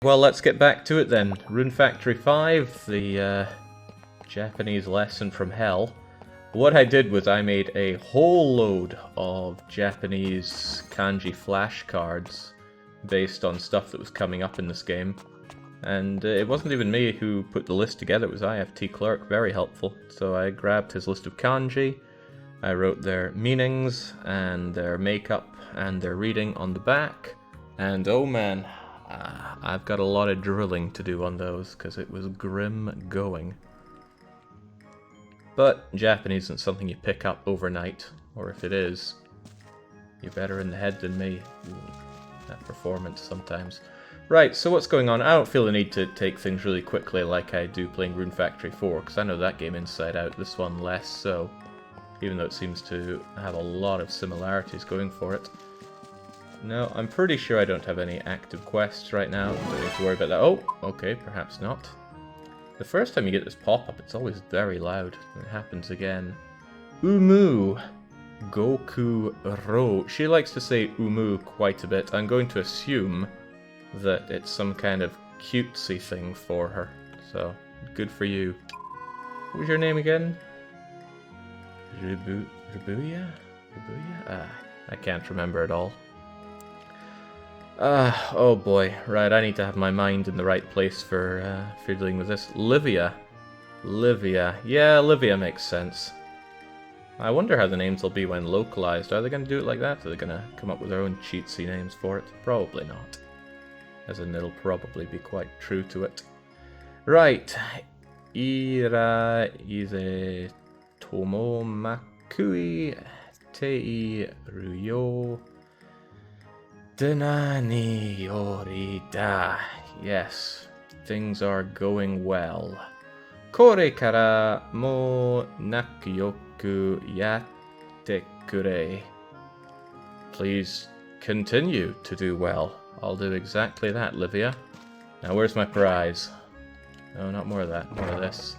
Well, let's get back to it then. Rune Factory 5, the Japanese lesson from hell. What I did was I made a whole load of Japanese kanji flashcards based on stuff that was coming up in this game. And it wasn't even me who put the list together, it was IFT Clerk, very helpful. So I grabbed his list of kanji, I wrote their meanings and their makeup and their reading on the back, and oh man, I've got a lot of drilling to do on those, because it was grim going. But Japanese isn't something you pick up overnight, or if it is, you're better in the head than me. Ooh, that performance sometimes. Right, so what's going on? I don't feel the need to take things really quickly like I do playing Rune Factory 4, because I know that game inside out, this one less so, even though it seems to have a lot of similarities going for it. No, I'm pretty sure I don't have any active quests right now. Don't need to worry about that. Oh, okay, perhaps not. The first time you get this pop-up, it's always very loud. It happens again. Umu Goku Ro. She likes to say Umu quite a bit. I'm going to assume that it's some kind of cutesy thing for her. So, good for you. What was your name again? Ribuya? Ribuya? I can't remember at all. Oh boy. Right, I need to have my mind in the right place for dealing with this. Livia. Livia. Yeah, Livia makes sense. I wonder how the names will be when localized. Are they going to do it like that? Are they going to come up with their own cheatsy names for it? Probably not. As in, it'll probably be quite true to it. Right. Ira ize tomo makui tei ruyo. Denani yorida. Yes, things are going well. Kore kara mo nakuyoku yatte kure. Please continue to do well. I'll do exactly that, Livia. Now where's my prize? No, not more of that, more of this.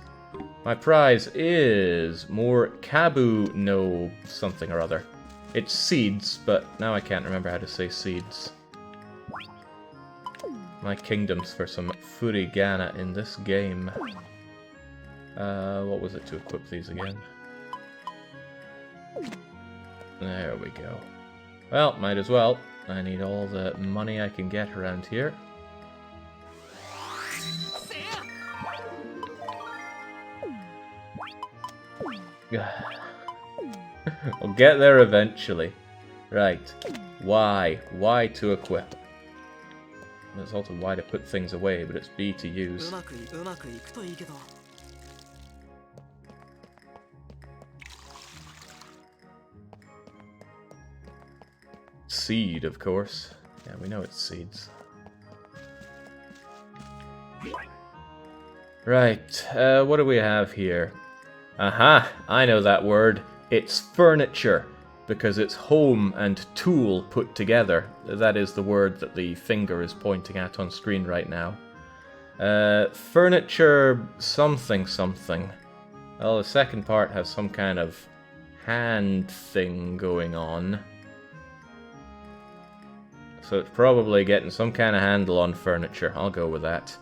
My prize is more Kabu no something or other. It's seeds, but now I can't remember how to say seeds. My kingdoms for some furigana in this game. What was it to equip these again? There we go. Well, might as well. I need all the money I can get around here. We'll get there eventually. Right. Y. Y to equip. There's also Y to put things away, but it's B to use. Seed, of course. Yeah, we know it's seeds. Right. What do we have here? Aha! I know that word. It's furniture, because it's home and tool put together. That is the word that the finger is pointing at on screen right now. Furniture something something. Well, the second part has some kind of hand thing going on. So it's probably getting some kind of handle on furniture. I'll go with that.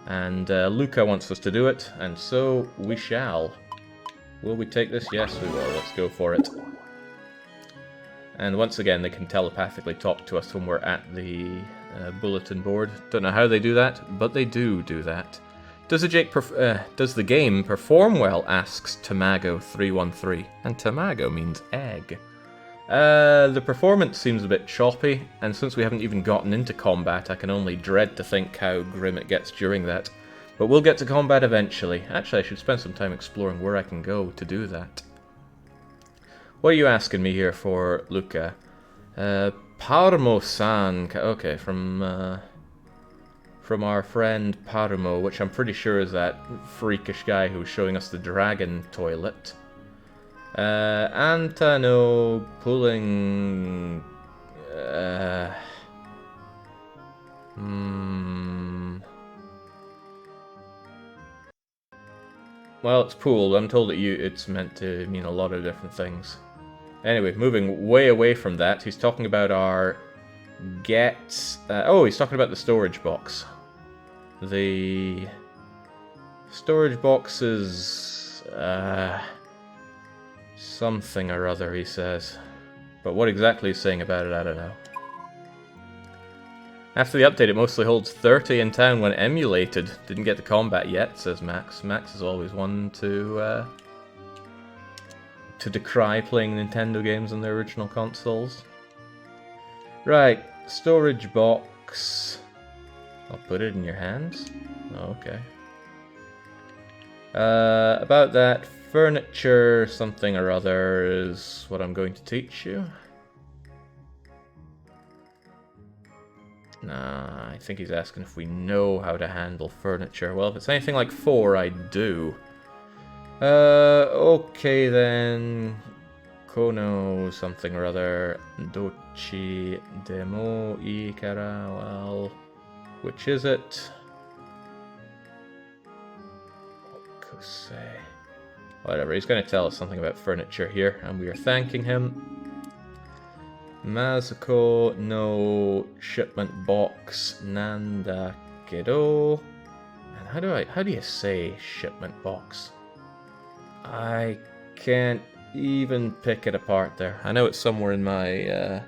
And Luca wants us to do it, and so we shall. Will we take this? Yes, we will. Let's go for it. And once again, they can telepathically talk to us when we're at the bulletin board. Don't know how they do that, but they do that. Does the game perform well? Asks Tamago313. And Tamago means egg. The performance seems a bit choppy, and since we haven't even gotten into combat, I can only dread to think how grim it gets during that. But we'll get to combat eventually. Actually, I should spend some time exploring where I can go to do that. What are you asking me here for, Luca? Parmo-san. Okay, from our friend Parmo, which I'm pretty sure is that freakish guy who's showing us the dragon toilet. Antano pulling... Well, it's pool. I'm told that it's meant to mean a lot of different things. Anyway, moving way away from that, he's talking about our he's talking about the storage box. The storage boxes, something or other, he says. But what exactly he's saying about it, I don't know. After the update, it mostly holds 30 in town when emulated. Didn't get to combat yet, says Max. Max is always one to decry playing Nintendo games on their original consoles. Right, storage box. I'll put it in your hands. Okay. About that, furniture something or other is what I'm going to teach you. Nah, I think he's asking if we know how to handle furniture. Well, if it's anything like 4, I do. Okay then. Kono something or other. Dochi demo ikara. Well, which is it? Okuse. Whatever, he's going to tell us something about furniture here, and we are thanking him. Mazuko no shipment box nanda kedo. And how do you say shipment box? I can't even pick it apart there. I know it's somewhere in my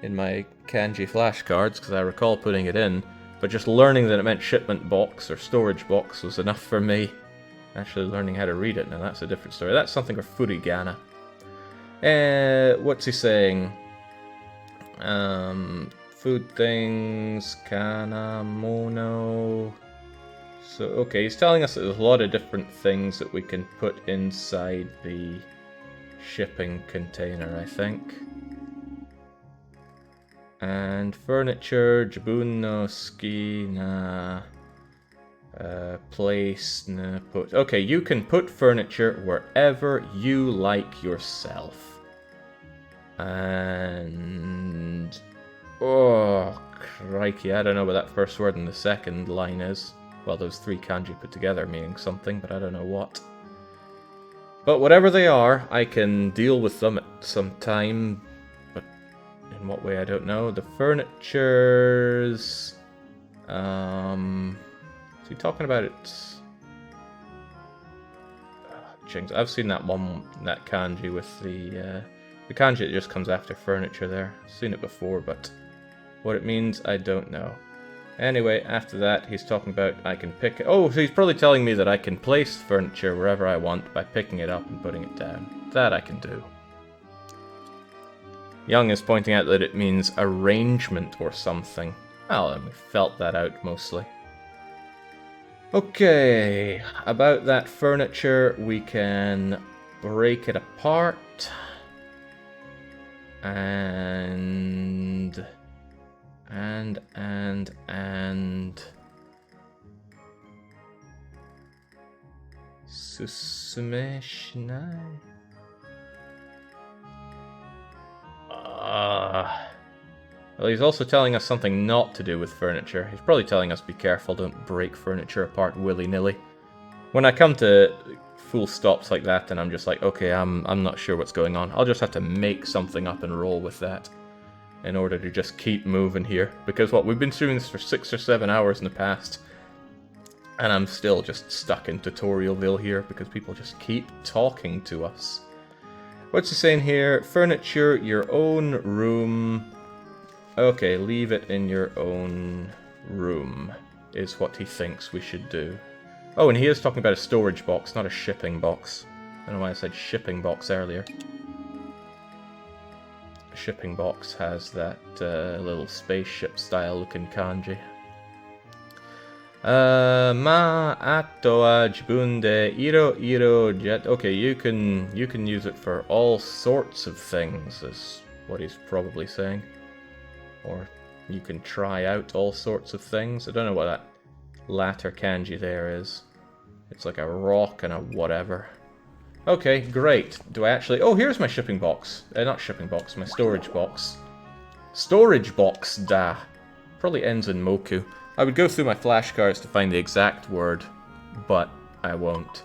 kanji flashcards because I recall putting it in, but just learning that it meant shipment box or storage box was enough for me. Actually learning how to read it, now that's a different story. That's something for furigana. What's he saying? Food things, kana, mono. So, okay, he's telling us that there's a lot of different things that we can put inside the shipping container, I think. And furniture, jibun no ski na place na put. Okay, you can put furniture wherever you like yourself. And oh crikey, I don't know what that first word in the second line is. Well, those 3 kanji put together meaning something, but I don't know what. But whatever they are, I can deal with them at some time. But in what way, I don't know. The furniture's... is he talking about it? Jinx, I've seen that kanji with the kanji that just comes after furniture there. I've seen it before, but what it means, I don't know. Anyway, after that, he's talking about I can pick it. Oh, so he's probably telling me that I can place furniture wherever I want by picking it up and putting it down. That I can do. Young is pointing out that it means arrangement or something. Well, we felt that out mostly. Okay, about that furniture, we can break it apart. And Susume shinai. Well, he's also telling us something not to do with furniture. He's probably telling us be careful, don't break furniture apart willy-nilly. When I come to full stops like that, then I'm just like, okay, I'm not sure what's going on. I'll just have to make something up and roll with that in order to just keep moving here. Because what, we've been streaming this for 6 or 7 hours in the past, and I'm still just stuck in Tutorialville here because people just keep talking to us. What's he saying here? Furniture, your own room. Okay, leave it in your own room is what he thinks we should do. Oh, and he is talking about a storage box, not a shipping box. I don't know why I said shipping box earlier. A shipping box has that little spaceship style looking kanji. Ma ato wa jibun de iro jet. Okay, you can use it for all sorts of things, is what he's probably saying. Or you can try out all sorts of things. I don't know what that latter kanji there is. It's like a rock and a whatever. Okay, great. Do I actually... Oh, here's my shipping box. Not shipping box, my storage box. Storage box, da. Probably ends in moku. I would go through my flashcards to find the exact word, but I won't.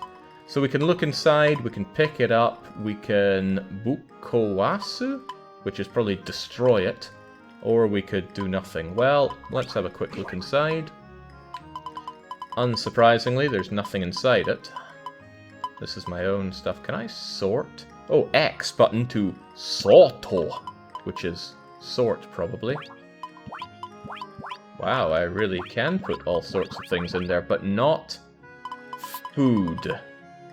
So we can look inside, we can pick it up, we can bukowasu, which is probably destroy it, or we could do nothing. Well, let's have a quick look inside. unsurprisingly, there's nothing inside it. This is my own stuff. Can I sort? Oh, X button to sorto, which is sort, probably. Wow, I really can put all sorts of things in there, but not food,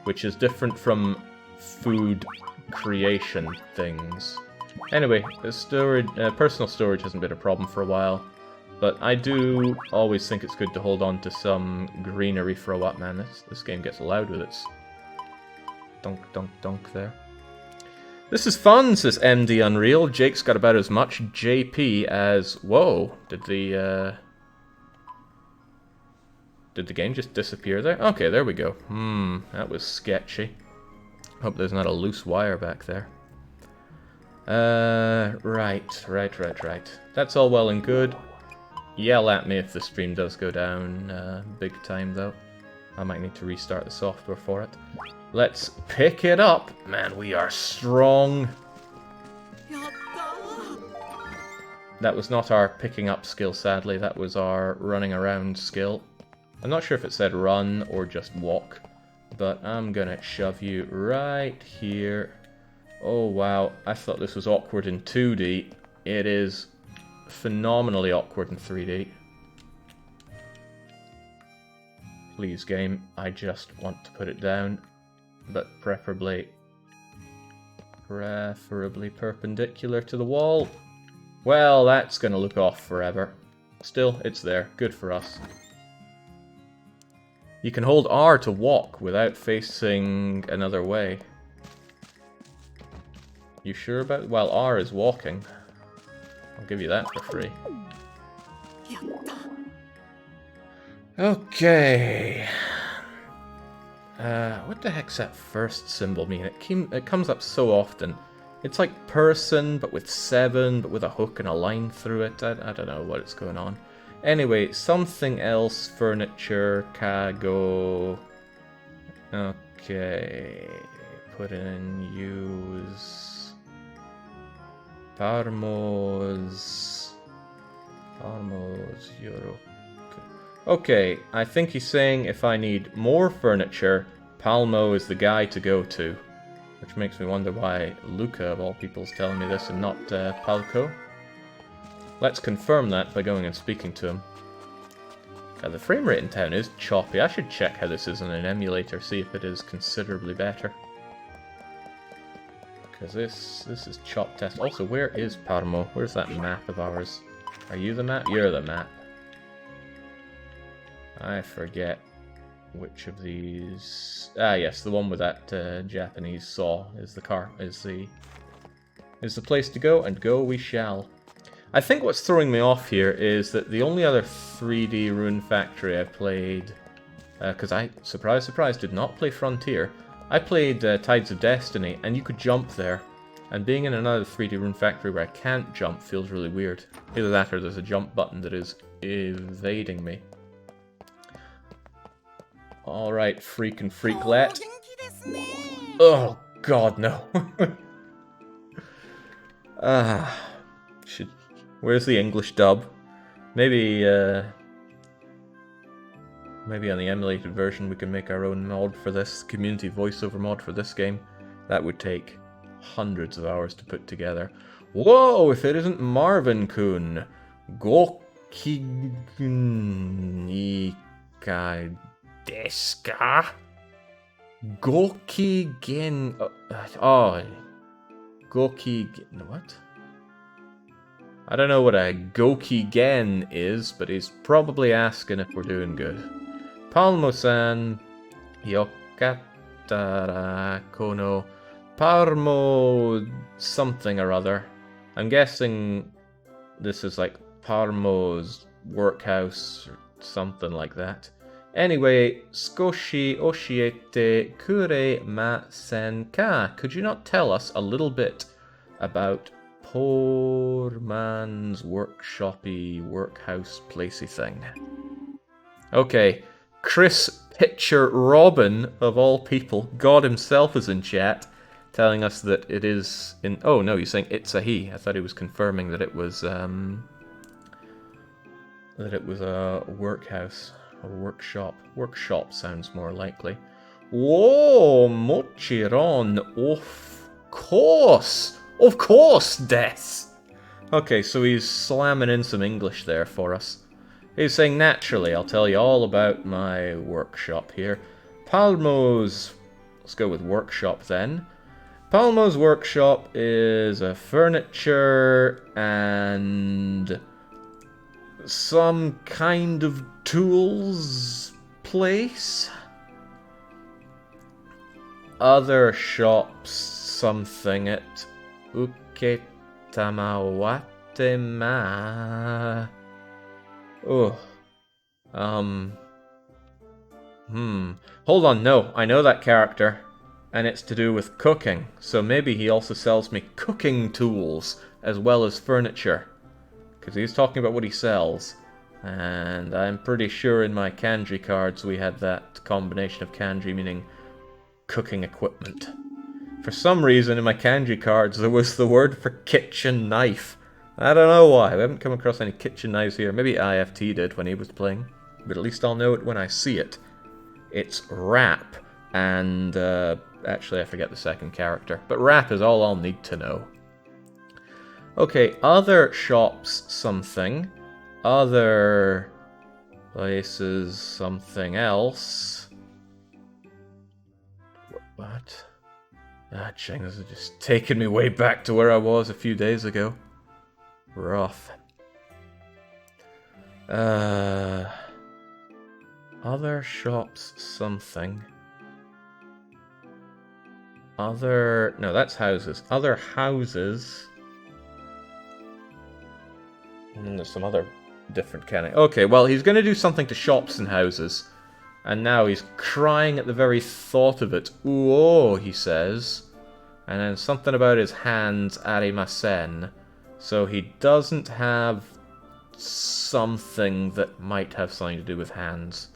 which is different from food creation things. Anyway, the storage, personal storage hasn't been a problem for a while, but I do always think it's good to hold on to some greenery for a while. Man, this game gets loud with its dunk, dunk, dunk there. This is fun, says MD Unreal. Jake's got about as much JP as... Whoa, did the game just disappear there? Okay, there we go. That was sketchy. Hope there's not a loose wire back there. Right. That's all well and good. Yell at me if the stream does go down big time, though. I might need to restart the software for it. Let's pick it up. Man, we are strong. That was not our picking up skill, sadly. That was our running around skill. I'm not sure if it said run or just walk, but I'm gonna shove you right here. Oh wow, I thought this was awkward in 2D. It is phenomenally awkward in 3D. Please, game, I just want to put it down, but preferably perpendicular to the wall. Well, that's gonna look off forever. Still, it's there. Good for us. You can hold R to walk without facing another way. You sure about it? Well, R is walking. I'll give you that for free. Okay. What the heck's that first symbol mean? It comes up so often. It's like person, but with 7, but with a hook and a line through it. I don't know what's going on. Anyway, something else, furniture, cargo. Okay, put in use. Parmos, euro. Okay, I think he's saying if I need more furniture, Palmo is the guy to go to. Which makes me wonder why Luca, of all people, is telling me this and not Palco. Let's confirm that by going and speaking to him. God, the frame rate in town is choppy. I should check how this is in an emulator, see if it is considerably better. Because this is chop test. Also, where is Parmo? Where's that map of ours? Are you the map? You're the map. I forget which of these... Ah, yes, the one with that Japanese saw is the place to go, and go we shall. I think what's throwing me off here is that the only other 3D Rune Factory I played, because I, surprise, surprise, did not play Frontier. I played Tides of Destiny, and you could jump there. And being in another 3D Rune Factory where I can't jump feels really weird. Either that or there's a jump button that is evading me. Alright, freak and freaklet. Oh, God, no. Where's the English dub? Maybe maybe on the emulated version we can make our own mod for this, community voiceover mod for this game. That would take hundreds of hours to put together. Whoa, if it isn't Marvin-kun. Goki Nikai Deska? Goki Gen... Oh. Goki... What? I don't know what a Goki-gen is, but he's probably asking if we're doing good. Palmo-san, Yokatara Kono, Parmo something or other. I'm guessing this is like Parmo's workhouse or something like that. Anyway, Skoshi Oshiete Kure Ma Sen Ka. Could you not tell us a little bit about poor man's workshoppy, workhouse placey thing? Okay, Chris Pitcher Robin, of all people, God himself is in chat, telling us that it is in... Oh no, he's saying it's a he. I thought he was confirming that it was a workhouse. Or workshop. Workshop sounds more likely. Whoa, Mochiron. Of course! Of course, Death! Okay, so he's slamming in some English there for us. He's saying, naturally, I'll tell you all about my workshop here. Palmo's... Let's go with workshop then. Palmo's workshop is a furniture and some kind of tools place. Other shops, something at Uketamawatema. Oh. Hold on, no, I know that character. And it's to do with cooking. So maybe he also sells me cooking tools as well as furniture. Because he's talking about what he sells. And I'm pretty sure in my kanji cards we had that combination of kanji meaning cooking equipment. For some reason in my kanji cards there was the word for kitchen knife. I don't know why. We haven't come across any kitchen knives here. Maybe IFT did when he was playing. But at least I'll know it when I see it. It's Rap. And, actually I forget the second character. But Rap is all I'll need to know. Okay, other shops something. Other places something else. What? Ah, Cheng, this is just taking me way back to where I was a few days ago. Rough. Other shops something. Other... No, that's houses. Other houses. There's some other different kind of... Okay, well, he's going to do something to shops and houses. And now he's crying at the very thought of it. Ooh, oh, he says. And then something about his hands, arimasen. So he doesn't have something that might have something to do with hands.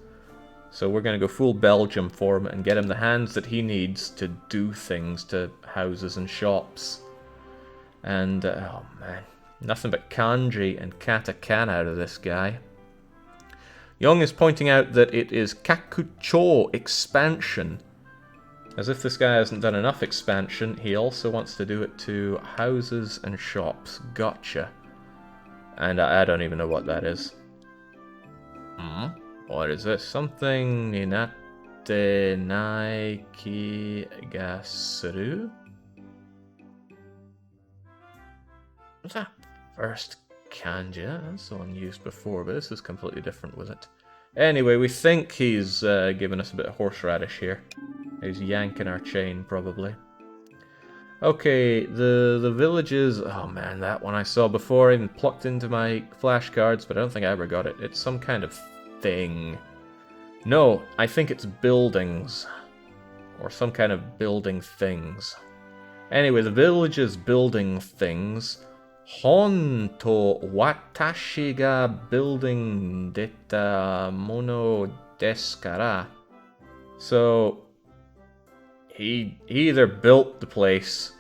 So we're going to go full Belgium for him and get him the hands that he needs to do things to houses and shops. And, oh man, nothing but kanji and katakana out of this guy. Young is pointing out that it is Kakucho expansion. As if this guy hasn't done enough expansion, he also wants to do it to houses and shops. Gotcha. And I don't even know what that is. What is this? Something Ninate Naiki Gasuru? What's that first kanji? That's the one used before, but this is completely different with it. Anyway, we think he's giving us a bit of horseradish here. He's yanking our chain, probably. Okay, the villages... Oh man, that one I saw before. I even plucked into my flashcards, but I don't think I ever got it. It's some kind of thing. No, I think it's buildings. Or some kind of building things. Anyway, the villages building things. Honto watashi ga building deta mono desu kara. So... He either built the place,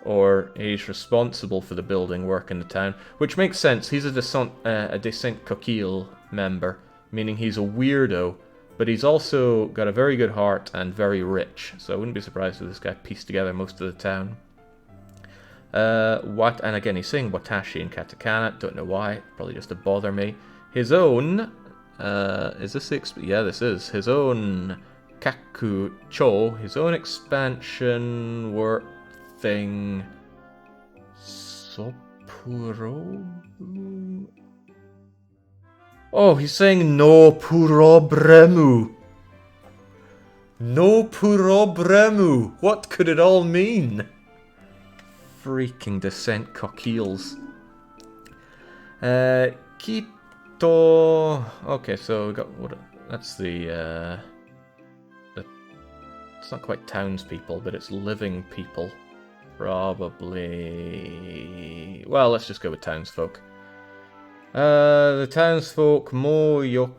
or he's responsible for the building work in the town. Which makes sense. He's a Descent Coquille member, meaning he's a weirdo, but he's also got a very good heart and very rich. So I wouldn't be surprised if this guy pieced together most of the town. And again, he's saying watashi and katakana. Don't know why. Probably just to bother me. His own... is this the... Yeah, this is. His own... Kakucho, his own expansion work thing. Sopuro? Oh, he's saying no purobremu. No purobremu. What could it all mean? Freaking Descent Coquilles. Kito. Okay, so we got what? That's the. It's not quite townspeople, but it's living people. Probably... Well, let's just go with townsfolk. The townsfolk... Mo yorokon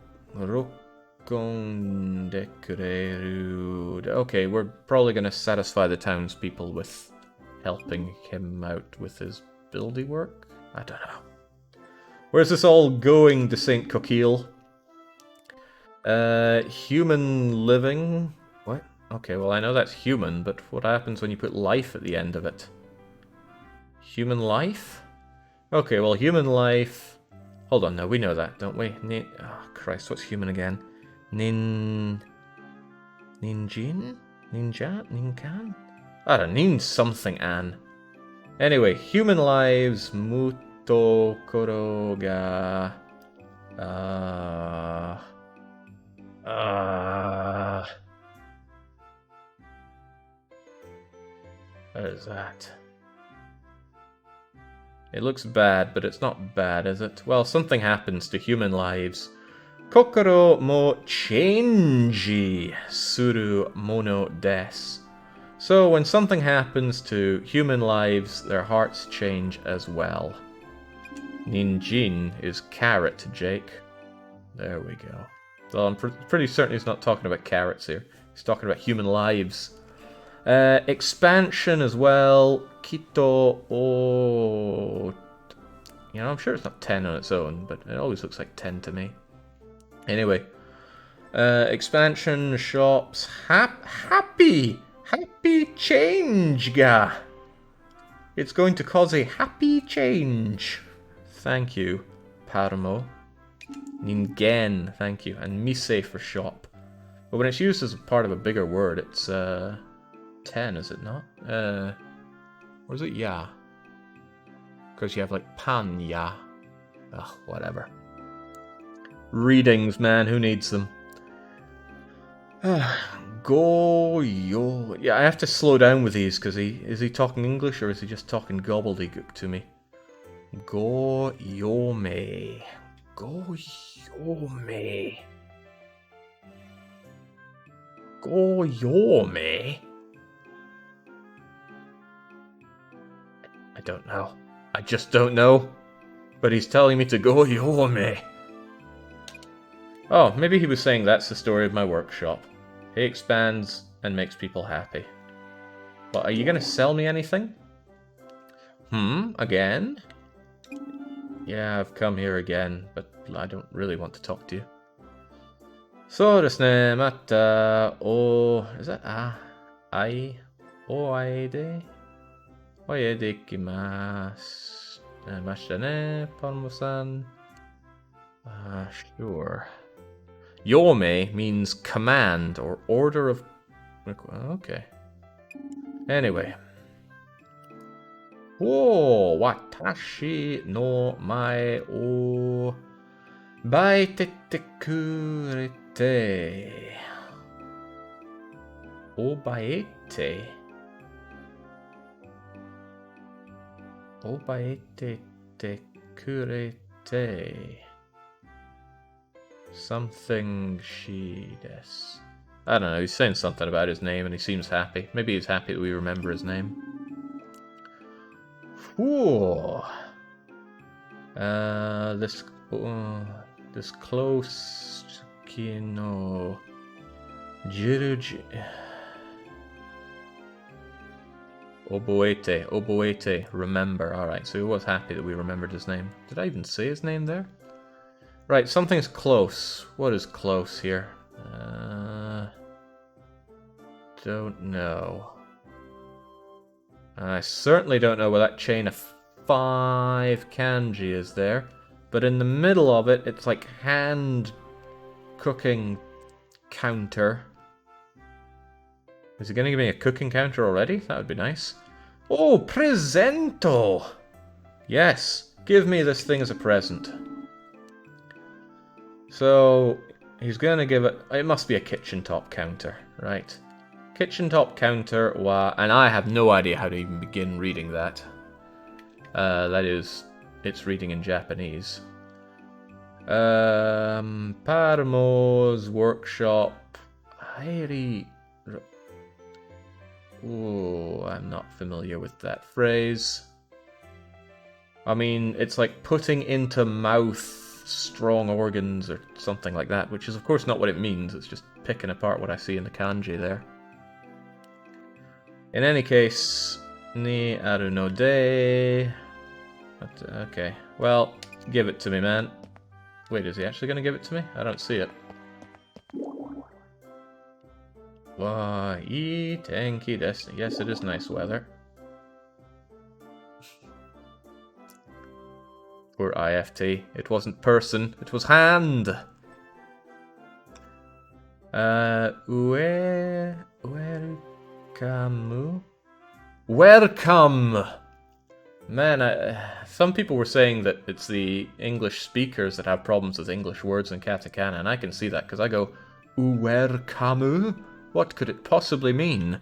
dekureru... Okay, we're probably going to satisfy the townspeople with helping him out with his building work? I don't know. Where's this all going, de Saint Coquille? Human living. What? Okay, well I know that's human, but what happens when you put life at the end of it? Human life? Okay, well human life... Hold on, no, we know that, don't we? Oh, Christ, what's human again? Ninjin? Ninja? Ninkan? I don't know, nin something an. Anyway, human lives, muto koroga... What is that? It looks bad, but it's not bad, is it? Well, something happens to human lives. Kokoro mo changi suru mono des. So when something happens to human lives, their hearts change as well. Ninjin is carrot, Jake. There we go. Well, I'm pretty certain he's not talking about carrots here. He's talking about human lives. Expansion as well. Kito o... You know, I'm sure it's not 10 on its own, but it always looks like 10 to me. Anyway. Expansion, shops. Happy change, ga. It's going to cause a happy change. Thank you, Paramo. Ningen, thank you. And mise for shop. But when it's used as part of a bigger word, it's 10, is it not? Or is it ya? Because you have like pan ya. Ugh, whatever. Readings, man, who needs them? Go yo. Yeah, I have to slow down with these because is he talking English or is he just talking gobbledygook to me? Go yome. Go yome. Go yome. I don't know. I just don't know. But he's telling me to go yome. Oh, maybe he was saying that's the story of my workshop. He expands and makes people happy. Well, are you going to sell me anything? Again? Yeah, I've come here again, but I don't really want to talk to you. So desu ne, mata o... Is that ai? O aide? Oede ikimasu. Mashita ne, Paramo-san? Sure. Yome means command or order of... Okay. Anyway. Oh, watashi no mae o baitete kurete. Obaete. Obaete te kurete. Something she desu. I don't know, he's saying something about his name and he seems happy. Maybe he's happy that we remember his name. Ooh. This close kino jiruji. Oboete, remember. Alright, so he was happy that we remembered his name. Did I even say his name there? Right, something's close. What is close here? Don't know. I certainly don't know where that chain of 5 kanji is there. But in the middle of it, it's like hand cooking counter. Is he going to give me a cooking counter already? That would be nice. Oh, presento! Yes, give me this thing as a present. So, he's going to give it... It must be a kitchen top counter, right? Kitchen top counter wa... And I have no idea how to even begin reading that. That is... It's reading in Japanese. Paramo's workshop... Hairi... Oh, I'm not familiar with that phrase. I mean, it's like putting into mouth strong organs or something like that, which is of course not what it means. It's just picking apart what I see in the kanji there. In any case, ni aru no de. Okay, well, give it to me, man. Wait, is he actually going to give it to me? I don't see it. tenki desu. Yes, it is nice weather. Poor IFT. It wasn't person, it was hand. Welcome. Welcome! Man, some people were saying that it's the English speakers that have problems with English words in katakana, and I can see that, because I go, welcome? What could it possibly mean?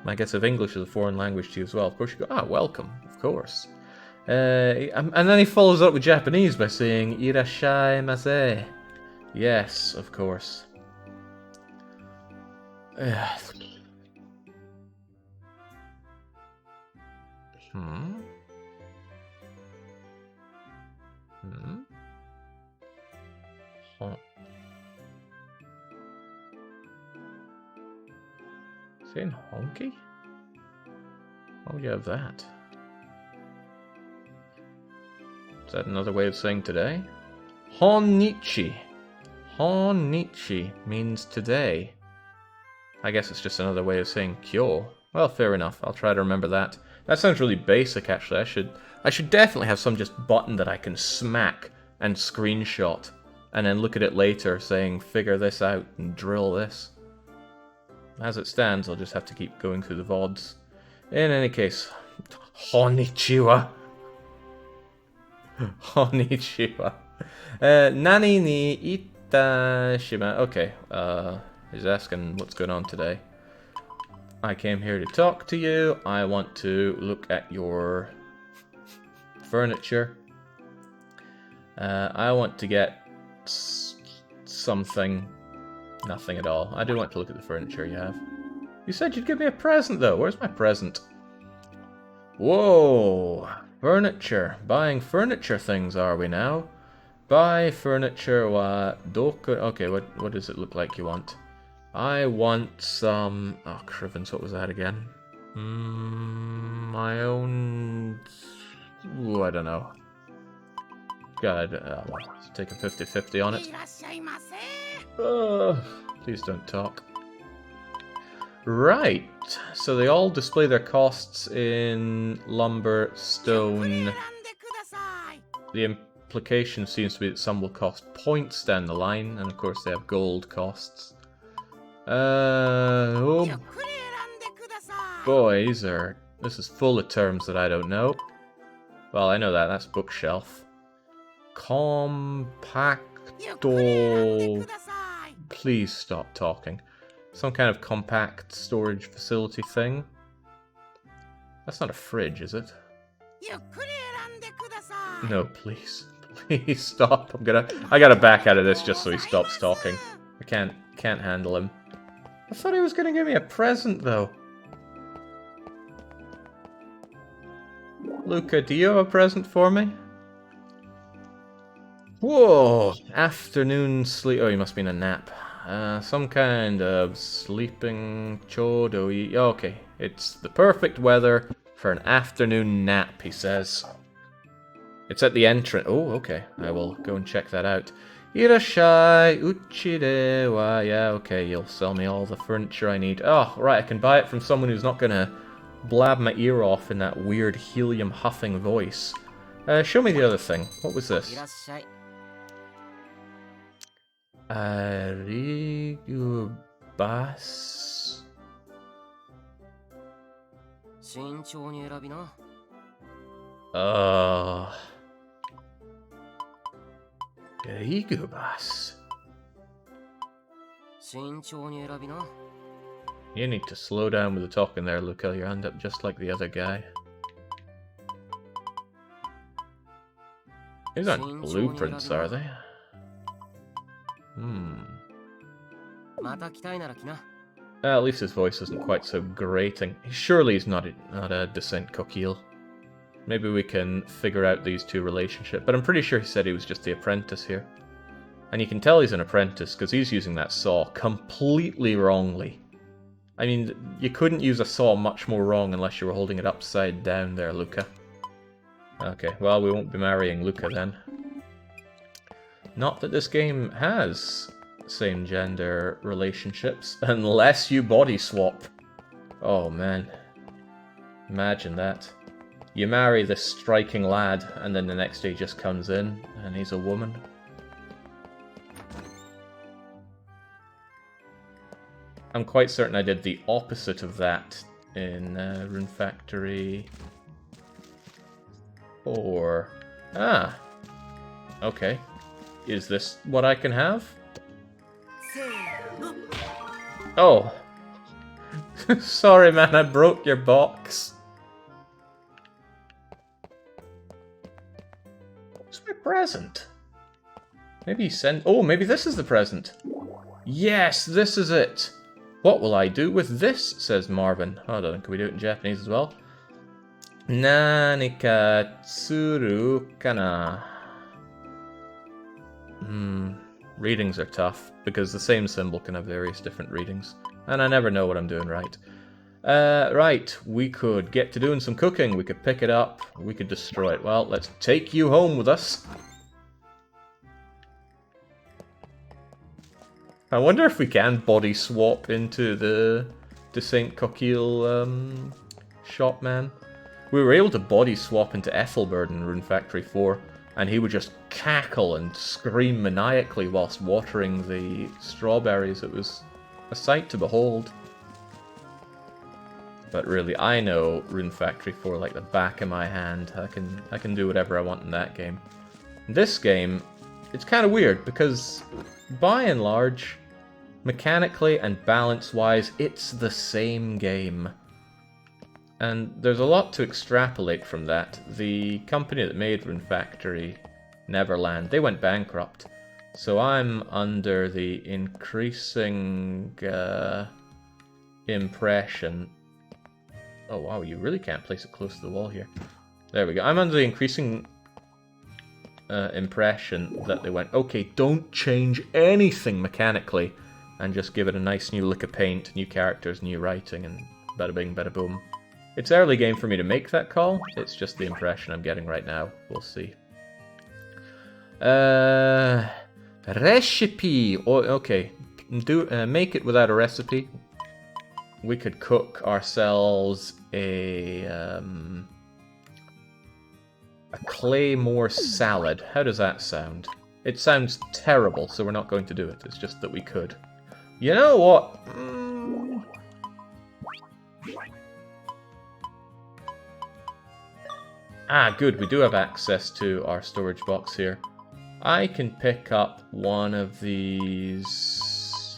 I guess if English is a foreign language to you as well, of course you go, welcome, of course. And then he follows up with Japanese by saying, irashaimase. Yes, of course. Saying honky? Why would you have that? Is that another way of saying today? Honichi. Honichi means today. I guess it's just another way of saying kyo. Well, fair enough. I'll try to remember that. That sounds really basic, actually. I should definitely have some just button that I can smack and screenshot, and then look at it later saying, figure this out and drill this. As it stands, I'll just have to keep going through the VODs. In any case, Konnichiwa. Konnichiwa. Nani ni itashima. Okay, he's asking what's going on today. I came here to talk to you. I want to look at your furniture. I want to get something. Nothing at all. I do want to look at the furniture you have. You said you'd give me a present, though. Where's my present? Whoa! Furniture. Buying furniture things, are we now? Buy furniture wa doku... Okay, what does it look like you want? I want some... Oh, Crivens, what was that again? My own... Ooh, I don't know. God, let's take a 50-50 on it. Please don't talk. Right, so they all display their costs in lumber, stone. The implication seems to be that some will cost points down the line, and of course they have gold costs. Oh boy, this is full of terms that I don't know. Well, I know that, that's bookshelf. Compacto. Please stop talking. Some kind of compact storage facility thing. That's not a fridge, is it? No, please. Please stop. I gotta back out of this just so he stops talking. I can't handle him. I thought he was gonna give me a present, though. Luca, do you have a present for me? Whoa! Afternoon sleep. Oh, he must be in a nap. Some kind of sleeping chodoi. Okay, it's the perfect weather for an afternoon nap, he says. It's at the entrance. Oh, okay. I will go and check that out. Irashai uchide wa. Yeah, okay, you'll sell me all the furniture I need. Oh, right, I can buy it from someone who's not gonna blab my ear off in that weird helium huffing voice. Show me the other thing. What was this? Arigubas. Arigubas. You need to slow down with the talking there, Luca. You end up just like the other guy. These aren't blueprints, are they? At least his voice isn't quite so grating. Surely he's not a decent coquille. Maybe we can figure out these two relationships. But I'm pretty sure he said he was just the apprentice here. And you can tell he's an apprentice because he's using that saw completely wrongly. I mean, you couldn't use a saw much more wrong unless you were holding it upside down there, Luca. Okay, well, we won't be marrying Luca then. Not that this game has same gender relationships unless you body swap. Oh man. Imagine that. You marry this striking lad and then the next day he just comes in and he's a woman. I'm quite certain I did the opposite of that in Rune Factory 4. Ah. Okay. Is this what I can have? Oh. Sorry, man, I broke your box. What's my present? Maybe he sent... Oh, maybe this is the present. Yes, this is it. What will I do with this, says Marvin. Hold on, can we do it in Japanese as well? Nanika tsuru kana. Readings are tough, because the same symbol can have various different readings. And I never know what I'm doing right. Right, we could get to doing some cooking, we could pick it up, we could destroy it. Well, let's take you home with us. I wonder if we can body swap into the St. Coquille shop, man. We were able to body swap into Ethelbert in Rune Factory 4, and he would just cackle and scream maniacally whilst watering the strawberries. It was a sight to behold. But really, I know Rune Factory 4 like the back of my hand. I can do whatever I want in that game. In this game, it's kind of weird because, by and large, mechanically and balance-wise, it's the same game. And there's a lot to extrapolate from that. The company that made Rune Factory, Neverland, they went bankrupt. So I'm under the increasing impression... Oh wow, you really can't place it close to the wall here. There we go. I'm under the increasing impression that they went, okay, don't change anything mechanically, and just give it a nice new lick of paint, new characters, new writing, and bada bing, bada boom. It's early game for me to make that call. It's just the impression I'm getting right now. We'll see. Recipe. Oh, okay. Make it without a recipe. We could cook ourselves a claymore salad. How does that sound? It sounds terrible, so we're not going to do it. It's just that we could. You know what? Ah, good. We do have access to our storage box here. I can pick up one of these...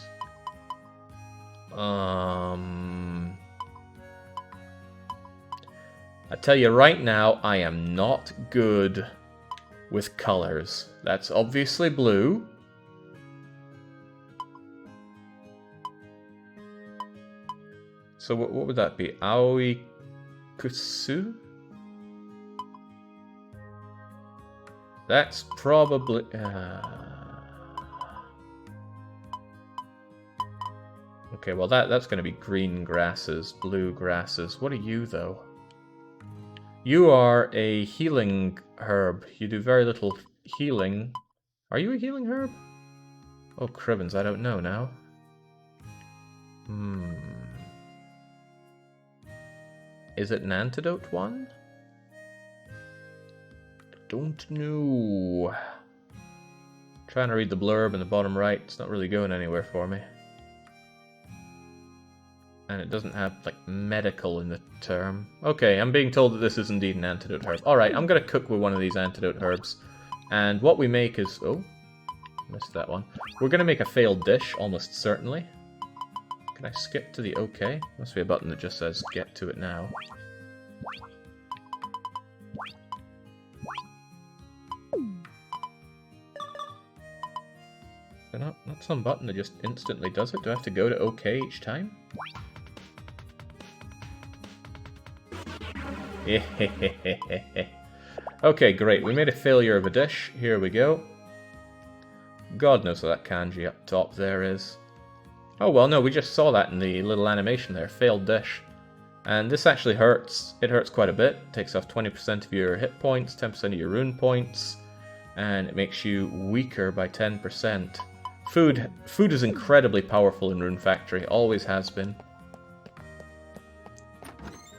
I tell you right now, I am not good with colors. That's obviously blue. So what would that be? Aoi Kusu? That's probably... Okay, well that's going to be green grasses, blue grasses. What are you, though? You are a healing herb. You do very little healing. Are you a healing herb? Oh, Crivens, I don't know now. Is it an antidote one? Don't know. Trying to read the blurb in the bottom right. It's not really going anywhere for me. And it doesn't have, like, medical in the term. Okay, I'm being told that this is indeed an antidote herb. Alright, I'm going to cook with one of these antidote herbs. And what we make is... Oh, missed that one. We're going to make a failed dish, almost certainly. Can I skip to the OK? Must be a button that just says get to it now. Is there not some button that just instantly does it? Do I have to go to OK each time? Okay, great. We made a failure of a dish. Here we go. God knows what that kanji up top there is. Oh, well, no, we just saw that in the little animation there. Failed dish. And this actually hurts. It hurts quite a bit. It takes off 20% of your hit points, 10% of your rune points, and it makes you weaker by 10%. Food is incredibly powerful in Rune Factory, always has been.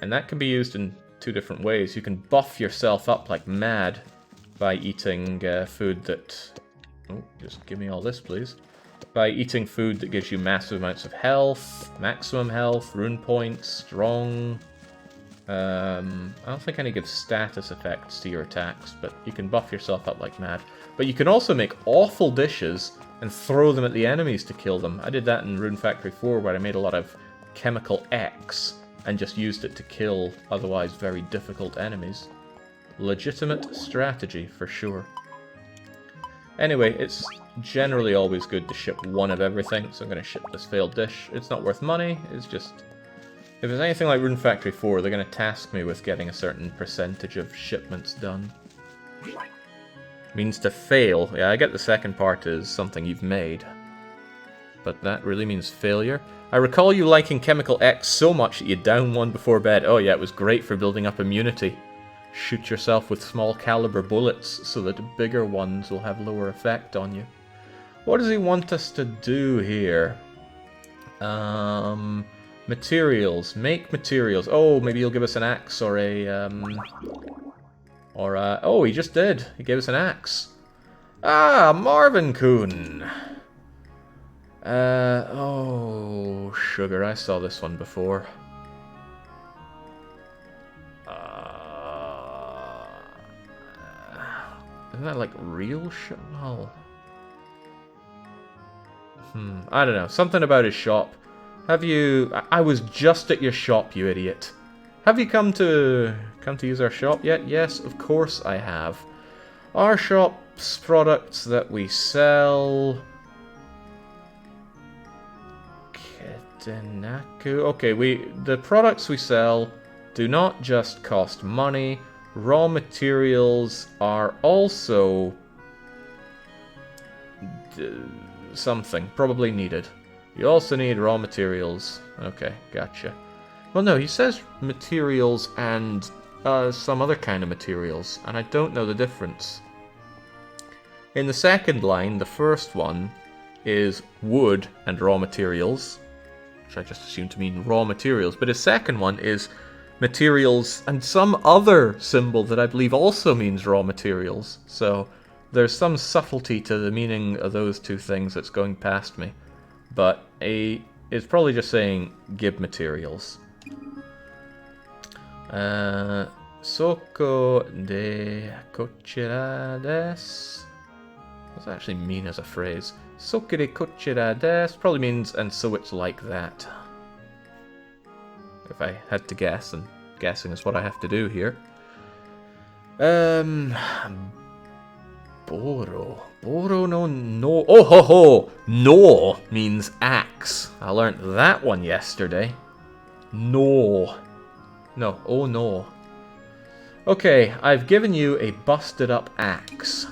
And that can be used in two different ways. You can buff yourself up like mad by eating food that... Oh, just give me all this, please. By eating food that gives you massive amounts of health, maximum health, rune points, strong... I don't think any gives status effects to your attacks, but you can buff yourself up like mad. But you can also make awful dishes and throw them at the enemies to kill them. I did that in Rune Factory 4, where I made a lot of Chemical X and just used it to kill otherwise very difficult enemies. Legitimate strategy, for sure. Anyway, it's generally always good to ship one of everything, so I'm going to ship this failed dish. It's not worth money, it's just... If it's anything like Rune Factory 4, they're going to task me with getting a certain percentage of shipments done. Means to fail. Yeah, I get the second part is something you've made. But that really means failure. I recall you liking Chemical X so much that you down one before bed. Oh yeah, it was great for building up immunity. Shoot yourself with small caliber bullets so that bigger ones will have lower effect on you. What does he want us to do here? Materials. Make materials. Oh, maybe he'll give us an axe or a, oh, he just did. He gave us an axe. Ah, Marvin Kuhn. Oh, sugar. I saw this one before. Isn't that like real shit? Oh. I don't know. Something about his shop. Have you... I was just at your shop, you idiot. Have you come to use our shop yet? Yes, of course I have. Our shop's products that we sell... Ketenaku... Okay, the products we sell do not just cost money. Raw materials are also... something, probably needed. You also need raw materials. Okay, gotcha. Well, no, he says materials and some other kind of materials, and I don't know the difference. In the second line, the first one is wood and raw materials, which I just assumed to mean raw materials, but his second one is materials and some other symbol that I believe also means raw materials. So there's some subtlety to the meaning of those two things that's going past me. But it's probably just saying give materials. Soko de cochera des. What does that actually mean as a phrase? Soko de cochera des probably means and so it's like that. If I had to guess, and guessing is what I have to do here. Boro. Boro no. Oh ho ho! No means axe. I learnt that one yesterday. No. No. Oh no. Okay, I've given you a busted up axe.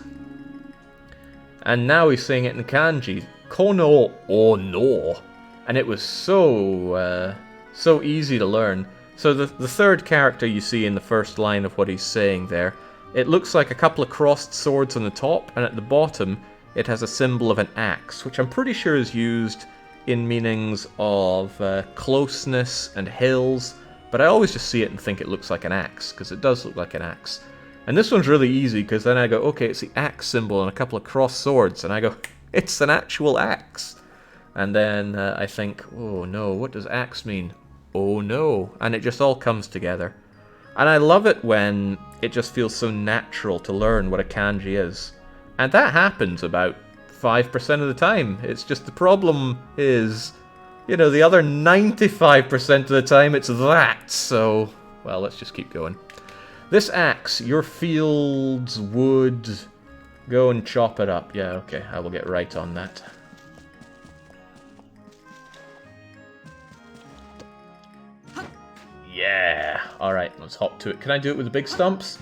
And now he's saying it in kanji. Kono oh no. And it was so easy to learn. So the third character you see in the first line of what he's saying there, it looks like a couple of crossed swords on the top, and at the bottom it has a symbol of an axe, which I'm pretty sure is used in meanings of closeness and hills, but I always just see it and think it looks like an axe, because it does look like an axe. And this one's really easy, because then I go, okay, it's the axe symbol and a couple of crossed swords, and I go, it's an actual axe. And then I think, oh no, what does axe mean? Oh no, and it just all comes together. And I love it when it just feels so natural to learn what a kanji is. And that happens about 5% of the time. It's just the problem is, you know, the other 95% of the time it's that. So, well, let's just keep going. This axe, your fields, wood, go and chop it up. Yeah, okay, I will get right on that. Yeah! Alright, let's hop to it. Can I do it with the big stumps?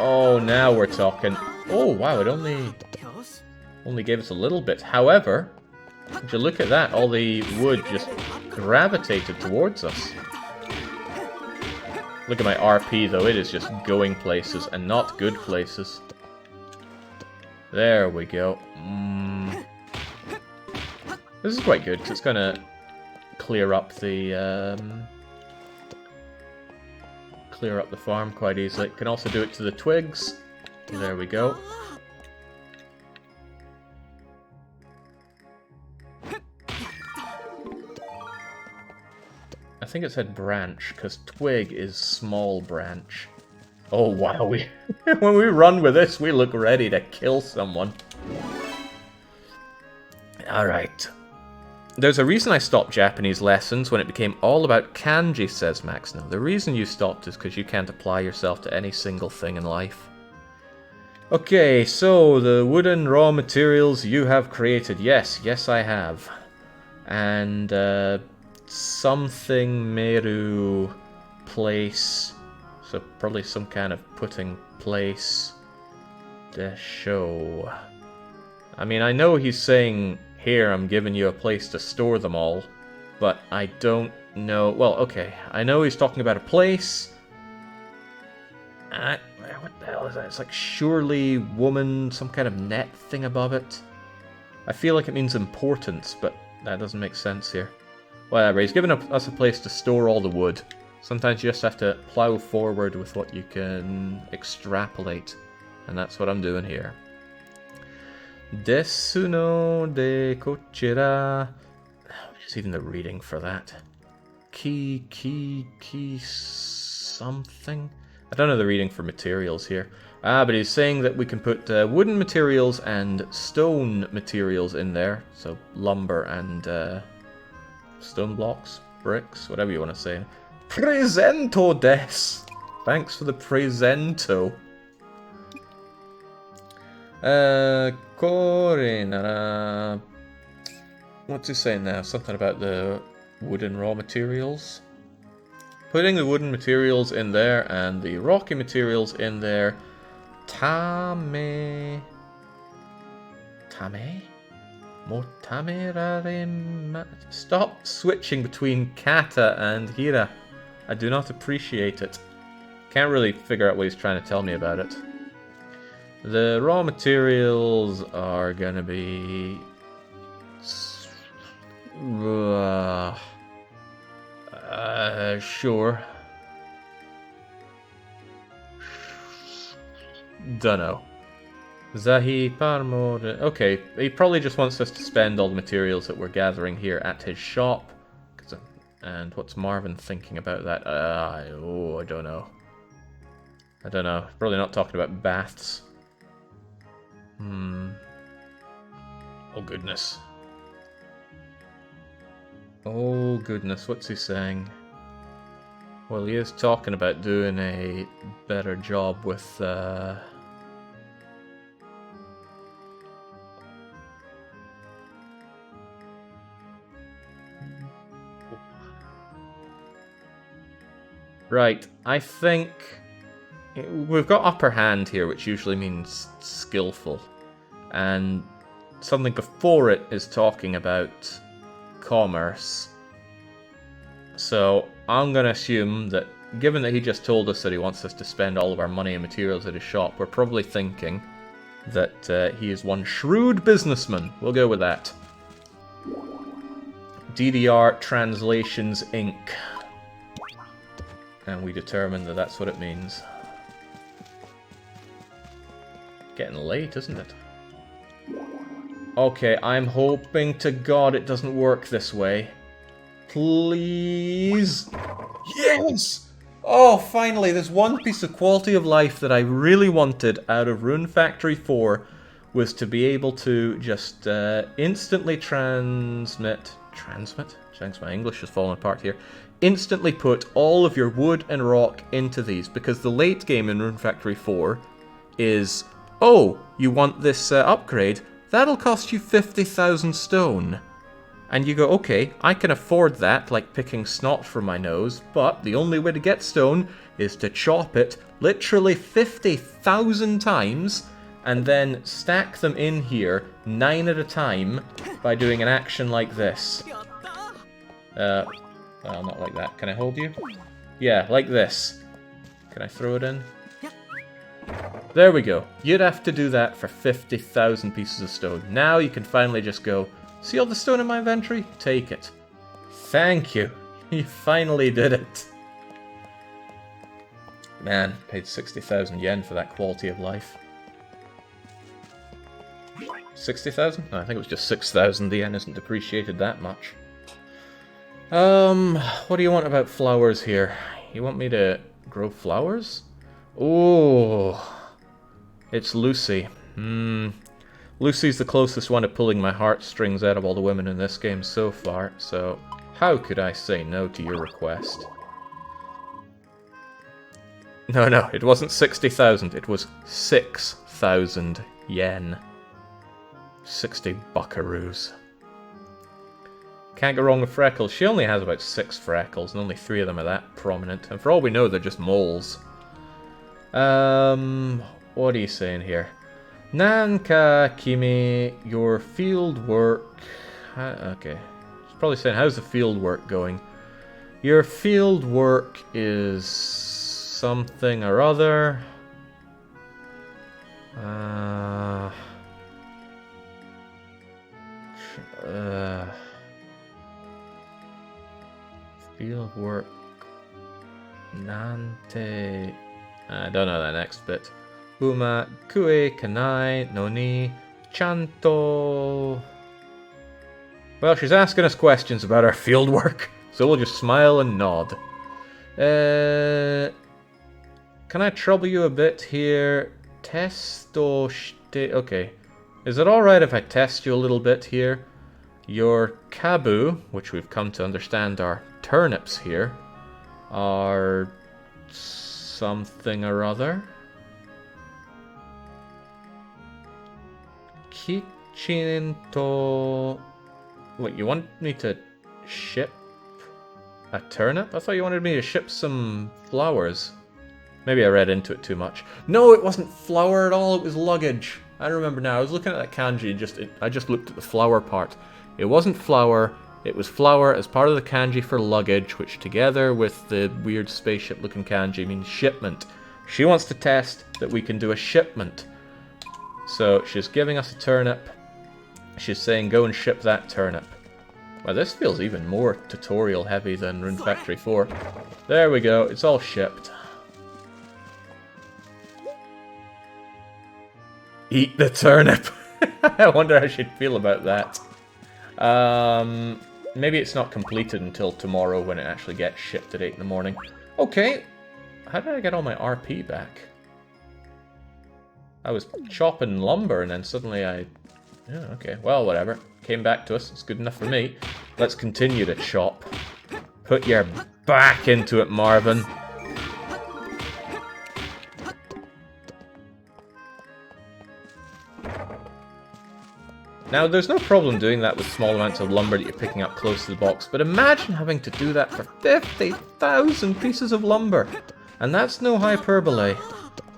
Oh, now we're talking. Oh, wow, it only gave us a little bit. However, would you look at that? All the wood just gravitated towards us. Look at my RP, though. It is just going places, and not good places. There we go. This is quite good, because it's going to clear up the farm quite easily. Can also do it to the twigs. There we go. I think it said branch, because twig is small branch. Oh wow, when we run with this, we look ready to kill someone. Alright. There's a reason I stopped Japanese lessons when it became all about kanji, says Max. No, the reason you stopped is because you can't apply yourself to any single thing in life. Okay, so the wooden raw materials you have created. Yes, I have. And something Meru place. So probably some kind of putting place. Desho. I mean, I know he's saying, here, I'm giving you a place to store them all, but I don't know. Well, okay, I know he's talking about a place. What the hell is that? It's like surely woman, some kind of net thing above it. I feel like it means importance, but that doesn't make sense here. Whatever, he's given us a place to store all the wood. Sometimes you just have to plow forward with what you can extrapolate, and that's what I'm doing here. Desu no de kochira. What is even the reading for that? Ki something? I don't know the reading for materials here. But he's saying that we can put wooden materials and stone materials in there. So lumber and stone blocks, bricks, whatever you want to say. Presento des! Thanks for the presento. Korinara. What's he saying now? Something about the wooden raw materials. Putting the wooden materials in there and the rocky materials in there. Tame? Motamerare. Stop switching between kata and hira. I do not appreciate it. Can't really figure out what he's trying to tell me about it. The raw materials are gonna be... sure. Dunno. Zahi Parmo... Okay, he probably just wants us to spend all the materials that we're gathering here at his shop. And what's Marvin thinking about that? I don't know. I don't know. Probably not talking about baths. Oh goodness. Oh goodness, what's he saying? Well, he is talking about doing a better job with Right, I think we've got upper hand here, which usually means skillful. And something before it is talking about commerce. So I'm going to assume that, given that he just told us that he wants us to spend all of our money and materials at his shop, we're probably thinking that he is one shrewd businessman. We'll go with that. DDR Translations Inc. And we determine that that's what it means. Getting late, isn't it? Okay, I'm hoping to God it doesn't work this way. Please? Yes! Oh, finally, there's one piece of quality of life that I really wanted out of Rune Factory 4 was to be able to just instantly transmit... Thanks, my English is falling apart here. Instantly put all of your wood and rock into these, because the late game in Rune Factory 4 is, oh, you want this upgrade? That'll cost you 50,000 stone. And you go, okay, I can afford that, like picking snot from my nose, but the only way to get stone is to chop it literally 50,000 times, and then stack them in here 9 at a time by doing an action like this. Well, not like that. Can I hold you? Yeah, like this. Can I throw it in? There we go. You'd have to do that for 50,000 pieces of stone. Now you can finally just go See all the stone in my inventory? Take it. Thank you. You finally did it. Man, paid 60,000 yen for that quality of life. 60,000? No, I think it was just 6,000. The yen isn't depreciated that much. What do you want about flowers here? You want me to grow flowers? Oh, it's Lucy. Lucy's the closest one to pulling my heartstrings out of all the women in this game so far, so how could I say no to your request? No, it wasn't 60,000, it was 6,000 yen. 60 buckaroos. Can't go wrong with freckles. She only has about 6 freckles, and only 3 of them are that prominent. And for all we know, they're just moles. What are you saying here? Nanka Kimi, your field work... Okay. She's probably saying, how's the field work going? Your field work is... something or other. Field work. Nante. I don't know that next bit. Uma kue kanai noni chanto. Well, she's asking us questions about our field work, so we'll just smile and nod. Can I trouble you a bit here? Testo shite. Okay. Is it alright if I test you a little bit here? Your kabu, which we've come to understand are turnips here, are something or other. Kichinto. Wait, you want me to ship a turnip? I thought you wanted me to ship some flowers. Maybe I read into it too much. No, it wasn't flour at all, it was luggage. I remember now, I was looking at that kanji and I just looked at the flour part. It wasn't flour, it was flour as part of the kanji for luggage, which together with the weird spaceship looking kanji means shipment. She wants to test that we can do a shipment. So she's giving us a turnip. She's saying go and ship that turnip. Well, this feels even more tutorial heavy than Rune Factory 4. There we go, it's all shipped. Eat the turnip. I wonder how she'd feel about that. Maybe it's not completed until tomorrow when it actually gets shipped at 8 in the morning. Okay. How did I get all my RP back? I was chopping lumber and then suddenly I... Yeah, okay. Well, whatever. Came back to us. It's good enough for me. Let's continue to chop. Put your back into it, Marvin. Now, there's no problem doing that with small amounts of lumber that you're picking up close to the box, but imagine having to do that for 50,000 pieces of lumber. And that's no hyperbole.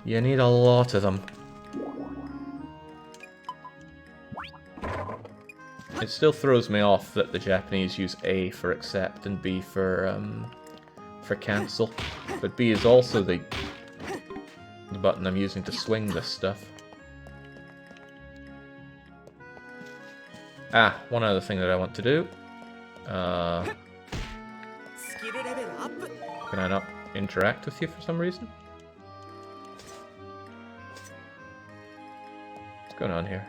You need a lot of them. It still throws me off that the Japanese use A for accept and B for cancel. But B is also the button I'm using to swing this stuff. Ah, one other thing that I want to do. Can I not interact with you for some reason? What's going on here?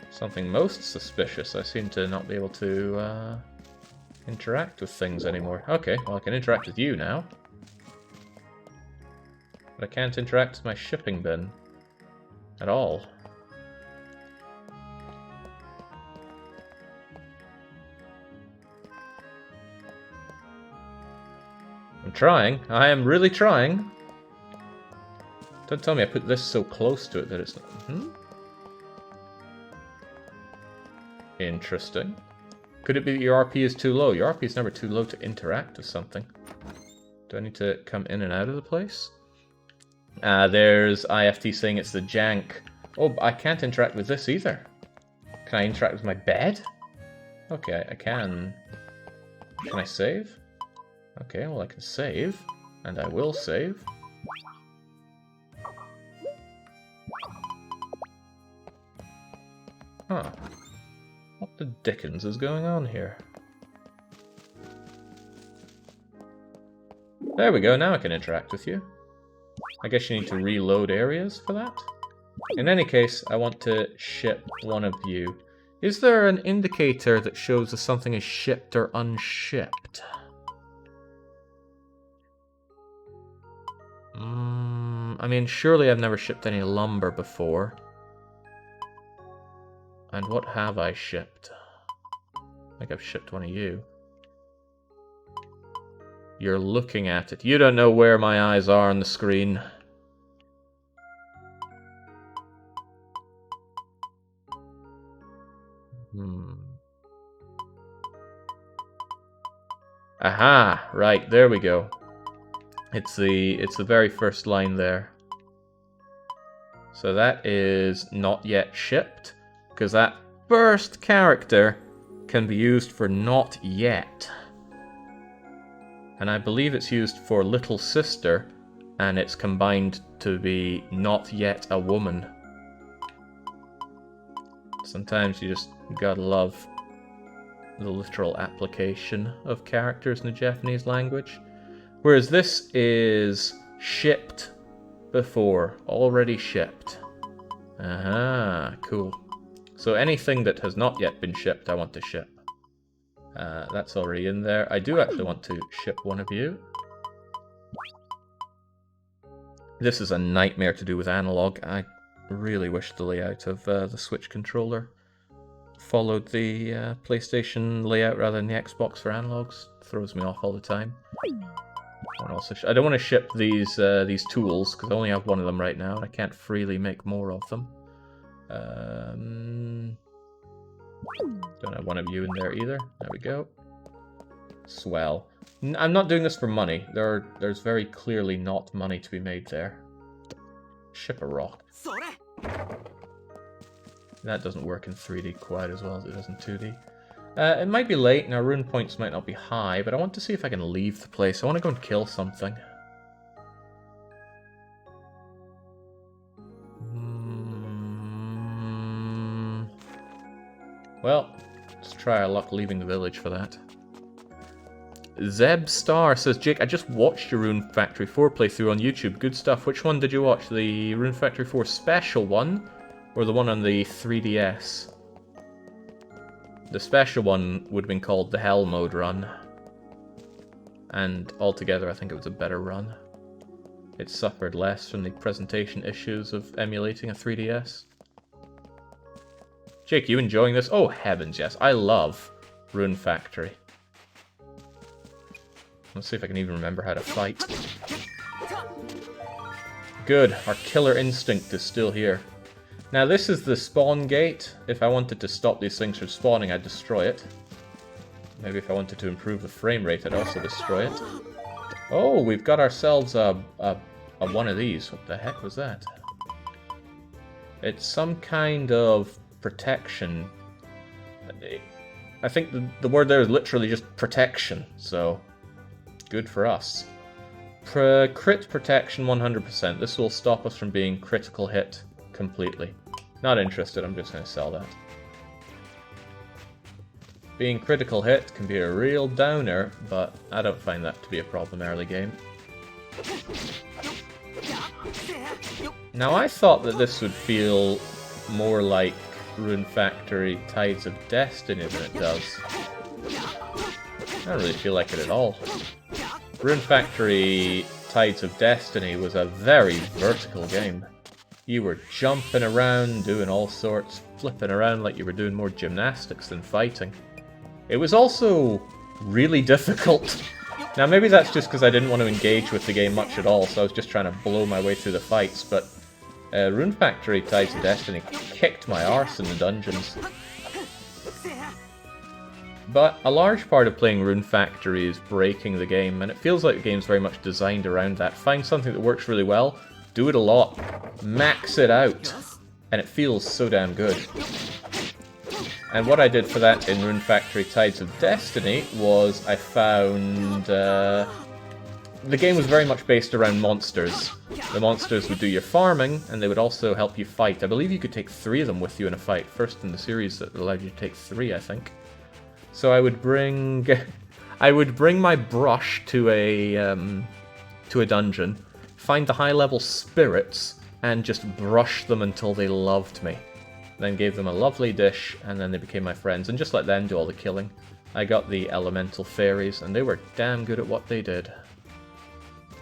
Something most suspicious. I seem to not be able to interact with things anymore. Okay, well I can interact with you now. But I can't interact with my shipping bin. At all. I'm trying. I am really trying. Don't tell me I put this so close to it that it's not... Interesting. Could it be that your RP is too low? Your RP is never too low to interact with something. Do I need to come in and out of the place? There's IFT saying it's the jank. Oh, I can't interact with this either. Can I interact with my bed? Okay, I can. Can I save? Okay, well I can save, and I will save. Huh. What the dickens is going on here? There we go, now I can interact with you. I guess you need to reload areas for that? In any case, I want to ship one of you. Is there an indicator that shows if something is shipped or unshipped? I mean, surely I've never shipped any lumber before. And what have I shipped? I think I've shipped one of you. You're looking at it. You don't know where my eyes are on the screen. Aha! Right, there we go. It's the very first line there. So that is not yet shipped, because that first character can be used for not yet. And I believe it's used for little sister, and it's combined to be not yet a woman. Sometimes you just gotta love the literal application of characters in the Japanese language. Whereas this is shipped before, already shipped. Aha, cool. So anything that has not yet been shipped, I want to ship. That's already in there. I do actually want to ship one of you. This is a nightmare to do with analog. I really wish the layout of the Switch controller followed the PlayStation layout rather than the Xbox for analogs. Throws me off all the time. I don't want to ship these tools because I only have one of them right now and I can't freely make more of them. Don't have one of you in there either. There we go. Swell. I'm not doing this for money. There's very clearly not money to be made there. Ship a rock. That doesn't work in 3D quite as well as it does in 2D. It might be late, now rune points might not be high, but I want to see if I can leave the place. I want to go and kill something. Well, let's try our luck leaving the village for that. Zeb Star says, Jake, I just watched your Rune Factory 4 playthrough on YouTube. Good stuff. Which one did you watch? The Rune Factory 4 special one? Or the one on the 3DS? The special one would have been called the Hell Mode run. And altogether, I think it was a better run. It suffered less from the presentation issues of emulating a 3DS. Jake, you enjoying this? Oh, heavens, yes. I love Rune Factory. Let's see if I can even remember how to fight. Good. Our killer instinct is still here. Now, this is the spawn gate. If I wanted to stop these things from spawning, I'd destroy it. Maybe if I wanted to improve the frame rate, I'd also destroy it. Oh, we've got ourselves a one of these. What the heck was that? It's some kind of protection. I think the word there is literally just protection, so good for us. Crit protection 100%. This will stop us from being critical hit completely. Not interested, I'm just going to sell that. Being critical hit can be a real downer, but I don't find that to be a problem early game. Now I thought that this would feel more like Rune Factory Tides of Destiny than it does. I don't really feel like it at all. Rune Factory Tides of Destiny was a very vertical game. You were jumping around, doing all sorts, flipping around like you were doing more gymnastics than fighting. It was also really difficult. Now maybe that's just because I didn't want to engage with the game much at all, so I was just trying to blow my way through the fights, but Rune Factory Tides of Destiny kicked my arse in the dungeons. But a large part of playing Rune Factory is breaking the game, and it feels like the game's very much designed around that. Find something that works really well, do it a lot, max it out, and it feels so damn good. And what I did for that in Rune Factory Tides of Destiny was I found... the game was very much based around monsters. The monsters would do your farming, and they would also help you fight. I believe you could take 3 of them with you in a fight. First in the series that allowed you to take 3, I think. So I would bring... I would bring my brush to a dungeon, find the high-level spirits, and just brush them until they loved me. Then gave them a lovely dish, and then they became my friends, and just let them do all the killing. I got the elemental fairies, and they were damn good at what they did.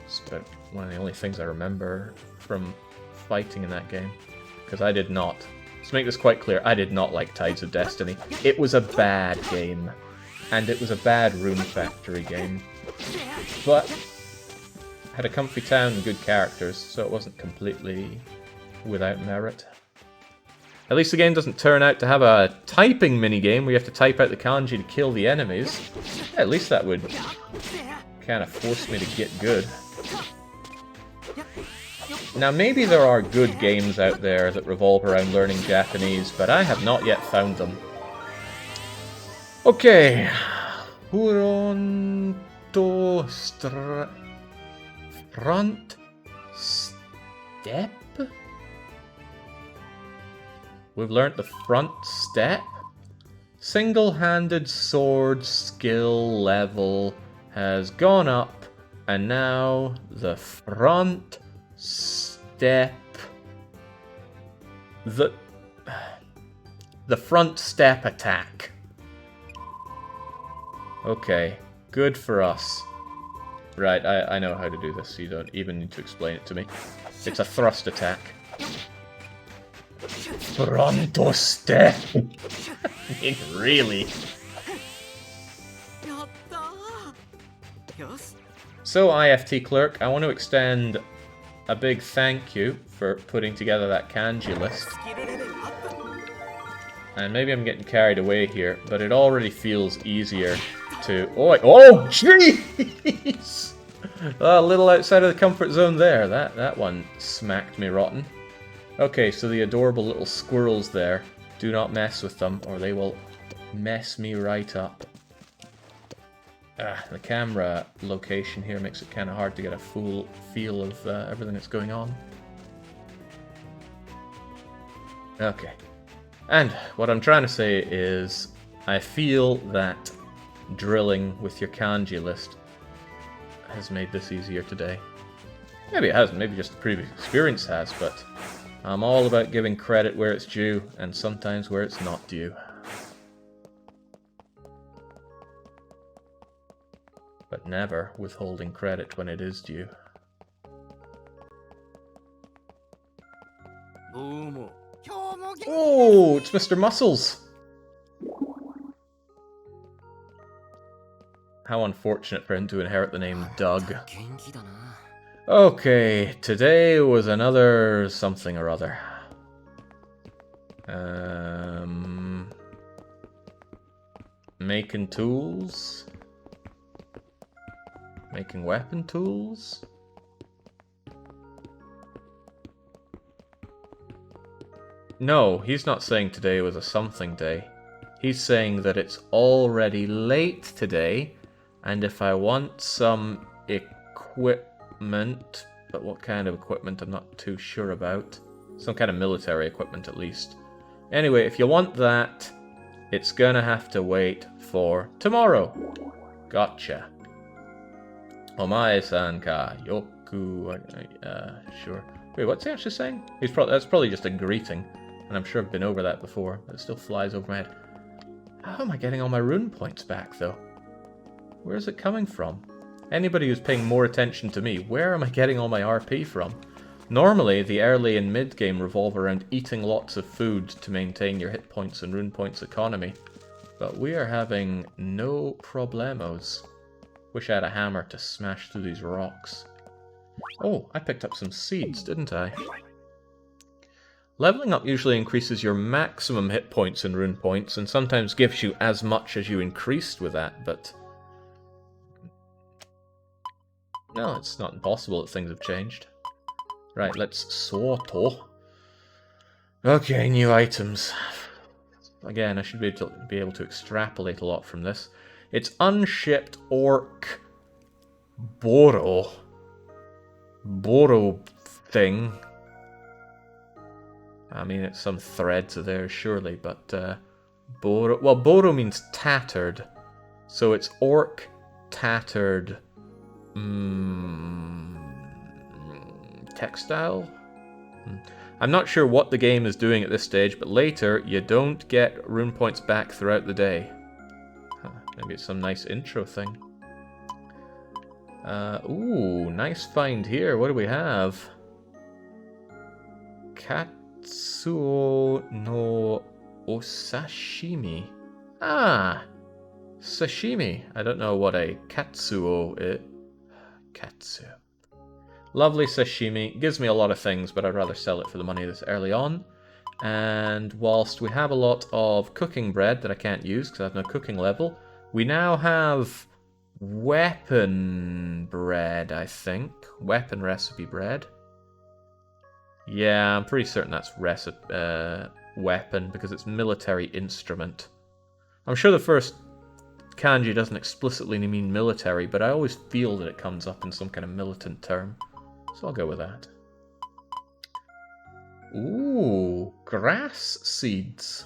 It's about one of the only things I remember from fighting in that game, because I did not. To make this quite clear, I did not like Tides of Destiny. It was a bad game, and it was a bad Rune Factory game. But it had a comfy town and good characters, so it wasn't completely without merit. At least the game doesn't turn out to have a typing minigame where you have to type out the kanji to kill the enemies. Yeah, at least that would kind of force me to get good. Now, maybe there are good games out there that revolve around learning Japanese, but I have not yet found them. Okay. Furonto front step? We've learnt the front step. Single-handed sword skill level has gone up, and now the front step. The front step attack. Okay, good for us. Right, I know how to do this, so you don't even need to explain it to me. It's a thrust attack. Fronto step! I mean, really? So, IFT Clerk, I want to extend a big thank you for putting together that kanji list. And maybe I'm getting carried away here, but it already feels easier to... Oh, jeez! A little outside of the comfort zone there. That one smacked me rotten. Okay, so the adorable little squirrels there. Do not mess with them, or they will mess me right up. The camera location here makes it kind of hard to get a full feel of everything that's going on. Okay. And what I'm trying to say is, I feel that drilling with your kanji list has made this easier today. Maybe it hasn't, maybe just the previous experience has, but I'm all about giving credit where it's due, and sometimes where it's not due. But never withholding credit when it is due. Oh, it's Mr. Muscles! How unfortunate for him to inherit the name Doug. Okay, today was another something or other. Making tools? Making weapon tools? No, he's not saying today was a something day. He's saying that it's already late today, and if I want some equipment, but what kind of equipment I'm not too sure about. Some kind of military equipment at least. Anyway, if you want that, it's gonna have to wait for tomorrow. Gotcha. Omae-san ka yoku... sure. Wait, what's he actually saying? That's probably just a greeting, and I'm sure I've been over that before, but it still flies over my head. How am I getting all my rune points back, though? Where is it coming from? Anybody who's paying more attention to me, where am I getting all my RP from? Normally, the early and mid-game revolve around eating lots of food to maintain your hit points and rune points economy, but we are having no problemos. Wish I had a hammer to smash through these rocks. Oh, I picked up some seeds, didn't I? Leveling up usually increases your maximum hit points and rune points, and sometimes gives you as much as you increased with that, but... no, it's not impossible that things have changed. Right, let's sort. Okay, new items. Again, I should be able to extrapolate a lot from this. It's unshipped orc Boro thing. I mean, it's some threads of theirs, surely, but Boro... Well, Boro means tattered. So it's orc tattered... textile? I'm not sure what the game is doing at this stage, but later you don't get rune points back throughout the day. Huh, maybe it's some nice intro thing. Ooh, nice find here. What do we have? Katsuo no osashimi. Ah, sashimi. I don't know what a katsuo is. Katsu. Lovely sashimi. Gives me a lot of things, but I'd rather sell it for the money this early on. And whilst we have a lot of cooking bread that I can't use because I have no cooking level, we now have weapon bread, I think. Weapon recipe bread. Yeah, I'm pretty certain that's weapon because it's military instrument. I'm sure the first kanji doesn't explicitly mean military, but I always feel that it comes up in some kind of militant term. So I'll go with that. Ooh, grass seeds.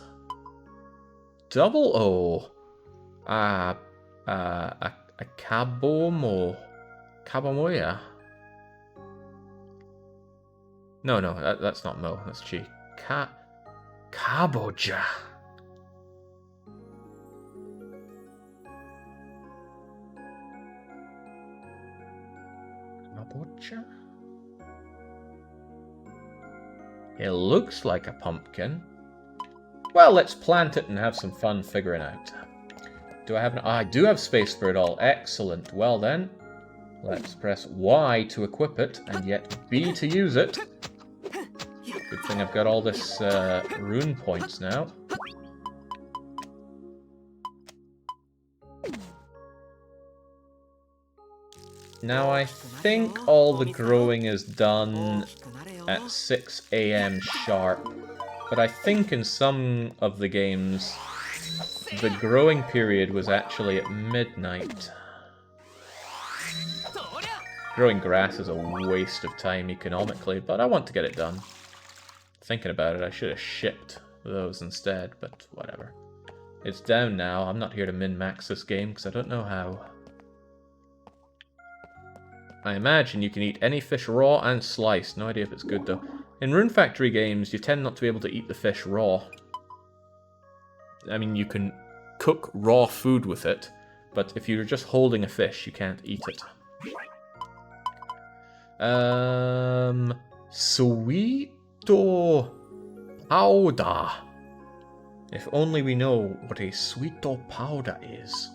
Double O. A kabomo. Kabomoya. No, that's not mo. That's chi. Kaboja. Kaboja? It looks like a pumpkin. Well, let's plant it and have some fun figuring out. Do I have... I do have space for it all. Excellent. Well then, let's press Y to equip it, and yet B to use it. Good thing I've got all this rune points now. Now I think all the growing is done at 6 AM sharp, but I think in some of the games the growing period was actually at midnight. Growing grass is a waste of time economically, but I want to get it done. Thinking about it, I should have shipped those instead, but whatever. It's down now. I'm not here to min-max this game because I don't know how. I imagine you can eat any fish raw and sliced. No idea if it's good though. In Rune Factory games, you tend not to be able to eat the fish raw. I mean, you can cook raw food with it, but if you're just holding a fish, you can't eat it. Sweeto powder. If only we know what a sweeto powder is.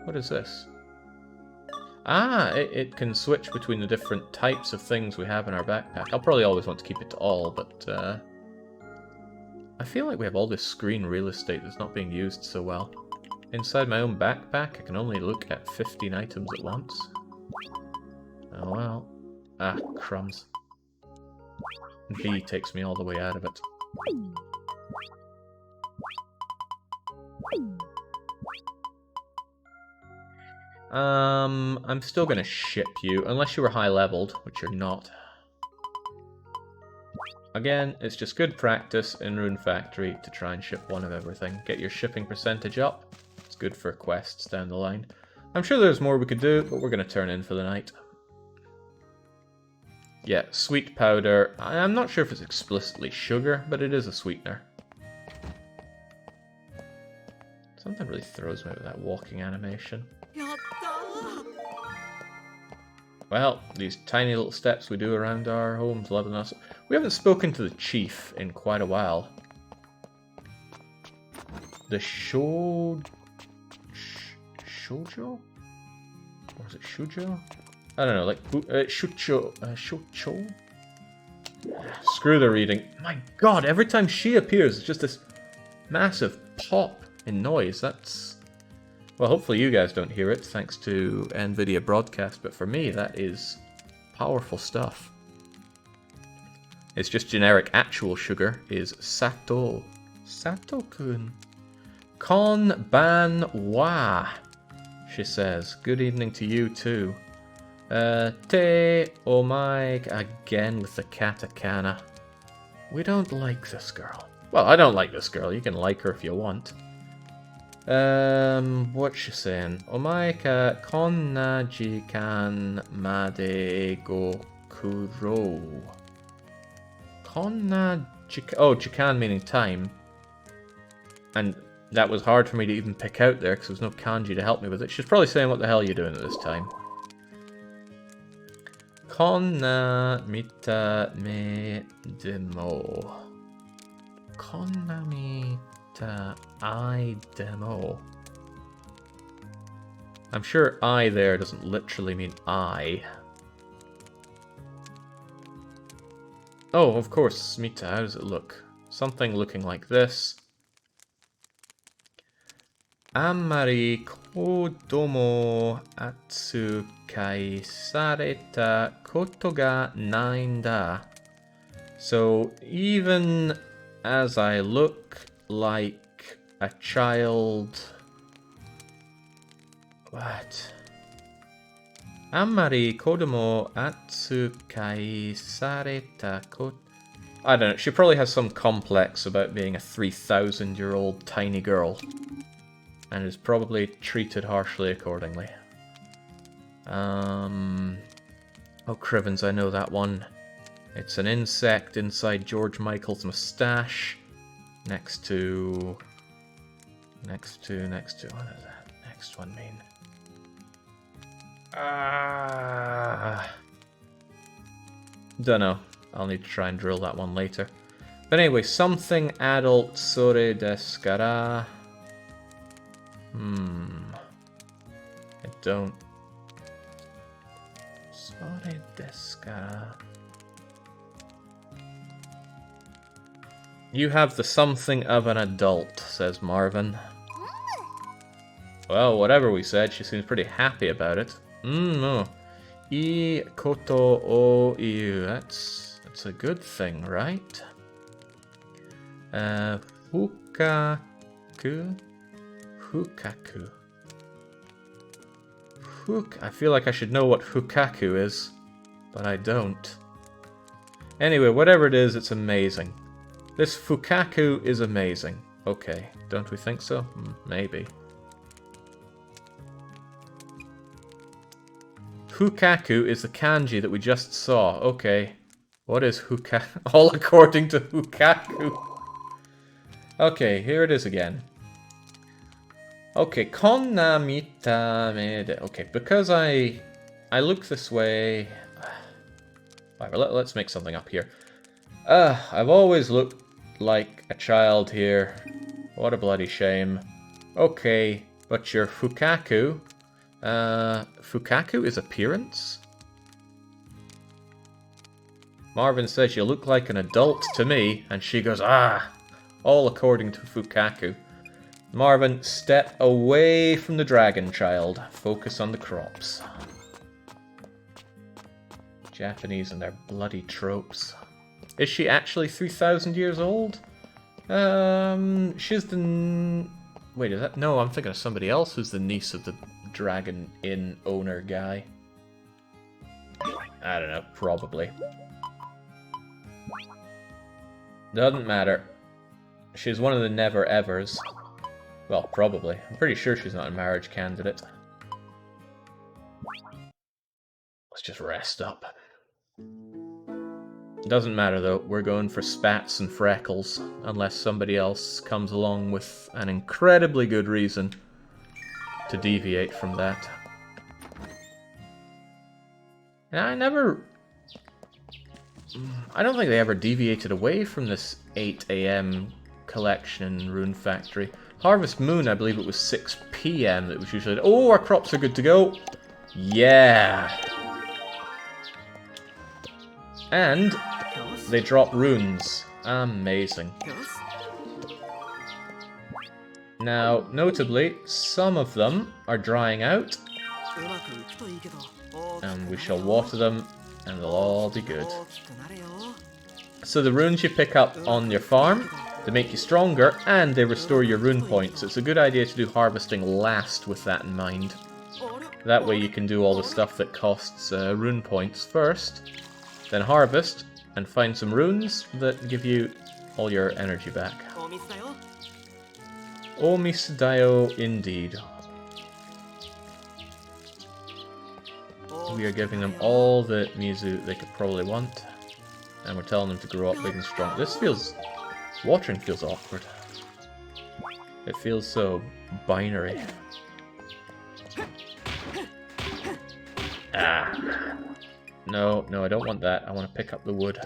What is this? Ah, it can switch between the different types of things we have in our backpack. I'll probably always want to keep it to all, but I feel like we have all this screen real estate that's not being used so well. Inside my own backpack, I can only look at 15 items at once. Oh well. Ah, crumbs. B takes me all the way out of it. I'm still gonna ship you, unless you were high leveled, which you're not. Again, it's just good practice in Rune Factory to try and ship one of everything. Get your shipping percentage up. It's good for quests down the line. I'm sure there's more we could do, but we're gonna turn in for the night. Yeah, sweet powder. I'm not sure if it's explicitly sugar, but it is a sweetener. Something really throws me with that walking animation. Well, these tiny little steps we do around our homes, loving us. We haven't spoken to the chief in quite a while. The Shoujo? Or is it Shujo? I don't know, like, Shucho? Screw the reading. My god, every time she appears, it's just this massive pop in noise. That's... Well, hopefully you guys don't hear it, thanks to NVIDIA Broadcast, but for me, that is powerful stuff. It's just generic actual sugar, is Sato. Sato-kun. Konbanwa, she says. Good evening to you too. Te omae again with the katakana. We don't like this girl. Well, I don't like this girl. You can like her if you want. What's she saying? Omae ka konna jikan made go kuro. Konna jikan. Oh, jikan meaning time. And that was hard for me to even pick out there because there was no kanji to help me with it. She's probably saying, what the hell are you doing at this time? Konna mita me demo. Konna mita I demo. I'm sure I there doesn't literally mean I. Oh, of course, mita. How does it look? Something looking like this. Amari kodomo atsukai sareta koto ga nai n da. So, even as I look like a child... What? Amari kodomo atsukai sareta koto... I don't know, she probably has some complex about being a 3,000-year-old tiny girl. And is probably treated harshly accordingly. Oh, Crivens, I know that one. It's an insect inside George Michael's moustache. Next to... What is that? Next one mean? Dunno. I'll need to try and drill that one later. But anyway, something adult sore desu kara. I don't... Sore desu kara. You have the something of an adult, says Marvin. Well, whatever we said, she seems pretty happy about it. No. I koto o iu. That's a good thing, right? Fukaku? Fukaku. I feel like I should know what fukaku is, but I don't. Anyway, whatever it is, it's amazing. This fukaku is amazing. Okay, don't we think so? Maybe. Fukaku is the kanji that we just saw. Okay. What is fukaku? All according to fukaku. Okay, here it is again. Okay, konna mita mede. Okay, because I look this way... Whatever, let's make something up here. I've always looked like a child here. What a bloody shame. Okay, but your fukaku... Fukaku is appearance? Marvin says you look like an adult to me, and she goes, all according to fukaku. Marvin, step away from the dragon, child. Focus on the crops. Japanese and their bloody tropes. Is she actually 3,000 years old? She's the... Wait, is that... No, I'm thinking of somebody else who's the niece of the Dragon Inn owner guy. I don't know, probably. Doesn't matter. She's one of the never-evers. Well, probably. I'm pretty sure she's not a marriage candidate. Let's just rest up. Doesn't matter though, we're going for spats and freckles, unless somebody else comes along with an incredibly good reason to deviate from that. And I don't think they ever deviated away from this 8 AM collection in Rune Factory. Harvest Moon, I believe it was 6 PM that was usually... Oh, our crops are good to go! Yeah! And they drop runes. Amazing. Now, notably, some of them are drying out. And we shall water them, and they'll all be good. So the runes you pick up on your farm, they make you stronger, and they restore your rune points. It's a good idea to do harvesting last with that in mind. That way you can do all the stuff that costs rune points first, then harvest, and find some runes that give you all your energy back. Omisdayo indeed. We are giving them all the Mizu they could probably want. And we're telling them to grow up big and strong. This feels... watering feels awkward. It feels so binary. Ah. No, no, I don't want that. I want to pick up the wood.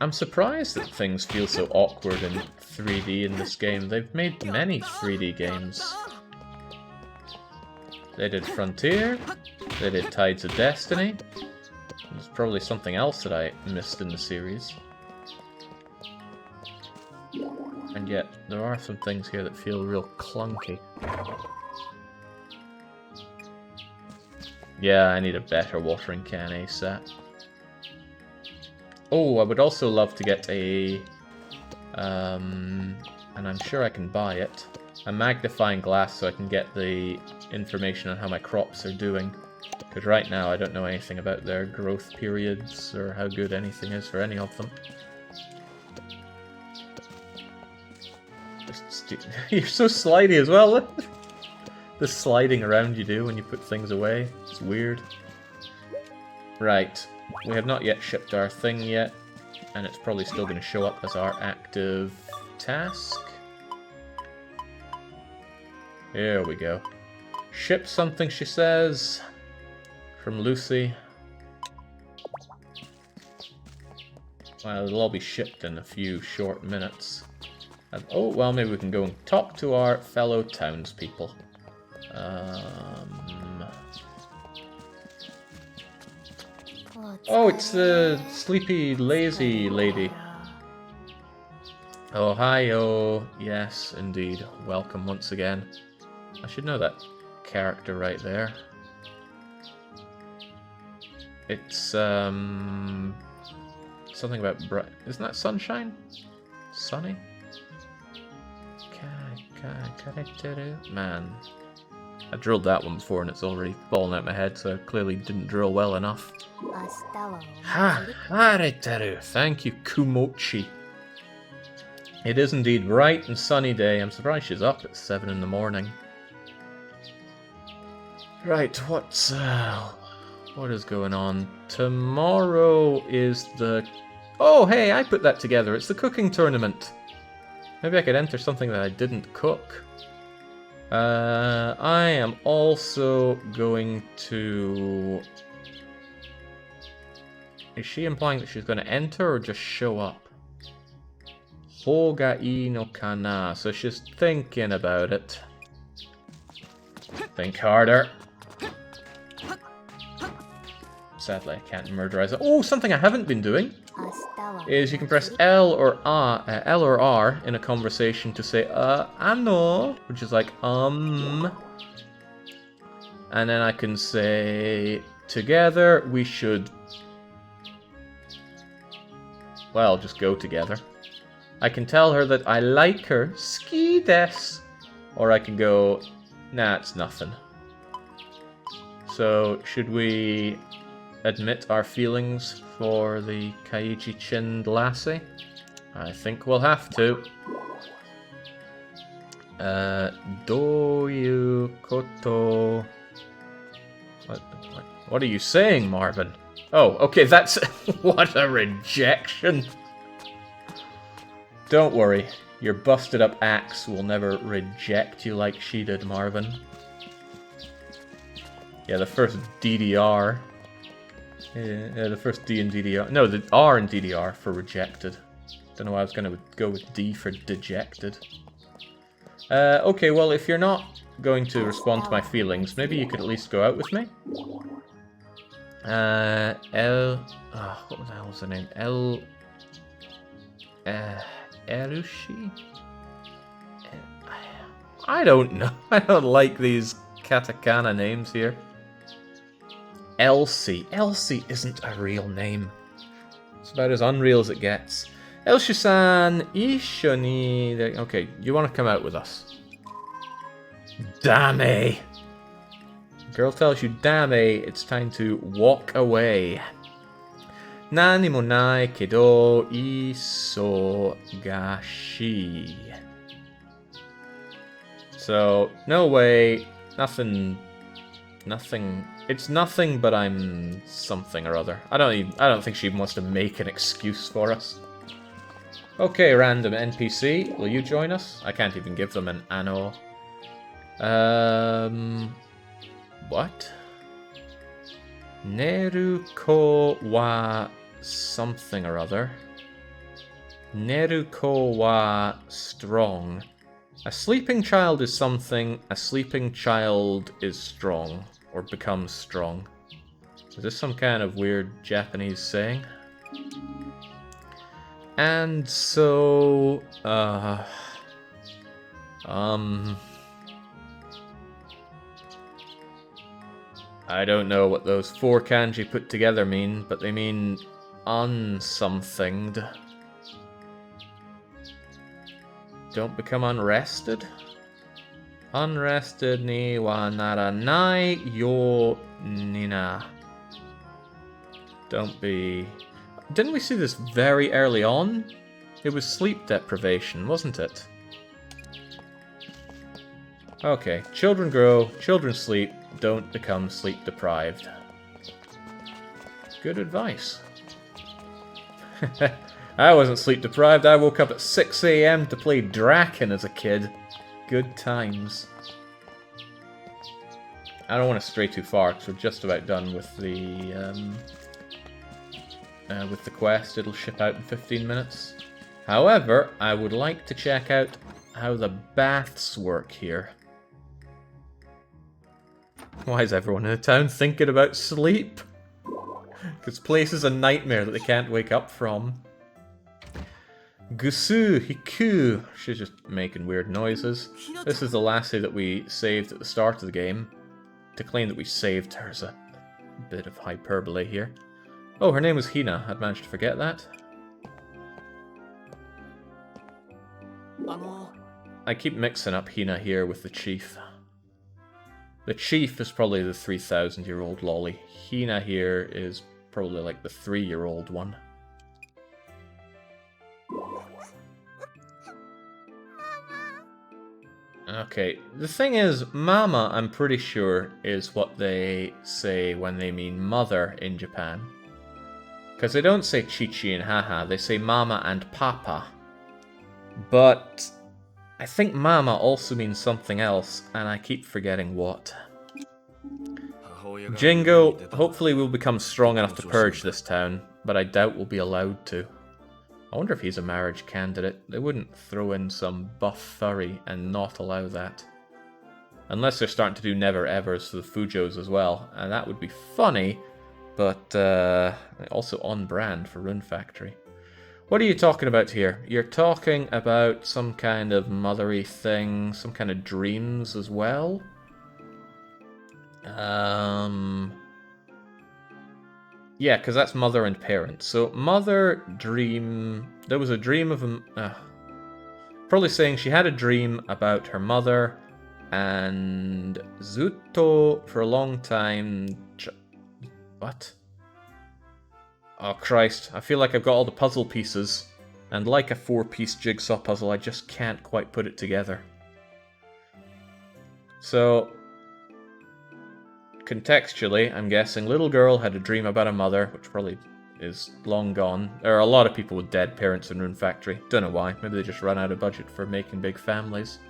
I'm surprised that things feel so awkward in 3D in this game. They've made many 3D games. They did Frontier, they did Tides of Destiny. There's probably something else that I missed in the series. And yet, there are some things here that feel real clunky. Yeah, I need a better watering can ASAP. Oh, I would also love to get a... and I'm sure I can buy it. A magnifying glass so I can get the information on how my crops are doing. Because right now I don't know anything about their growth periods or how good anything is for any of them. You're so slidey as well. The sliding around you do when you put things away. It's weird. Right. We have not yet shipped our thing yet. And it's probably still going to show up as our active task. Here we go. Ship something, she says. From Lucy. Well, it'll all be shipped in a few short minutes. And, oh, well, maybe we can go and talk to our fellow townspeople. Oh, it's the sleepy, lazy lady. Ohio. Yes, indeed. Welcome once again. I should know that character right there. It's, something about bright... Isn't that sunshine? Sunny? Man. I drilled that one before and it's already fallen out my head, so I clearly didn't drill well enough. Ha! Hareteru! Thank you, Kumochi. It is indeed bright and sunny day. I'm surprised she's up at 7 in the morning. Right, what is going on? Tomorrow is the... Oh, hey, I put that together. It's the cooking tournament. Maybe I could enter something that I didn't cook. I am also going to... Is she implying that she's going to enter or just show up? Hoga ii no kana. So she's thinking about it. Think harder. Sadly, I can't murderize it. Oh, something I haven't been doing is you can press L or R in a conversation to say ano, which is like And then I can say together we should, well, just go together. I can tell her that I like her, ski des, or I can go, nah, it's nothing. So should we admit our feelings for the Kaiichi-chinned lassie? I think we'll have to. Doyu koto... What are you saying, Marvin? Oh, okay, that's... What a rejection! Don't worry, your busted up axe will never reject you like she did, Marvin. Yeah, the first DDR... Yeah, the first D in DDR. No, the R in DDR for rejected. Don't know why I was going to go with D for dejected. Okay, well, if you're not going to respond to my feelings, maybe you could at least go out with me. What the hell was her name? Erushi? I don't know. I don't like these katakana names here. Elsie. Elsie isn't a real name. It's about as unreal as it gets. Elsie-san, Ishoni... Okay, you want to come out with us? Dame! Girl tells you, Dame, it's time to walk away. Nani mo nai kedo isogashi. So, no way, nothing... It's nothing, but I'm something or other. I don't think she wants to make an excuse for us. Okay, random NPC, will you join us? I can't even give them an ano. What? Neruko wa something or other. Neruko wa strong. A sleeping child is something, a sleeping child is strong, or becomes strong. Is this some kind of weird Japanese saying? And so, I don't know what those 4 kanji put together mean, but they mean unsomethinged. Don't become unrested? Unrested ni wa naranai yo nina. Don't be... Didn't we see this very early on? It was sleep deprivation, wasn't it? Okay, children grow, children sleep, don't become sleep deprived. Good advice. I wasn't sleep deprived, I woke up at 6 AM to play Draken as a kid. Good times. I don't want to stray too far, because we're just about done with the quest. It'll ship out in 15 minutes. However, I would like to check out how the baths work here. Why is everyone in the town thinking about sleep? Because place is a nightmare that they can't wake up from. Gusu, Hiku. She's just making weird noises. This is the lassie that we saved at the start of the game. To claim that we saved her is a bit of hyperbole here. Oh, her name was Hina. I'd managed to forget that. I keep mixing up Hina here with the chief. The chief is probably the 3,000-year-old lolly. Hina here is probably like the 3-year-old one. Okay, the thing is, mama, I'm pretty sure, is what they say when they mean mother in Japan. Because they don't say chichi and haha, they say mama and papa. But I think mama also means something else, and I keep forgetting what. Jingo, hopefully we'll become strong enough to purge this town, but I doubt we'll be allowed to. I wonder if he's a marriage candidate. They wouldn't throw in some buff furry and not allow that. Unless they're starting to do never evers for the Fujos as well, and that would be funny, but also on brand for Rune Factory. What are you talking about here? You're talking about some kind of mothery thing, some kind of dreams as well? Yeah, because that's mother and parent. So, mother, dream... There was a dream of a... probably saying she had a dream about her mother, and Zutto, for a long time... What? Oh, Christ. I feel like I've got all the puzzle pieces, and like a 4-piece jigsaw puzzle, I just can't quite put it together. So... Contextually, I'm guessing little girl had a dream about a mother, which probably is long gone. There are a lot of people with dead parents in Rune Factory. Don't know why. Maybe they just run out of budget for making big families.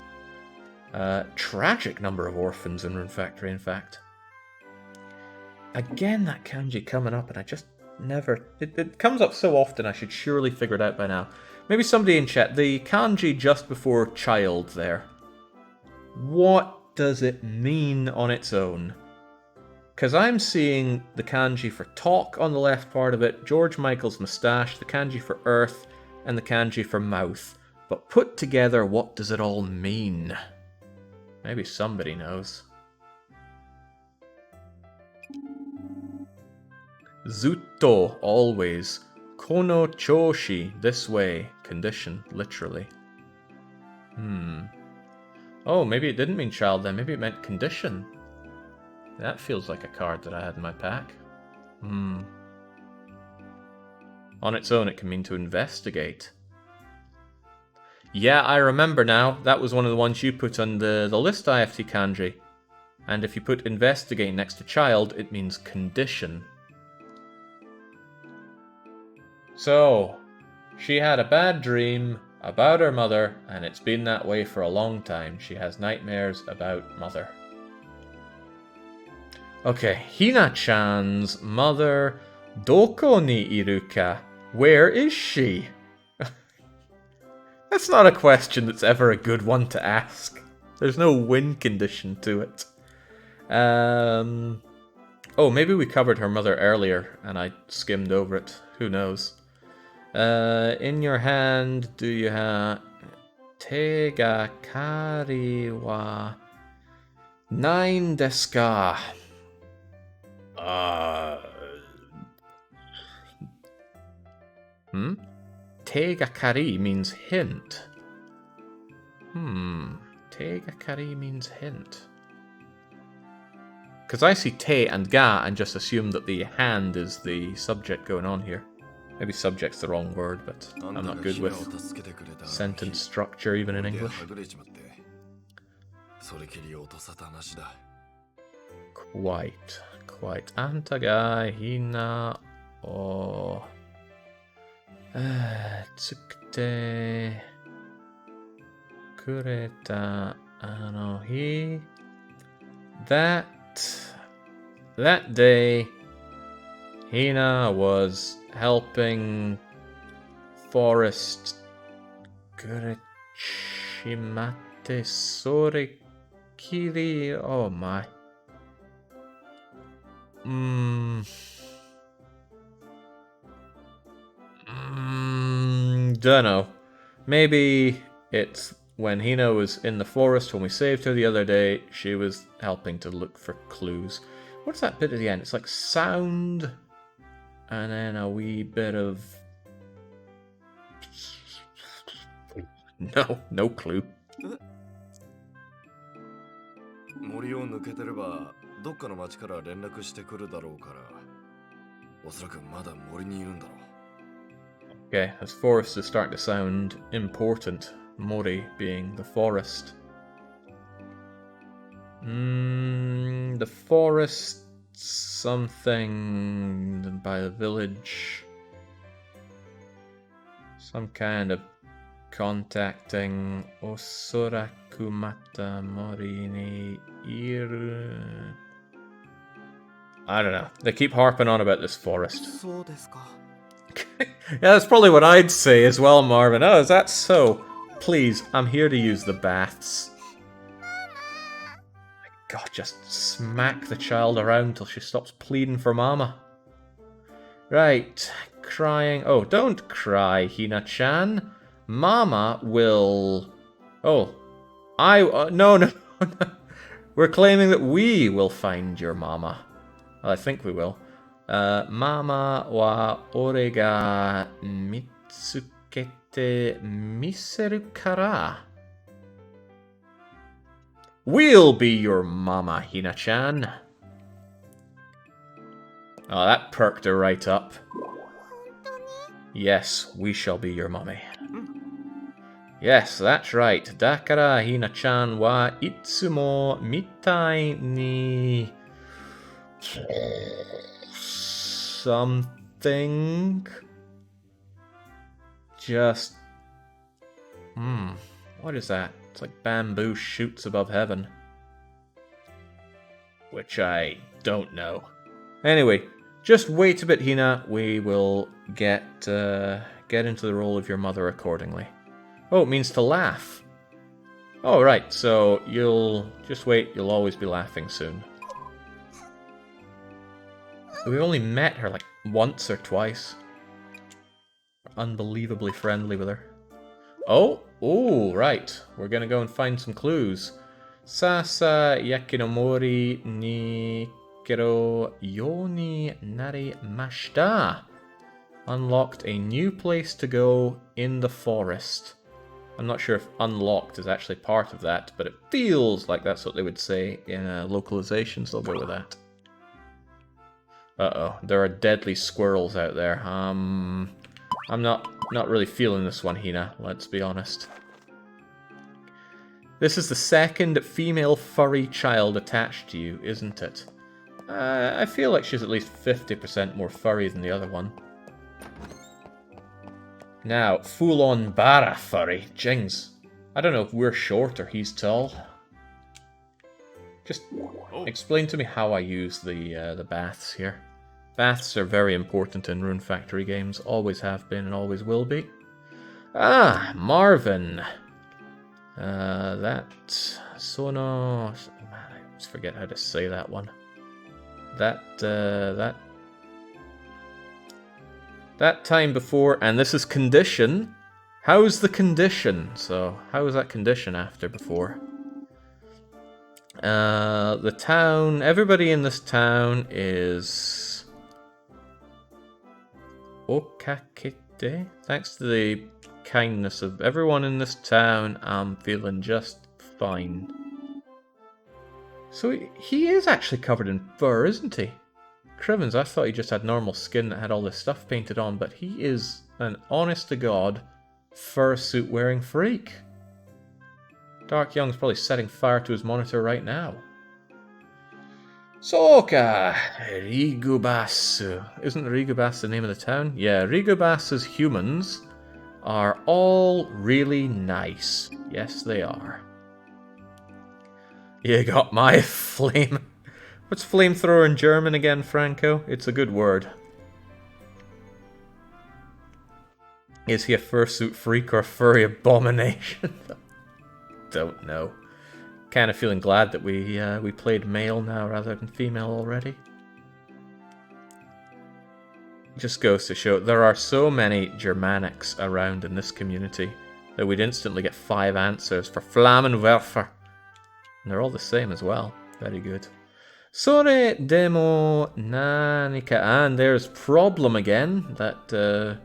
Tragic number of orphans in Rune Factory, in fact. Again, that kanji coming up, and I just never... It comes up so often, I should surely figure it out by now. Maybe somebody in chat, the kanji just before child there. What does it mean on its own? Because I'm seeing the kanji for talk on the left part of it, George Michael's moustache, the kanji for earth, and the kanji for mouth. But put together, what does it all mean? Maybe somebody knows. Zutto, always. Kono choshi, this way. Condition, literally. Oh, maybe it didn't mean child then. Maybe it meant condition. That feels like a card that I had in my pack. On its own, it can mean to investigate. Yeah, I remember now. That was one of the ones you put on the list, IFT Kanji. And if you put investigate next to child, it means condition. So, she had a bad dream about her mother, and it's been that way for a long time. She has nightmares about mother. Okay, Hina-chan's mother, doko ni iru ka? Where is she? That's not a question that's ever a good one to ask. There's no win condition to it. Oh, maybe we covered her mother earlier, and I skimmed over it. Who knows? In your hand, do you have... Te ga kari wa... Nine desu ka? Te ga kari means hint. Te ga kari means hint. Because I see te and ga and just assume that the hand is the subject going on here. Maybe subject's the wrong word, but I'm not good with sentence structure, even in English. Quite. Anta ga hina o tsukute kureta ano hi. That day, Hina was helping Forest Gurechimate Sorikiri. Oh my. Dunno. Maybe it's when Hina was in the forest when we saved her the other day, she was helping to look for clues. What's that bit at the end? It's like sound, and then a wee bit of... No clue. 森を抜けてればどっかの町から連絡してくるだろうからおそらくまだ森にいるんだろう Okay, as forest is starting to sound important, Mori being the forest. The forest something by the village. Some kind of contacting Osoraku mata Mori ni iru. I don't know. They keep harping on about this forest. Yeah, that's probably what I'd say as well, Marvin. Oh, is that so? Please, I'm here to use the baths. My God, just smack the child around till she stops pleading for mama. Right, crying. Oh, don't cry, Hina-chan. Mama will... Oh, no. We're claiming that we will find your mama. Well, I think we will. Mama wa ore ga mitsukete miseru kara. We'll be your mama, Hina-chan. Oh, that perked her right up. Yes, we shall be your mummy. Yes, that's right. Dakara Hina-chan wa itsumo mitai ni... something. Just... What is that? It's like bamboo shoots above heaven. Which I don't know. Anyway, just wait a bit, Hina. We will get into the role of your mother accordingly. Oh, it means to laugh. Oh, right. So you'll just wait. You'll always be laughing soon. We've only met her like once or twice. We're unbelievably friendly with her. Oh, right. We're gonna go and find some clues. Sasa yakinomori ni Kero Yoni Nari Mashita. Unlocked a new place to go in the forest. I'm not sure if unlocked is actually part of that, but it feels like that's what they would say in localizations. They'll go with that. Uh-oh, there are deadly squirrels out there. I'm not really feeling this one, Hina, let's be honest. This is the second female furry child attached to you, isn't it? I feel like she's at least 50% more furry than the other one. Now, full-on Bara furry. Jings. I don't know if we're short or he's tall. Just explain to me how I use the baths here. Baths are very important in Rune Factory games. Always have been and always will be. Ah, Marvin. That... Sono... Man, I always forget how to say that one. That time before, and this is condition. How's the condition? So, how is that condition after before? The town, everybody in this town is... Okakite? Thanks to the kindness of everyone in this town, I'm feeling just fine. So he is actually covered in fur, isn't he? Crivens, I thought he just had normal skin that had all this stuff painted on, but he is an honest-to-God fursuit-wearing freak. Dark Young's probably setting fire to his monitor right now. Soka Rigubasu. Isn't Rigubas the name of the town? Yeah, Rigubas's humans are all really nice. Yes, they are. You got my flame... What's flamethrower in German again, Franco? It's a good word. Is he a fursuit freak or a furry abomination? Don't know. Kind of feeling glad that we played male now rather than female already. Just goes to show there are so many Germanics around in this community that we'd instantly get 5 answers for Flammenwerfer. And they're all the same as well. Very good. Sore demo nanika, and there's problem again, that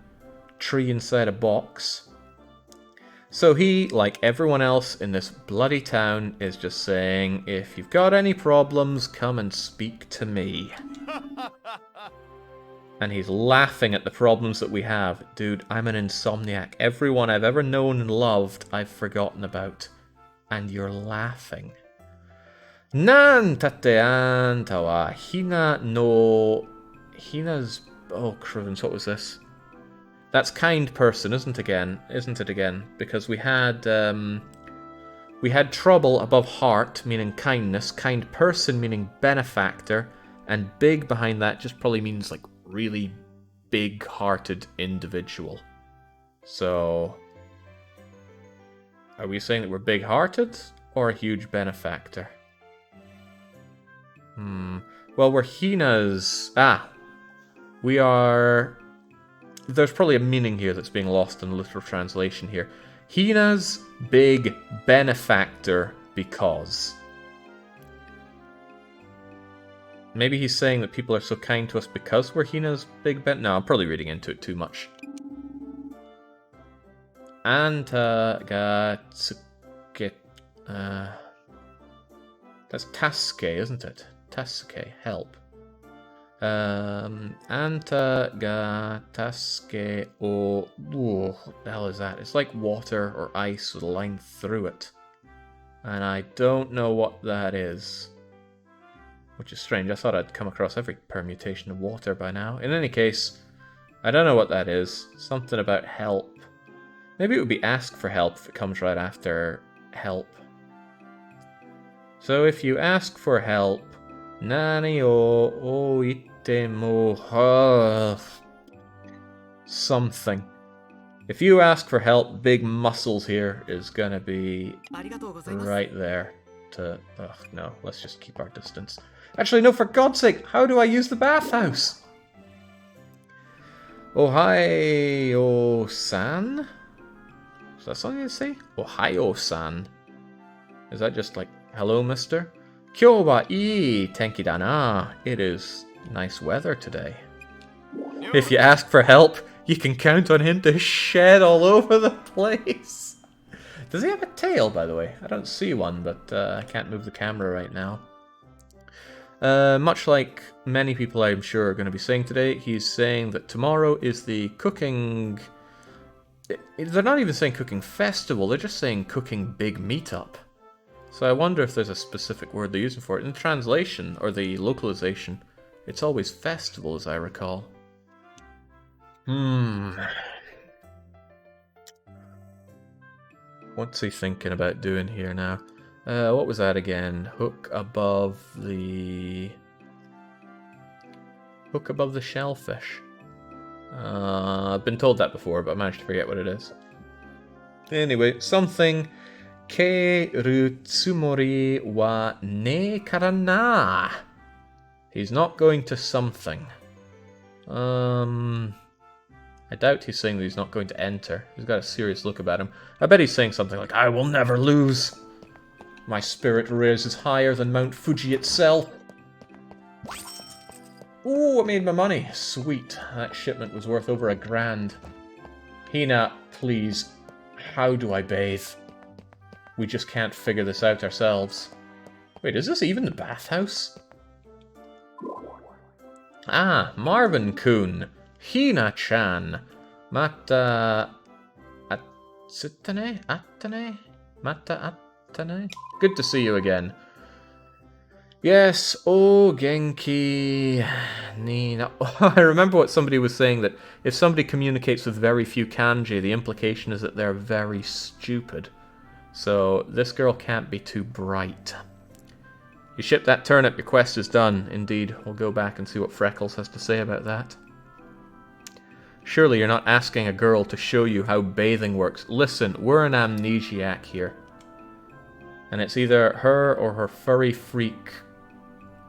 tree inside a box. So he, like everyone else in this bloody town, is just saying, if you've got any problems, come and speak to me. And he's laughing at the problems that we have. Dude, I'm an insomniac. Everyone I've ever known and loved, I've forgotten about. And you're laughing. Nan tatean tawa hina no... Hina's... Oh, Crivens, what was this? That's kind person, isn't it again? Because we had trouble above heart, meaning kindness, kind person meaning benefactor, and big behind that just probably means like really big-hearted individual. So, are we saying that we're big-hearted or a huge benefactor? Well, we're Hina's... we are... There's probably a meaning here that's being lost in literal translation here. Hina's big benefactor because... Maybe he's saying that people are so kind to us because we're Hina's big No, I'm probably reading into it too much. Gatsuke... that's Tasuke, isn't it? Tasuke, help. Anta ga tasuke o... What the hell is that? It's like water or ice with a line through it. And I don't know what that is. Which is strange. I thought I'd come across every permutation of water by now. In any case, I don't know what that is. Something about help. Maybe it would be ask for help if it comes right after help. So if you ask for help, Nani o oitemo something. If you ask for help, big muscles here is gonna be right there to... Ugh, no, let's just keep our distance. Actually, no, for God's sake, how do I use the bathhouse? Ohio-san? Is that something you say? Ohio-san. Is that just like, hello, mister? Kyou wa ii tenki da na. It is nice weather today. If you ask for help, you can count on him to shed all over the place. Does he have a tail, by the way? I don't see one, but I can't move the camera right now. Much like many people I'm sure are going to be saying today, he's saying that tomorrow is the cooking... They're not even saying cooking festival, they're just saying cooking big meetup. So I wonder if there's a specific word they're using for it. In the translation, or the localization, it's always festival, as I recall. What's he thinking about doing here now? What was that again? Hook above the shellfish. I've been told that before, but I managed to forget what it is. Anyway, something Keiru tsumori wa ne kara na. He's not going to something. I doubt he's saying that he's not going to enter. He's got a serious look about him. I bet he's saying something like, I will never lose. My spirit raises higher than Mount Fuji itself. Ooh, I made my money. Sweet. That shipment was worth over $1,000. Hina, please. How do I bathe? We just can't figure this out ourselves. Wait, is this even the bathhouse? Ah, Marvin-kun. Hina-chan. Mata... Atsutane? Atane? Mata atane? Good to see you again. Yes, oh Genki Nina. I remember what somebody was saying, that if somebody communicates with very few kanji, the implication is that they're very stupid. So this girl can't be too bright. You shipped that turnip, your quest is done. Indeed, we'll go back and see what Freckles has to say about that. Surely you're not asking a girl to show you how bathing works. Listen, we're an amnesiac here. And it's either her or her furry freak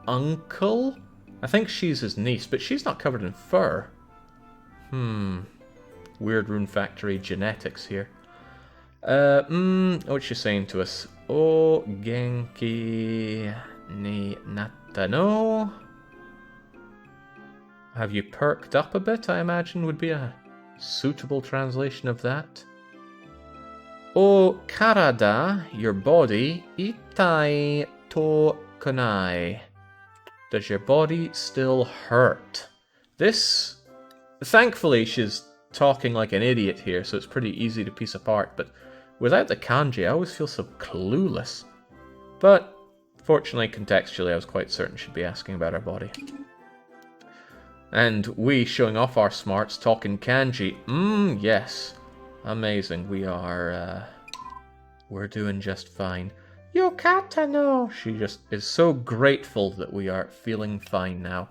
uncle? I think she's his niece, but she's not covered in fur. Weird Rune Factory genetics here. What's she saying to us? O genki ni natta no? Have you perked up a bit, I imagine would be a suitable translation of that. O karada, your body, itai to konai. Does your body still hurt? This, thankfully she's talking like an idiot here, so it's pretty easy to piece apart, but without the kanji I always feel so clueless. But fortunately, contextually, I was quite certain she'd be asking about her body. And we, showing off our smarts, talking kanji. Yes. Amazing. We are, we're doing just fine. Yokata no! She just is so grateful that we are feeling fine now.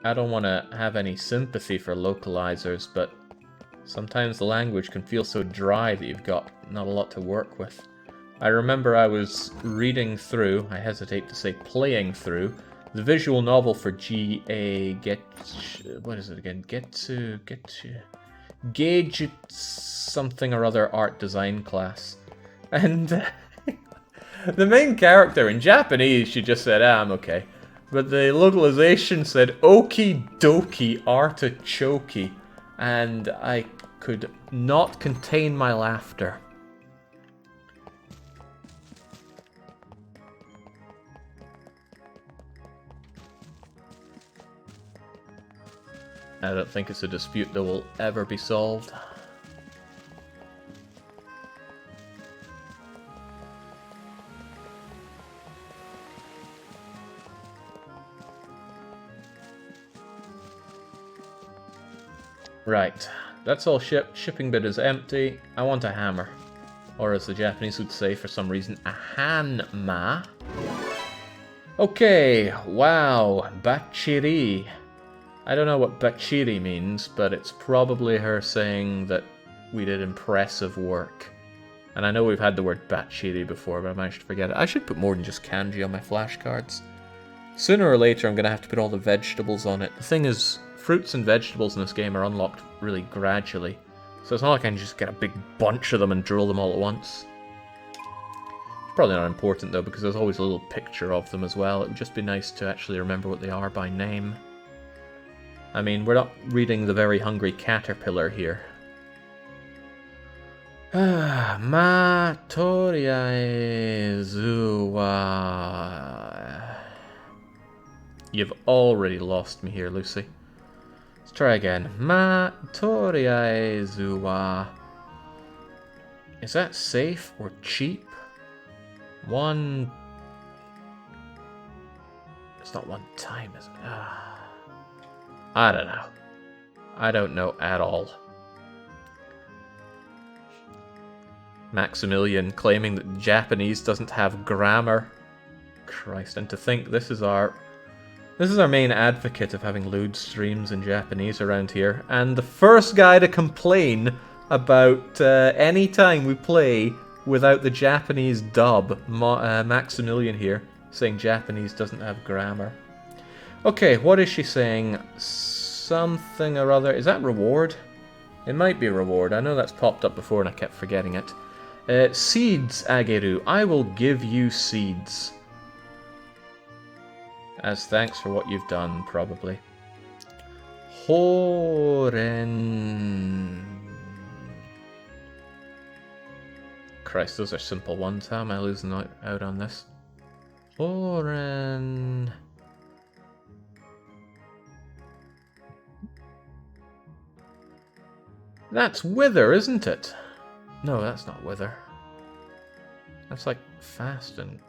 I don't want to have any sympathy for localizers, but sometimes the language can feel so dry that you've got not a lot to work with. I remember I was reading through, I hesitate to say playing through, the visual novel for what is it again? Gage something or other art design class. And the main character in Japanese, she just said, I'm okay. But the localization said, okie dokie artichoke. And I could not contain my laughter. I don't think it's a dispute that will ever be solved. Right, that's all shipped. Shipping bit is empty. I want a hammer. Or as the Japanese would say for some reason, a hanma. Okay, wow, bachiri. I don't know what bachiri means, but it's probably her saying that we did impressive work. And I know we've had the word bachiri before, but I managed to forget it. I should put more than just kanji on my flashcards. Sooner or later, I'm going to have to put all the vegetables on it. The thing is, fruits and vegetables in this game are unlocked really gradually. So it's not like I can just get a big bunch of them and drill them all at once. Probably not important though, because there's always a little picture of them as well. It would just be nice to actually remember what they are by name. I mean, we're not reading the Very Hungry Caterpillar here. Matoriai Zuwa. You've already lost me here, Lucy. Let's try again. Matoriai Zuwa. Is that safe or cheap? One... It's not one time, is it? I don't know. I don't know at all. Maximilian claiming that Japanese doesn't have grammar. Christ, and to think this is our main advocate of having lewd streams in Japanese around here, and the first guy to complain about any time we play without the Japanese dub, Maximilian here, saying Japanese doesn't have grammar. Okay, what is she saying? Something or other. Is that reward? It might be reward. I know that's popped up before and I kept forgetting it. Seeds, Ageru. I will give you seeds. As thanks for what you've done, probably. Horen. Christ, those are simple ones. How am I losing out on this? Horen. That's wither, isn't it? No, that's not wither. That's like fast and...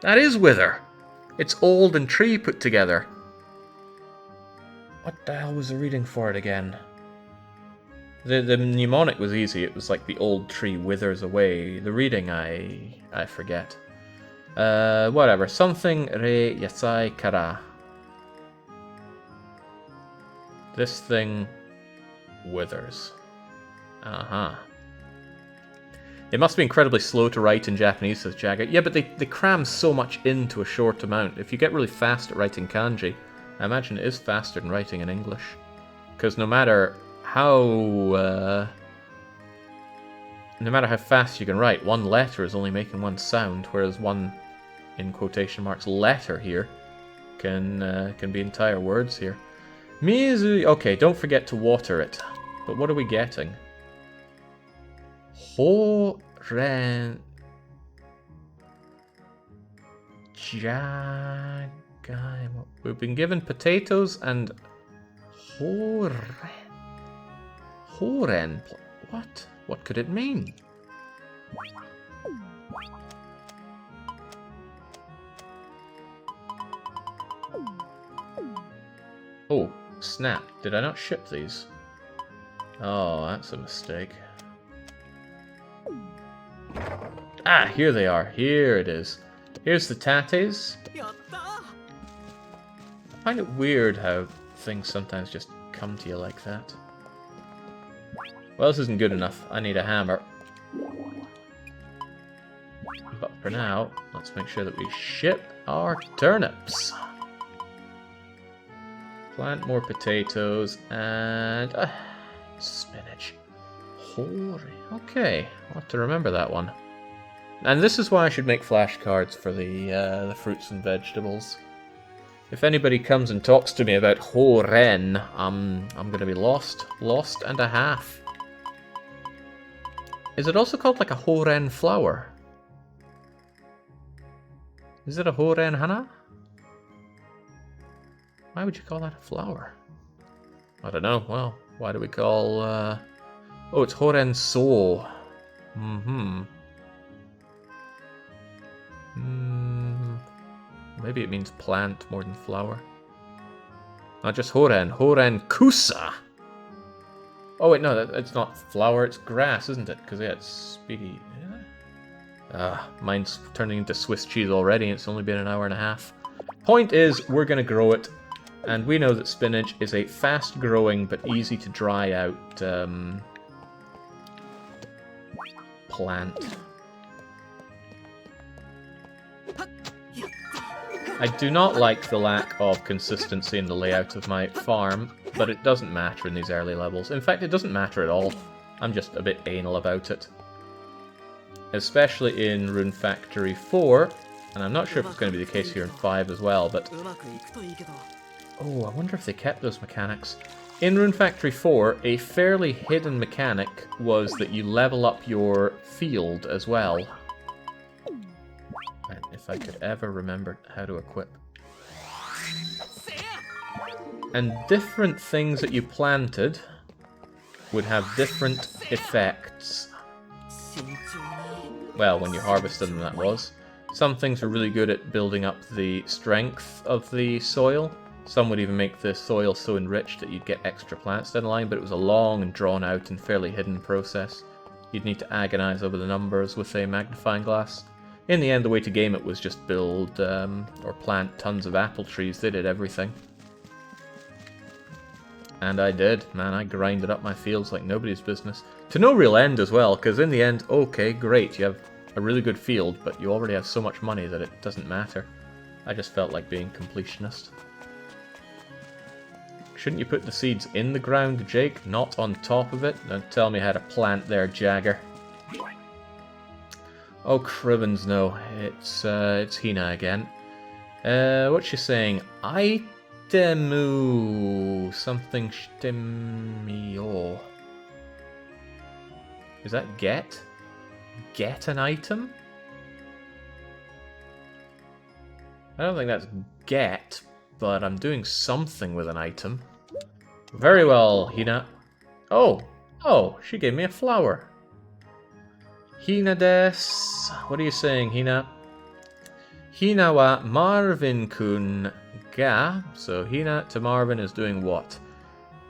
That is wither. It's old and tree put together. What the hell was the reading for it again? The mnemonic was easy. It was like the old tree withers away. The reading I forget. Whatever. Something re yasai kara. This thing withers. It must be incredibly slow to write in Japanese, says Jagger. Yeah, but they cram so much into a short amount. If you get really fast at writing kanji, I imagine it is faster than writing in English. Because no matter how fast you can write, one letter is only making one sound, whereas one, in quotation marks, letter here can be entire words here. Mizu... Okay, don't forget to water it. But what are we getting? Horen... Jagai... We've been given potatoes and... Horen... Horen... What? What could it mean? Oh, snap. Did I not ship these? Oh, that's a mistake. Ah, here they are. Here it is. Here's the tates. I find it weird how things sometimes just come to you like that. Well, this isn't good enough. I need a hammer. But for now, let's make sure that we ship our turnips. Plant more potatoes and spinach. Holy. Okay, I'll have to remember that one. And this is why I should make flashcards for the fruits and vegetables. If anybody comes and talks to me about Horen, I'm gonna be lost and a half. Is it also called like a Horen flower? Is it a Horen hana? Why would you call that a flower? I don't know. Well, why do we call... Oh, it's Horen so. Maybe it means plant more than flower. Not just Horen. Horen kusa. Oh wait, no, it's not flower, it's grass, isn't it? Because yeah, it's speedy. Mine's turning into Swiss cheese already, and it's only been an hour and a half. Point is, we're going to grow it, and we know that spinach is a fast-growing but easy to dry out plant. I do not like the lack of consistency in the layout of my farm. but it doesn't matter in these early levels. In fact, it doesn't matter at all. I'm just a bit anal about it. Especially in Rune Factory 4, and I'm not sure if it's going to be the case here in 5 as well, but... Oh, I wonder if they kept those mechanics. In Rune Factory 4, a fairly hidden mechanic was that you level up your field as well. And if I could ever remember how to equip. And different things that you planted would have different effects. Well, when you harvested them, that was. Some things were really good at building up the strength of the soil. Some would even make the soil so enriched that you'd get extra plants down the line, but it was a long and drawn out and fairly hidden process. You'd need to agonize over the numbers with a magnifying glass. In the end, the way to game it was just build or plant tons of apple trees. They did everything. And I did. Man, I grinded up my fields like nobody's business. To no real end as well, because in the end, okay, great, you have a really good field, but you already have so much money that it doesn't matter. I just felt like being completionist. Shouldn't you put the seeds in the ground, Jake, not on top of it? Don't tell me how to plant there, Jagger. Oh, Cribbins, no. It's Hina again. What's she saying? Itemu... something stemio. Is that get? Get an item? I don't think that's get, but I'm doing something with an item. Very well, Hina. Oh! Oh, she gave me a flower. Hina des. What are you saying, Hina? Hina wa Marvin-kun ga. So Hina to Marvin is doing what?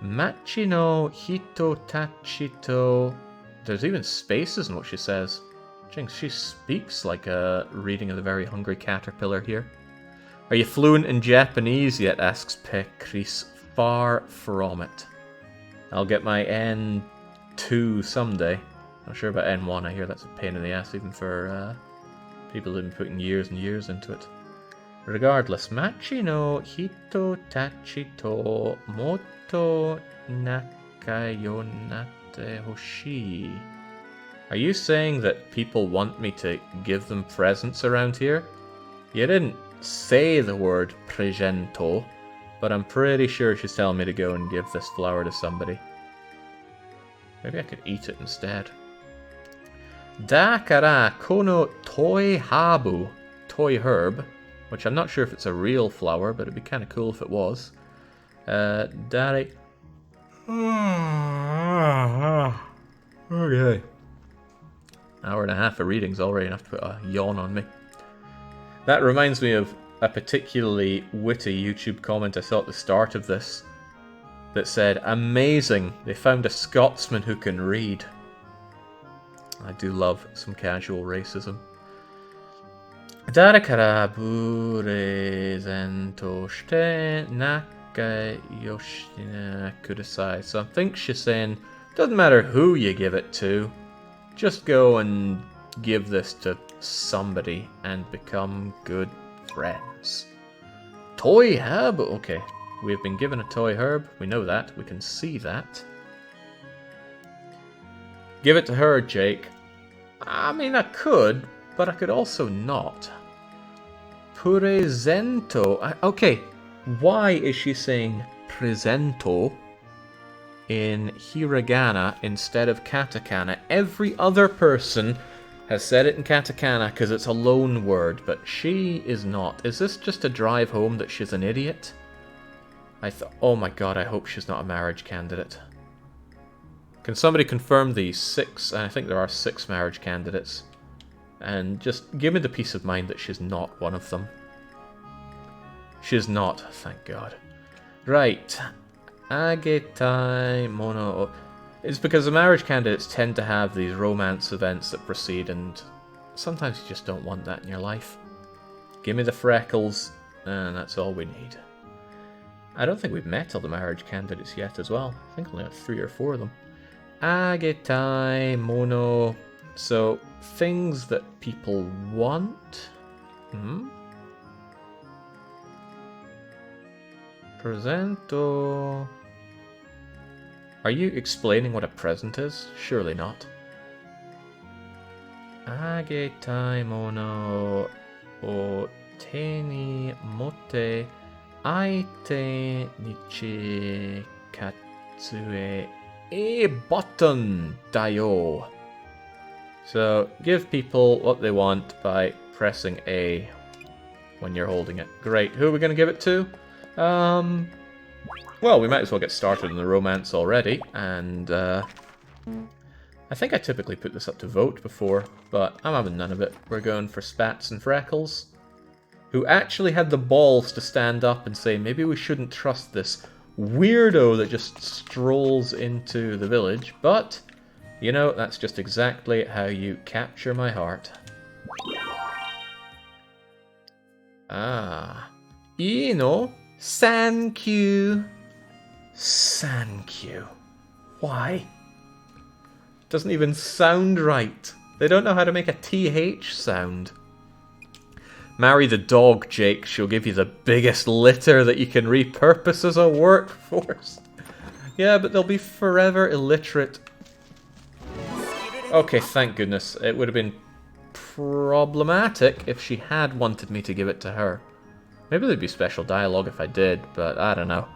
Machi no hito tachito. There's even spaces in what she says. Jinx, she speaks like a reading of the Very Hungry Caterpillar here. Are you fluent in Japanese yet? Asks Pekris. Far from it. I'll get my N2 someday. Not sure about N1. I hear that's a pain in the ass even for people who've been putting years and years into it. Regardless, Machi no hito tachito moto nakayonate hoshi. Are you saying that people want me to give them presents around here? You didn't say the word presento, but I'm pretty sure she's telling me to go and give this flower to somebody. Maybe I could eat it instead. Dakara kono toi habu, toy herb, which I'm not sure if it's a real flower, but it'd be kind of cool if it was. Dari. Okay. Hour and a half of reading's already enough to put a yawn on me. That reminds me of a particularly witty YouTube comment I saw at the start of this that said, "Amazing, they found a Scotsman who can read." I do love some casual racism. Darakara burezento shite nakayoshina kudasai. So I think she's saying, doesn't matter who you give it to, just go and give this to somebody and become good friends. Toy herb? Okay, we've been given a toy herb. We know that. We can see that. Give it to her, Jake. I mean, I could, but I could also not. Presento. Okay, why is she saying presento in hiragana instead of katakana? Every other person has said it in katakana because it's a loan word, but she is not. Is this just to drive home that she's an idiot? Oh my god, I hope she's not a marriage candidate. Can somebody confirm these 6? I think there are 6 marriage candidates. And just give me the peace of mind that she's not one of them. She's not, thank god. Right. Agetai mono. It's because the marriage candidates tend to have these romance events that proceed, and sometimes you just don't want that in your life. Give me the freckles, and that's all we need. I don't think we've met all the marriage candidates yet as well. I think only have 3 or 4 of them. Agetai mono. So, things that people want. Presento. Are you explaining what a present is? Surely not. Agetai mono o te ni motte aite nichi katsue e button dayo. So, give people what they want by pressing A when you're holding it. Great. Who are we going to give it to? Well, we might as well get started on the romance already, and I think I typically put this up to vote before, but I'm having none of it. We're going for Spats and Freckles, who actually had the balls to stand up and say, maybe we shouldn't trust this weirdo that just strolls into the village, but, you know, that's just exactly how you capture my heart. Ah. Ino, thank you. Thank you. Why? Doesn't even sound right. They don't know how to make a TH sound. Marry the dog, Jake. She'll give you the biggest litter that you can repurpose as a workforce. Yeah, but they'll be forever illiterate. Okay, thank goodness. It would have been problematic if she had wanted me to give it to her. Maybe there'd be special dialogue if I did, but I don't know.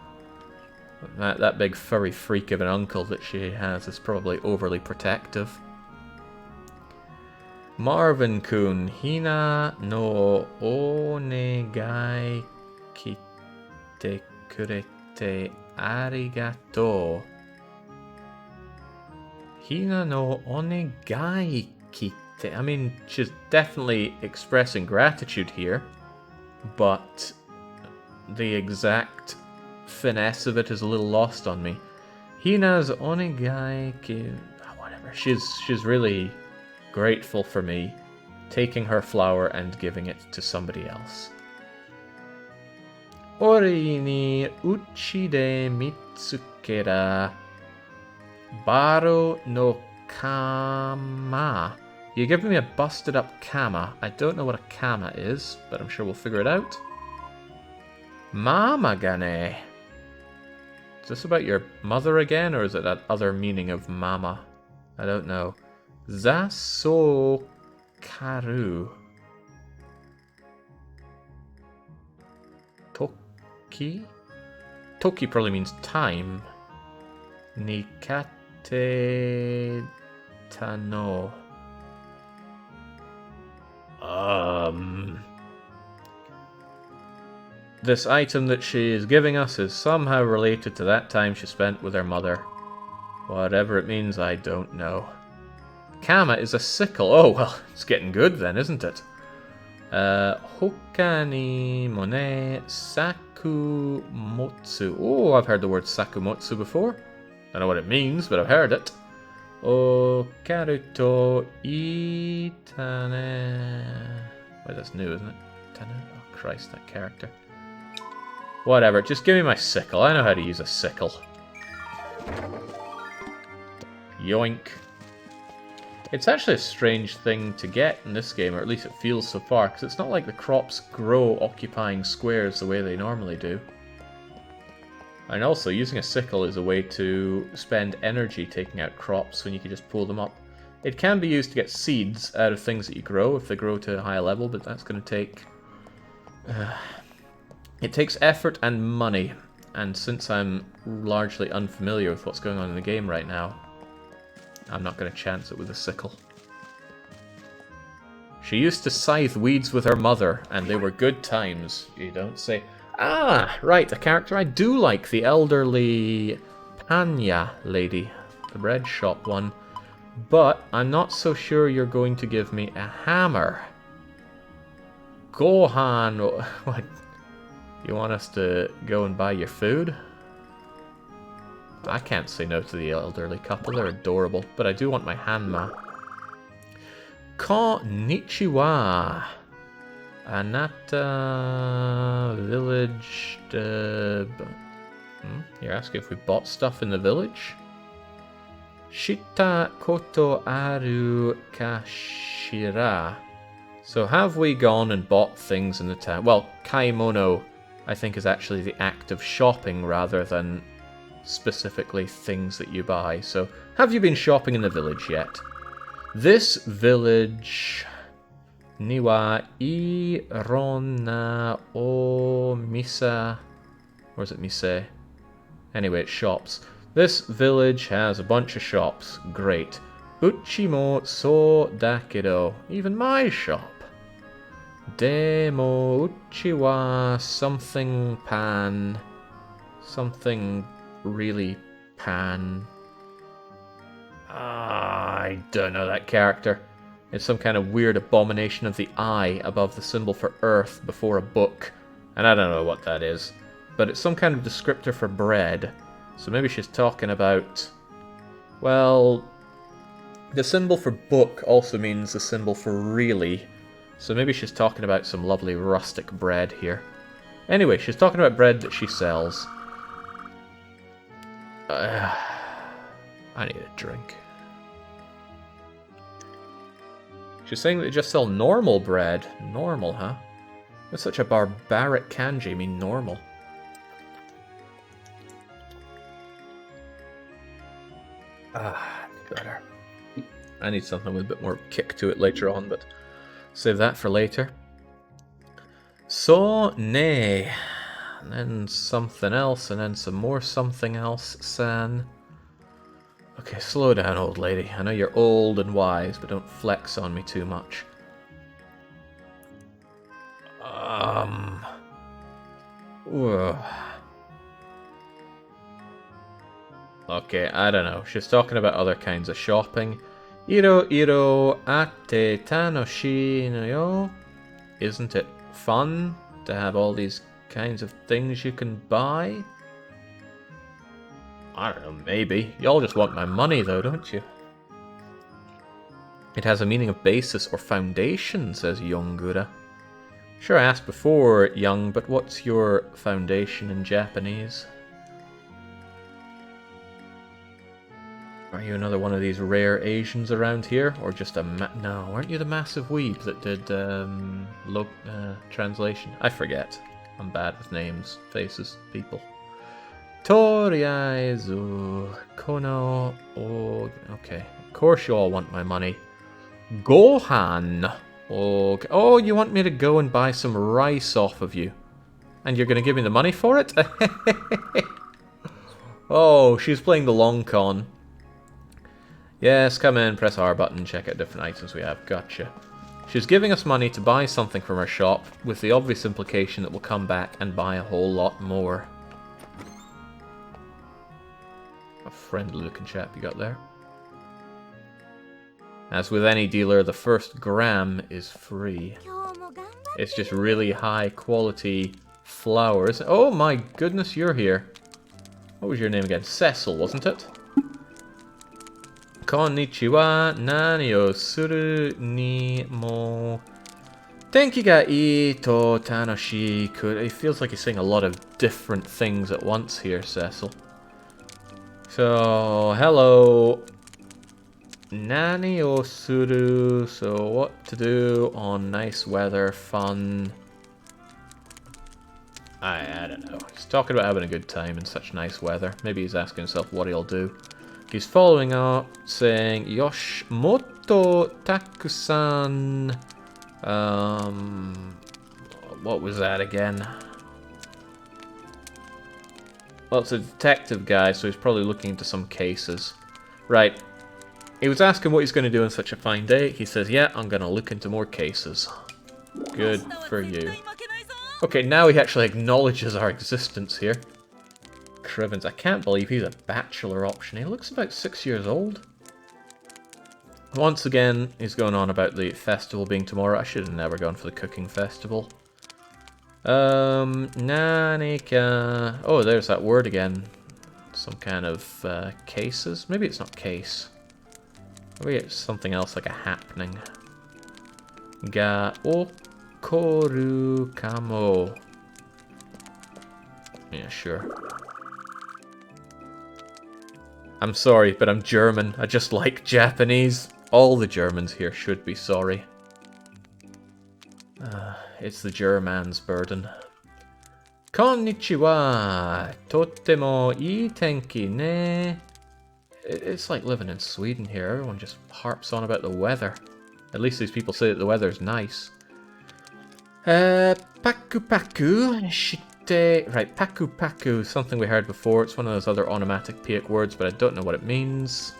That big furry freak of an uncle that she has is probably overly protective. Marvin-kun, hina no onegai kite kurete arigato. Hina no onegai kite. I mean, she's definitely expressing gratitude here, but the exact finesse of it is a little lost on me. Hina's onegai ki... whatever. She's really grateful for me taking her flower and giving it to somebody else. Ori ni uchide mitsukera baro no kama. You're giving me a busted up kama. I don't know what a kama is, but I'm sure we'll figure it out. Mama gane. Is this about your mother again, or is it that other meaning of mama? I don't know. Zaso karu. Toki? Toki probably means time. Nikate tano. This item that she is giving us is somehow related to that time she spent with her mother. Whatever it means, I don't know. Kama is a sickle. Oh, well, it's getting good then, isn't it? Hokani mone sakumotsu. Oh, I've heard the word sakumotsu before. I don't know what it means, but I've heard it. O karuto itane. Wait, that's new, isn't it? Tane? Oh, Christ, that character. Whatever, just give me my sickle. I know how to use a sickle. Yoink. It's actually a strange thing to get in this game, or at least it feels so far, because it's not like the crops grow occupying squares the way they normally do. And also, using a sickle is a way to spend energy taking out crops when you can just pull them up. It can be used to get seeds out of things that you grow if they grow to a high level, but that's going to take... it takes effort and money, and since I'm largely unfamiliar with what's going on in the game right now, I'm not going to chance it with a sickle. She used to scythe weeds with her mother, and they were good times. You don't say... Ah, right, a character I do like, the elderly Panya lady, the bread shop one. But I'm not so sure you're going to give me a hammer. Gohan, what? You want us to go and buy your food? I can't say no to the elderly couple, they're adorable, but I do want my Hanma. Konnichiwa. Anata village. You're asking if we bought stuff in the village? Shita koto aru kashira. So have we gone and bought things in the town? Well, kaimono, I think, is actually the act of shopping rather than specifically things that you buy. So, have you been shopping in the village yet? This village... Niwa Irona o Misa... Or is it Mise? Anyway, it's shops. This village has a bunch of shops. Great. Uchimo so dakedo. Even my shop. Demo uchiwa something pan. Something really pan. I don't know that character. It's some kind of weird abomination of the eye above the symbol for earth before a book. And I don't know what that is. But it's some kind of descriptor for bread. So maybe she's talking about... Well... The symbol for book also means the symbol for really. So maybe she's talking about some lovely rustic bread here. Anyway, she's talking about bread that she sells. I need a drink. She's saying that they just sell normal bread. Normal, huh? That's such a barbaric kanji, I mean normal. Better. I need something with a bit more kick to it later on, but save that for later. So, nay. And then something else, and then some more something else, san. Okay, slow down, old lady. I know you're old and wise, but don't flex on me too much. Whoa. Okay, I don't know. She's talking about other kinds of shopping. Iro ate tanoshi no yo. Isn't it fun to have all these kinds of things you can buy? I don't know, maybe. Y'all just want my money though, don't you? It has a meaning of basis or foundation, says Yongura. Sure, I asked before, Young, but what's your foundation in Japanese? Are you another one of these rare Asians around here? Or just a no, weren't you the massive weeb that did translation? I forget. I'm bad with names, faces, people. Toriaizu kono o... Okay, of course you all want my money. Gohan! Okay. Oh, you want me to go and buy some rice off of you? And you're going to give me the money for it? Oh, she's playing the long con. Yes, come in, press R button, check out different items we have. Gotcha. She's giving us money to buy something from her shop, with the obvious implication that we'll come back and buy a whole lot more. A friendly looking chap you got there. As with any dealer, the first gram is free. It's just really high quality flowers. Oh my goodness, you're here. What was your name again? Cecil, wasn't it? Konnichiwa, nani o suru ni mo tenki ga ii to tanoshi. It feels like he's saying a lot of different things at once here, Cecil. So, hello. Nani o suru. So, what to do on nice weather, fun. I don't know. He's talking about having a good time in such nice weather. Maybe he's asking himself what he'll do. He's following up, saying, Yoshimoto Takusan. What was that again? Well, it's a detective guy, so he's probably looking into some cases. Right. He was asking what he's going to do on such a fine day. He says, yeah, I'm going to look into more cases. Good for you. Okay, now he actually acknowledges our existence here. Crivens, I can't believe he's a bachelor option. He looks about 6 years old. Once again, he's going on about the festival being tomorrow. I should have never gone for the cooking festival. Nanika... Oh, there's that word again. Some kind of cases? Maybe it's not case. Maybe it's something else like a happening. Ga okoru kamo. Yeah, sure. I'm sorry, but I'm German. I just like Japanese. All the Germans here should be sorry. It's the German's burden. Konnichiwa! Totemo ii tenki ne. It's like living in Sweden here. Everyone just harps on about the weather. At least these people say that the weather's nice. Paku paku shite. Right, paku paku. Something we heard before. It's one of those other onomatopoeic words, but I don't know what it means.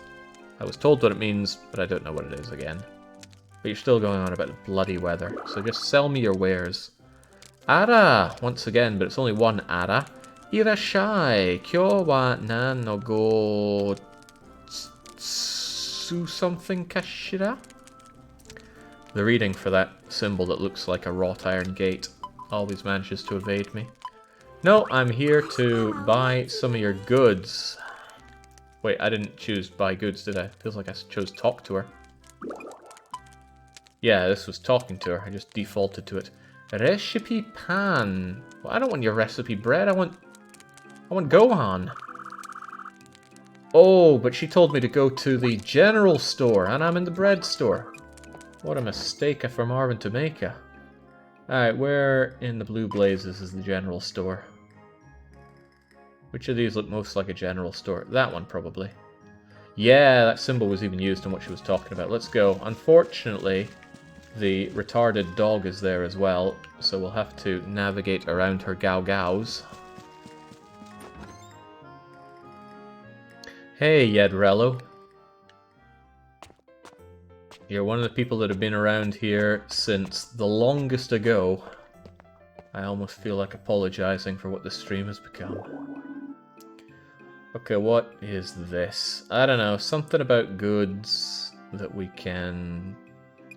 I was told what it means, but I don't know what it is again. But you're still going on about the bloody weather. So just sell me your wares. Ara! Once again, but it's only one ara. Irashai! Kyo wa nan no go... Su something kashira? The reading for that symbol that looks like a wrought iron gate always manages to evade me. No, I'm here to buy some of your goods. Wait, I didn't choose buy goods, did I? Feels like I chose talk to her. Yeah, this was talking to her. I just defaulted to it. Recipe pan. Well, I don't want your recipe bread. I want Gohan. Oh, but she told me to go to the general store, and I'm in the bread store. What a mistake for Marvin to make. Alright, where in the Blue Blazes is the general store? Which of these look most like a general store? That one, probably. Yeah, that symbol was even used in what she was talking about. Let's go. Unfortunately, the retarded dog is there as well, so we'll have to navigate around her Gao-Gaos. Hey, Yedrello. You're one of the people that have been around here since the longest ago. I almost feel like apologizing for what the stream has become. Okay, what is this? I don't know, something about goods that we can...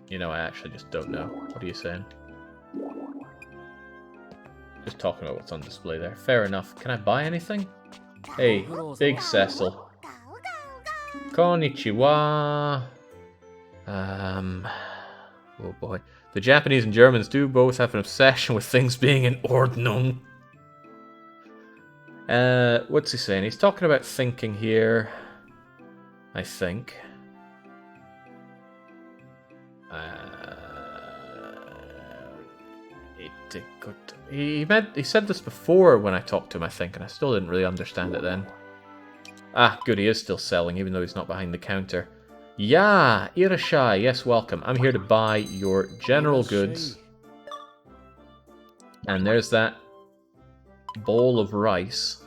You know, I actually just don't know. What are you saying? Just talking about what's on display there. Fair enough. Can I buy anything? Hey, Big Cecil. Konnichiwa. Oh boy. The Japanese and Germans do both have an obsession with things being in Ordnung. What's he saying? He's talking about thinking here. I think. He said this before when I talked to him, I think, and I still didn't really understand it then. Ah, good, he is still selling, even though he's not behind the counter. Yeah, Irashai, yes, welcome. I'm here to buy your general goods. And there's that bowl of rice.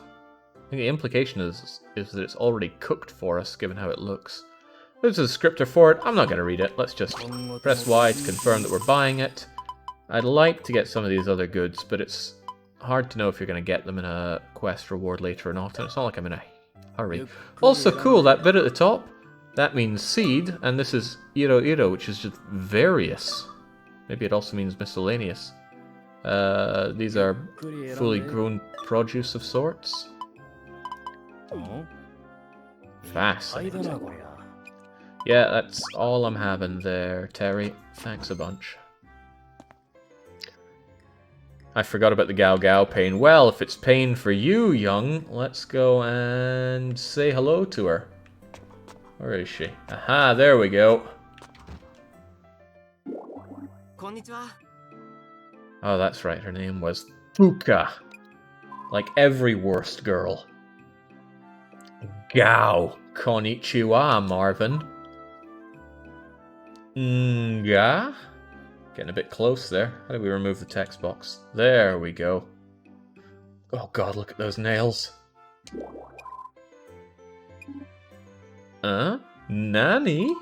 I think the implication is that it's already cooked for us, given how it looks. There's a descriptor for it. I'm not going to read it. Let's just press Y to confirm that we're buying it. I'd like to get some of these other goods, but it's hard to know if you're going to get them in a quest reward later or not, and it's not like I'm in a hurry. Also cool, that bit at the top, that means seed, and this is Iro Iro, which is just various. Maybe it also means miscellaneous. These are fully grown produce of sorts. Fascinating. Yeah, that's all I'm having there, Terry. Thanks a bunch. I forgot about the Gao Gao pain. Well, if it's pain for you, young, let's go and say hello to her. Where is she? Aha, there we go. Konnichiwa. Oh, that's right. Her name was Fuka. Like every worst girl. Gao. Konnichiwa, Marvin. Nga? Getting a bit close there. How do we remove the text box? There we go. Oh god, look at those nails. Nani?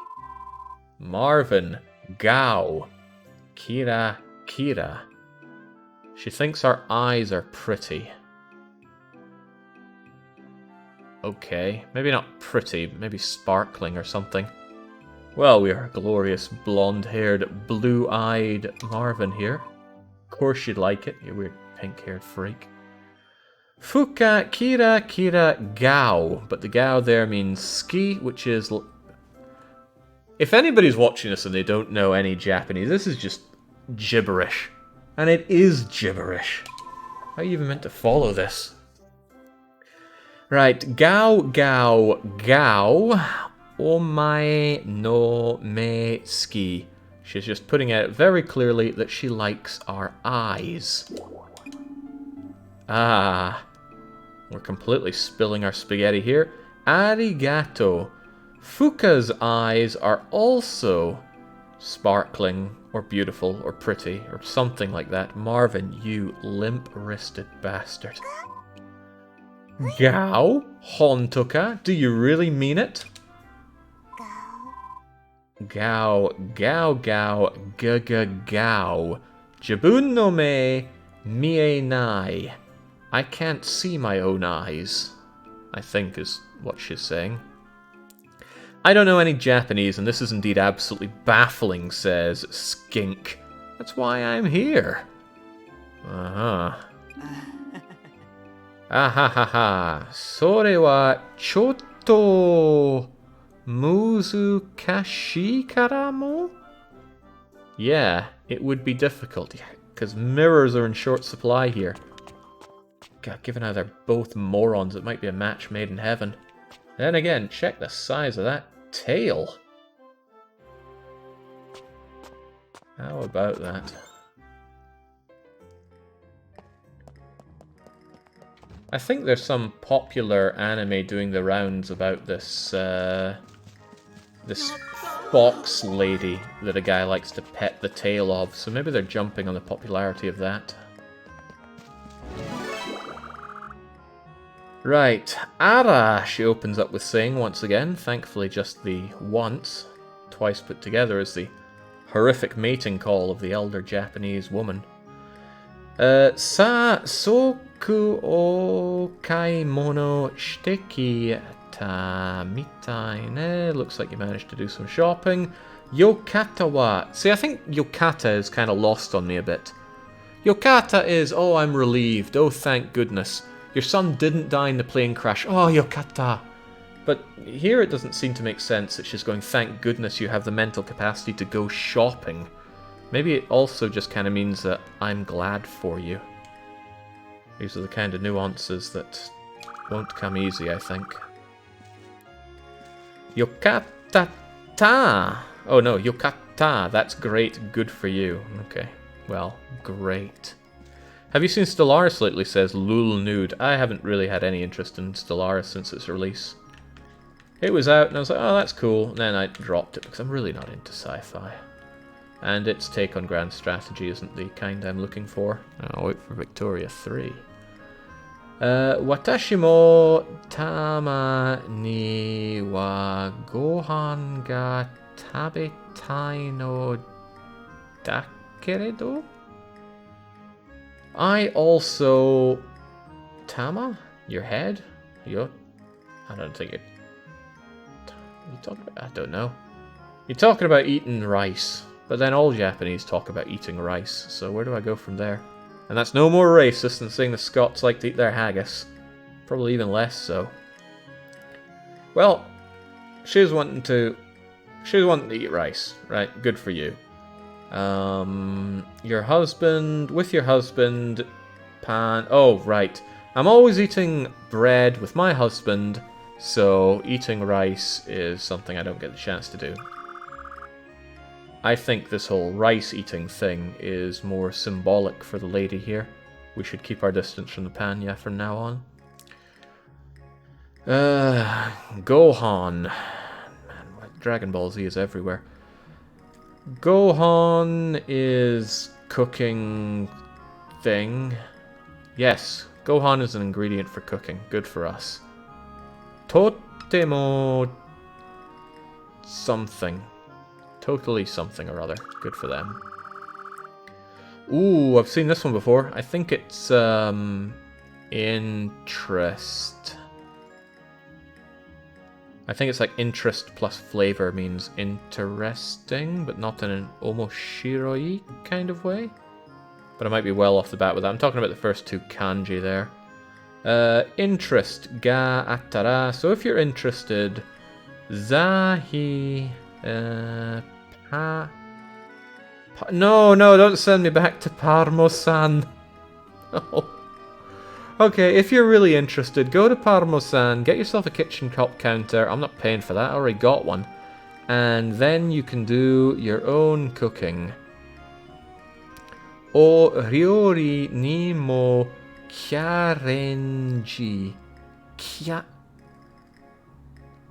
Marvin. Gao. Kira. Kira. She thinks our eyes are pretty. Okay. Maybe not pretty, maybe sparkling or something. Well, we are glorious blonde-haired, blue-eyed Marvin here. Of course you'd like it, you weird pink-haired freak. Fuka Kira Kira Gao. But the Gao there means ski, which is... If anybody's watching this and they don't know any Japanese, this is just gibberish. And it is gibberish. How are you even meant to follow this? Right, Gao Gao Gao. Omae no me ski. She's just putting out very clearly that she likes our eyes. Ah, we're completely spilling our spaghetti here. Arigato. Fuka's eyes are also sparkling, or beautiful, or pretty, or something like that. Marvin, you limp-wristed bastard. Gao? Hontoka? Do you really mean it? Gao, gao, gao, gao. Jibun no me, mie nai. I can't see my own eyes, I think is what she's saying. I don't know any Japanese, and this is indeed absolutely baffling, says Skink. That's why I'm here. Uh-huh. Ahahaha. Sore wa chotto muzukashi karamo? Yeah, it would be difficult, because mirrors are in short supply here. God, given how they're both morons, it might be a match made in heaven. Then again, check the size of that tail. How about that? I think there's some popular anime doing the rounds about this, this fox lady that a guy likes to pet the tail of, so maybe they're jumping on the popularity of that. Right, Ara, she opens up with saying once again, thankfully just the once, twice put together as the horrific mating call of the elder Japanese woman. Sa soku o kaimono shiteki ta mitai ne. Looks like you managed to do some shopping. Yokata wa. See, I think yokata is kind of lost on me a bit. Yokata is, oh, I'm relieved. Oh, thank goodness. Your son didn't die in the plane crash. Oh, yokata. But here it doesn't seem to make sense that she's going, thank goodness you have the mental capacity to go shopping. Maybe it also just kind of means that I'm glad for you. These are the kind of nuances that won't come easy, I think. Yokata ta. Oh no, yokata. That's great. Good for you. Okay. Well, great. Have you seen Stellaris lately, says Lul Nude. I haven't really had any interest in Stellaris since its release. It was out and I was like, oh, that's cool. And then I dropped it because I'm really not into sci-fi. And its take on grand strategy isn't the kind I'm looking for. I'll wait for Victoria 3. Watashi mo tama ni wa gohan ga tabetai no dakeredo? I also... Tama? Your head? I don't think it... You talking about... I don't know. You're talking about eating rice. But then all Japanese talk about eating rice. So where do I go from there? And that's no more racist than saying the Scots like to eat their haggis. Probably even less so. Well, she was wanting to eat rice. Right, good for you. Your husband, pan... Oh, right. I'm always eating bread with my husband, so eating rice is something I don't get the chance to do. I think this whole rice eating thing is more symbolic for the lady here. We should keep our distance from the pan, from now on. Gohan. Man, Dragon Ball Z is everywhere. Gohan is cooking thing. Yes, Gohan is an ingredient for cooking. Good for us. Totemo something. Totally something or other. Good for them. Ooh, I've seen this one before. I think it's interest. I think it's like interest plus flavor means interesting, but not in an omoshiroi kind of way. But I might be well off the bat with that. I'm talking about the first two kanji there. Interest, ga attara. So if you're interested, zahi, no, don't send me back to Parmo-san. Oh. Okay, if you're really interested, go to Parmo-san, get yourself a kitchen counter. I'm not paying for that, I already got one. And then you can do your own cooking. O ryori ni mo Charenji.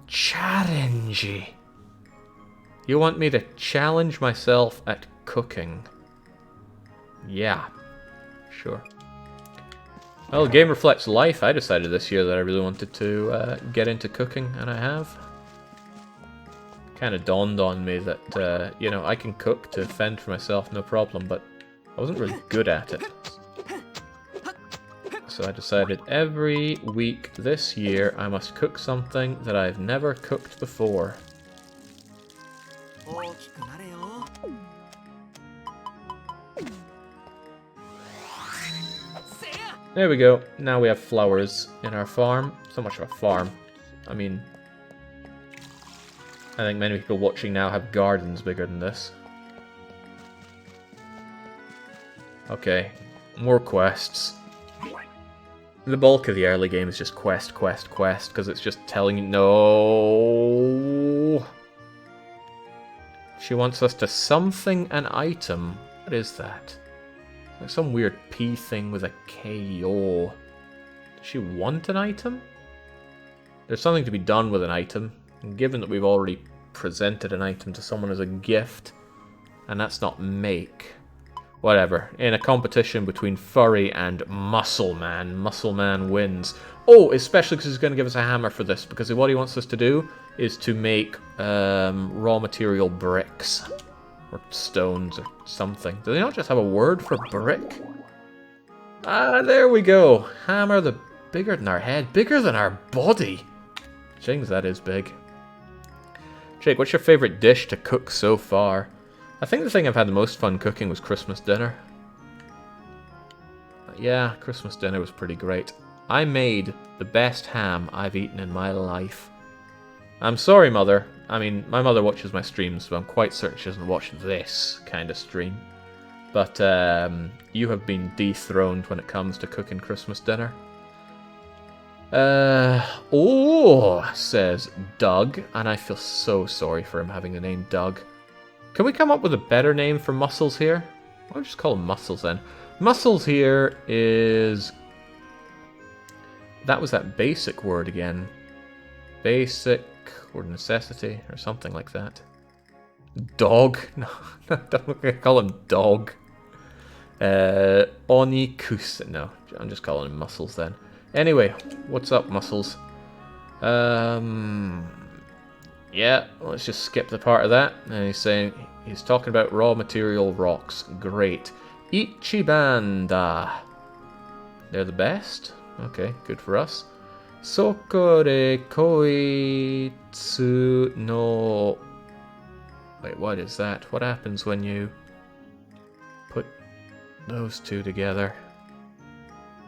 Charenji. You want me to challenge myself at cooking? Yeah. Sure. Well, Game Reflects Life, I decided this year that I really wanted to get into cooking, and I have. Kind of dawned on me that, you know, I can cook to fend for myself, no problem, but I wasn't really good at it. So I decided every week this year I must cook something that I've never cooked before. There we go. Now we have flowers in our farm. It's not much of a farm. I mean, I think many people watching now have gardens bigger than this. Okay, more quests. The bulk of the early game is just quest, because it's just telling you, no. She wants us to something an item. What is that? Like some weird P thing with a K-O. Does she want an item? There's something to be done with an item. And given that we've already presented an item to someone as a gift, and that's not make. Whatever. In a competition between Furry and Muscle Man wins. Oh, especially because he's going to give us a hammer for this, because what he wants us to do is to make raw material bricks. Or stones or something. Do they not just have a word for brick? Ah, there we go. Hammer the bigger than our head. Bigger than our body. Jings, that is big. Jake, what's your favourite dish to cook so far? I think the thing I've had the most fun cooking was Christmas dinner. Yeah, Christmas dinner was pretty great. I made the best ham I've eaten in my life. I'm sorry, Mother. I mean, my mother watches my streams, so I'm quite certain she doesn't watch this kind of stream. But you have been dethroned when it comes to cooking Christmas dinner. Oh, says Doug, and I feel so sorry for him having the name Doug. Can we come up with a better name for Muscles here? I'll just call him Muscles then. Muscles here is... That was that basic word again. Basic or necessity or something like that. Dog? No, I'm gonna call him Dog. Onikus. No, I'm just calling him Muscles then. Anyway, what's up, Muscles? Yeah, let's just skip the part of that. And he's talking about raw material rocks. Great. Ichibanda. They're the best? Okay, good for us. Sokore koitsu no... Wait, what is that? What happens when you put those two together?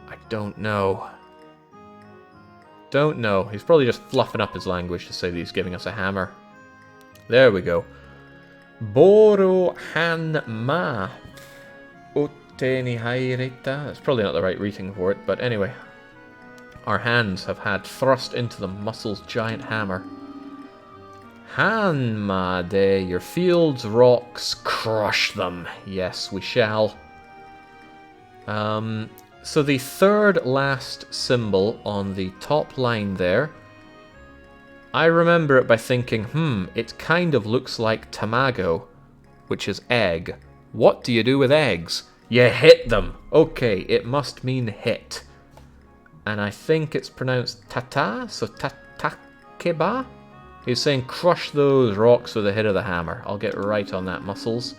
I don't know. Don't know. He's probably just fluffing up his language to say that he's giving us a hammer. There we go. Boro han ma. Uteni haireta. That's probably not the right reading for it, but anyway. Our hands have had thrust into the Muscles' giant hammer. Hanma de your fields, rocks, crush them. Yes, we shall. So the third last symbol on the top line there, I remember it by thinking, it kind of looks like tamago, which is egg. What do you do with eggs? You hit them. Okay, it must mean hit. And I think it's pronounced tata, so tatakeba? He's saying crush those rocks with the hit of the hammer. I'll get right on that, Muscles.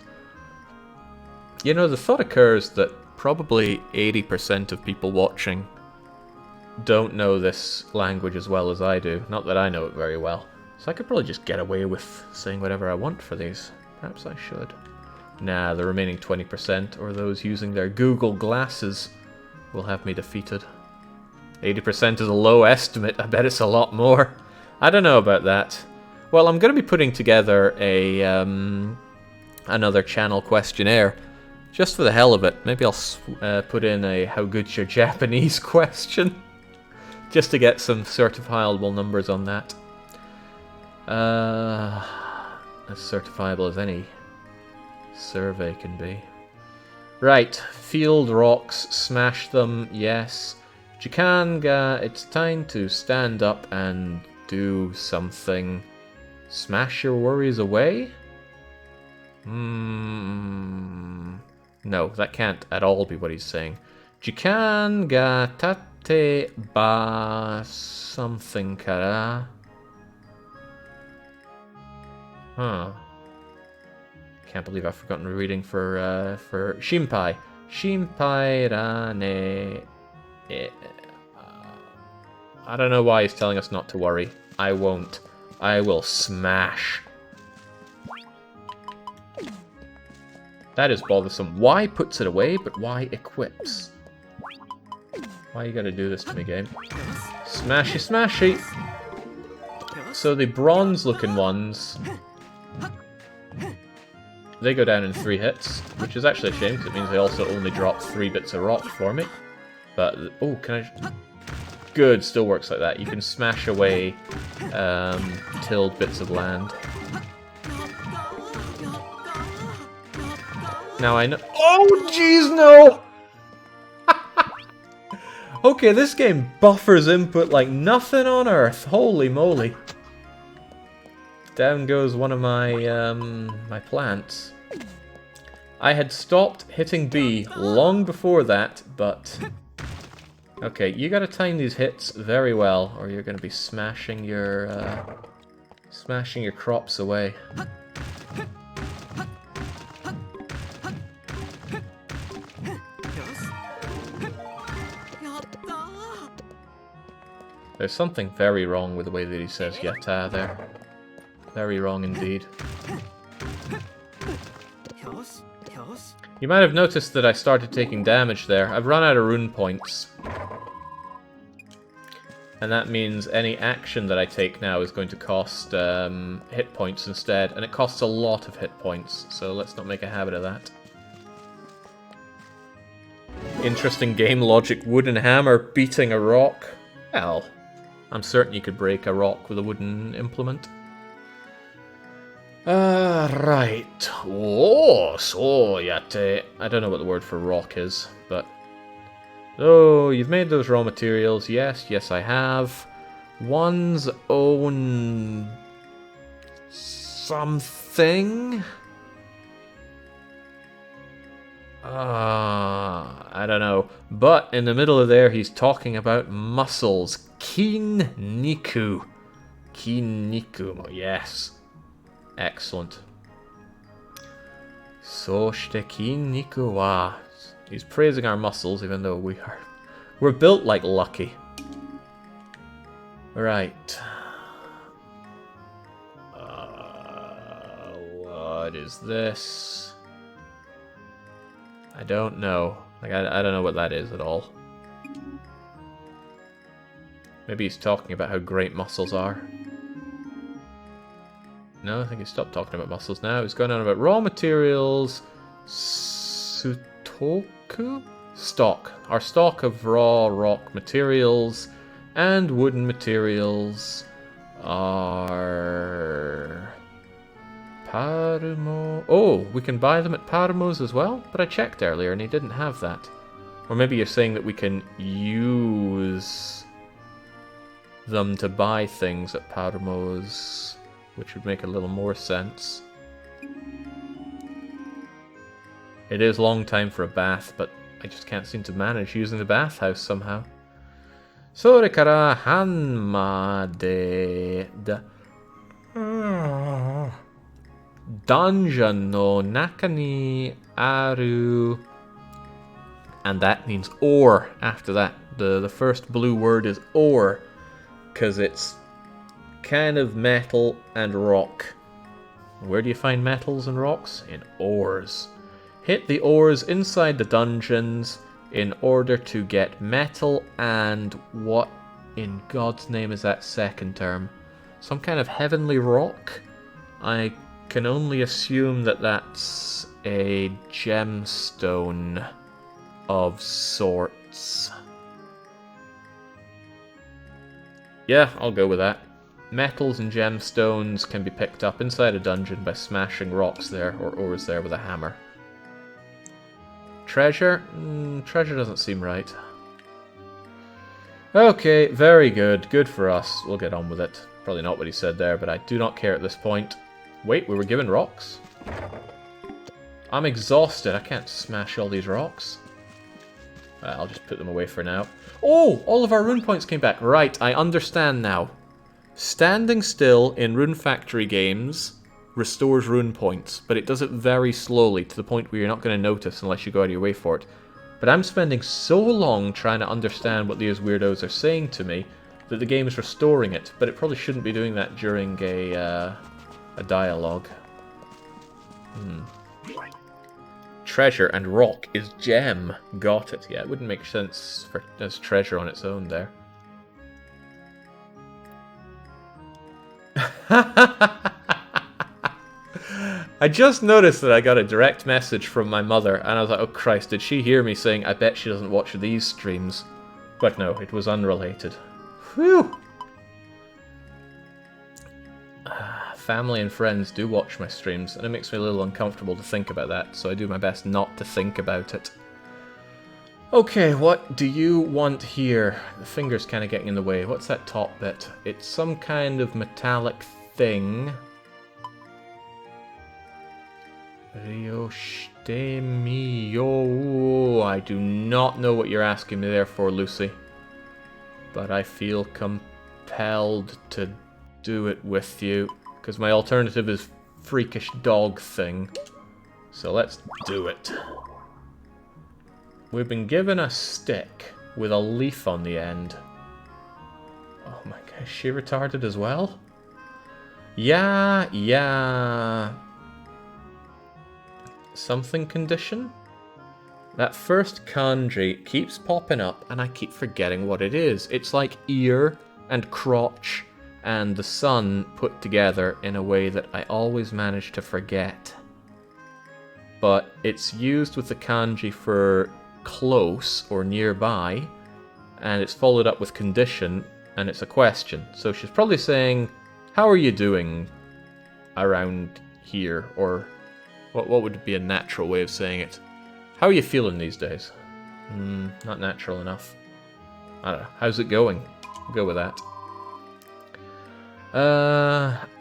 You know, the thought occurs that probably 80% of people watching don't know this language as well as I do. Not that I know it very well. So I could probably just get away with saying whatever I want for these. Perhaps I should. Nah, the remaining 20%, or those using their Google glasses, will have me defeated. 80% is a low estimate. I bet it's a lot more. I don't know about that. Well, I'm going to be putting together a another channel questionnaire. Just for the hell of it. Maybe I'll put in a how good's your Japanese question. Just to get some certifiable numbers on that. As certifiable as any survey can be. Right, field rocks, smash them, yes. Jikanga, it's time to stand up and do something. Smash your worries away? No, that can't at all be what he's saying. Jikanga tate ba something kara. Huh. Can't believe I've forgotten reading for Shinpai. Shinpai rane. I don't know why he's telling us not to worry. I won't. I will smash. That is bothersome. Why puts it away, but why equips? Why you gotta do this to me, game? Smashy, smashy! So the bronze-looking ones... They go down in 3 hits, which is actually a shame, because it means they also only drop 3 bits of rock for me. But, oh, can I... Good, still works like that. You can smash away tilled bits of land. Now I know... Oh, jeez, no! Okay, this game buffers input like nothing on earth. Holy moly. Down goes one of my my plants. I had stopped hitting B long before that, but... Okay, you gotta time these hits very well, or you're gonna be smashing your crops away. There's something very wrong with the way that he says yatta there. Very wrong indeed. You might have noticed that I started taking damage there. I've run out of rune points. And that means any action that I take now is going to cost hit points instead. And it costs a lot of hit points, so let's not make a habit of that. Interesting game logic, wooden hammer beating a rock. Well, I'm certain you could break a rock with a wooden implement. Right. Oh, so yate. I don't know what the word for rock is, but... Oh, you've made those raw materials. Yes, yes I have. One's own... something? I don't know. But in the middle of there, he's talking about muscles. Kin-niku. Kin-niku, yes. Excellent. Soshite kin-niku wa. He's praising our muscles, even though we're built like Lucky. Right. What is this? I don't know. Like, I don't know what that is at all. Maybe he's talking about how great muscles are. No, I think he stopped talking about muscles now. He's going on about raw materials. Sutoku? Stock. Our stock of raw rock materials and wooden materials are... Parumo... Oh, we can buy them at Parumo's as well? But I checked earlier and he didn't have that. Or maybe you're saying that we can use them to buy things at Parumo's, which would make a little more sense. It is a long time for a bath, but I just can't seem to manage using the bathhouse somehow. Sorekara hanma de... Dungeon no naka ni aru... And that means ore after that. The first blue word is ore, because it's kind of metal and rock. Where do you find metals and rocks? In ores. Hit the ores inside the dungeons in order to get metal and what in God's name is that second term? Some kind of heavenly rock? I can only assume that that's a gemstone of sorts. Yeah, I'll go with that. Metals and gemstones can be picked up inside a dungeon by smashing rocks there or ores there with a hammer. Treasure? Treasure doesn't seem right. Okay, very good. Good for us. We'll get on with it. Probably not what he said there, but I do not care at this point. Wait, we were given rocks? I'm exhausted. I can't smash all these rocks. I'll just put them away for now. Oh, all of our rune points came back. Right, I understand now. Standing still in Rune Factory games restores rune points, but it does it very slowly to the point where you're not going to notice unless you go out of your way for it. But I'm spending so long trying to understand what these weirdos are saying to me that the game is restoring it, but it probably shouldn't be doing that during a dialogue. Treasure and rock is gem. Got it. Yeah, it wouldn't make sense as treasure on its own there. I just noticed that I got a direct message from my mother, and I was like, oh Christ, did she hear me saying, I bet she doesn't watch these streams? But no, it was unrelated. Whew! Family and friends do watch my streams, and it makes me a little uncomfortable to think about that, so I do my best not to think about it. Okay, what do you want here? The finger's kind of getting in the way. What's that top bit? It's some kind of metallic thing. Ryostemio. I do not know what you're asking me there for, Lucy. But I feel compelled to do it with you. Because my alternative is freakish dog thing. So let's do it. We've been given a stick with a leaf on the end. Oh my god, is she retarded as well? Yeah. Something condition? That first kanji keeps popping up and I keep forgetting what it is. It's like ear and crotch and the sun put together in a way that I always manage to forget. But it's used with the kanji for close or nearby, and it's followed up with condition, and it's a question. So she's probably saying, how are you doing around here? Or what would be a natural way of saying it? How are you feeling these days? Not natural enough. I don't know. How's it going? We'll go with that.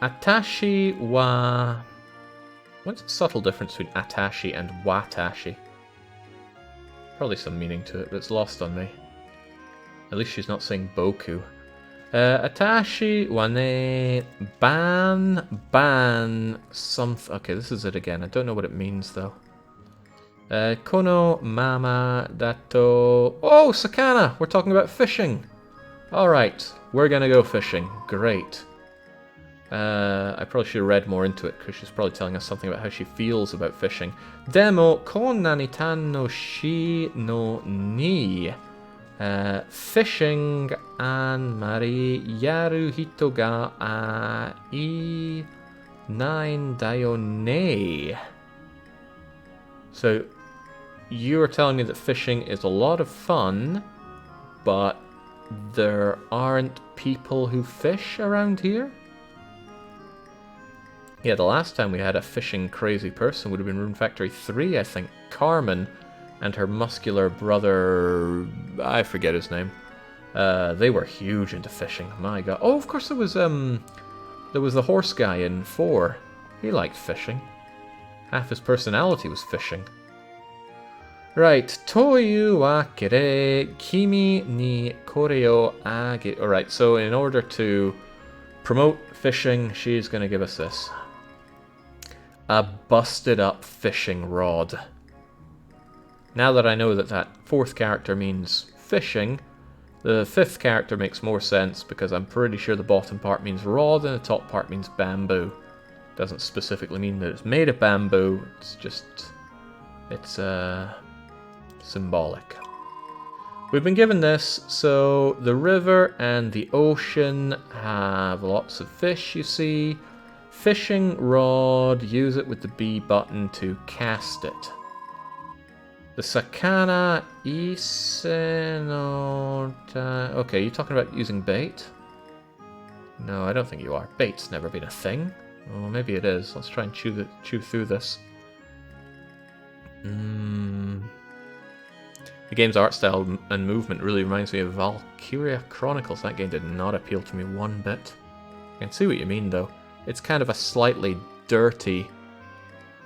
Atashi wa... What's the subtle difference between atashi and watashi? Probably some meaning to it, but it's lost on me. At least she's not saying boku. Atashi wa ne ban something. Okay, this is it again. I don't know what it means though. Kono mama dato. Oh, sakana! We're talking about fishing. Alright, we're gonna go fishing. Great. I probably should have read more into it, because she's probably telling us something about how she feels about fishing. Demo konna ni tan no shi no ni. Fishing an mari yaru hito ga ai nine dayo ne. So, you are telling me that fishing is a lot of fun, but there aren't people who fish around here? Yeah, the last time we had a fishing crazy person would have been Rune Factory 3, I think. Carmen and her muscular brother... I forget his name. They were huge into fishing. My god. Oh, of course there was the horse guy in 4. He liked fishing. Half his personality was fishing. Right. Toyu wakere kimi ni kore o age... Alright, so in order to promote fishing, she's going to give us this. A busted up fishing rod. Now that I know that that fourth character means fishing, the fifth character makes more sense because I'm pretty sure the bottom part means rod and the top part means bamboo. Doesn't specifically mean that it's made of bamboo, it's just... it's symbolic. We've been given this, so the river and the ocean have lots of fish, you see. Fishing rod, use it with the B button to cast it. The sakana isenota... Okay, you talking about using bait? No, I don't think you are. Bait's never been a thing. Oh, maybe it is. Let's try and chew through this. The game's art style and movement really reminds me of Valkyria Chronicles. That game did not appeal to me one bit. I can see what you mean, though. It's kind of a slightly dirty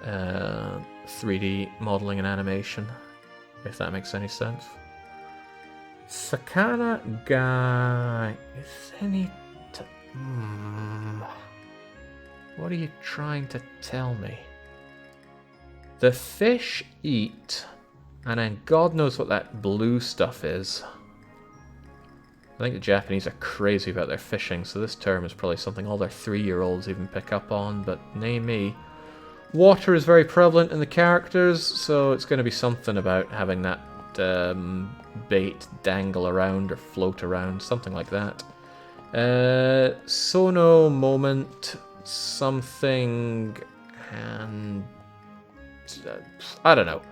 3D modeling and animation, if that makes any sense. Sakana guy, is any... What are you trying to tell me? The fish eat, and then God knows what that blue stuff is. I think the Japanese are crazy about their fishing, so this term is probably something all their 3-year-olds even pick up on, but nay me. Water is very prevalent in the characters, so it's going to be something about having that bait dangle around or float around, something like that. Sono moment, something, and I don't know.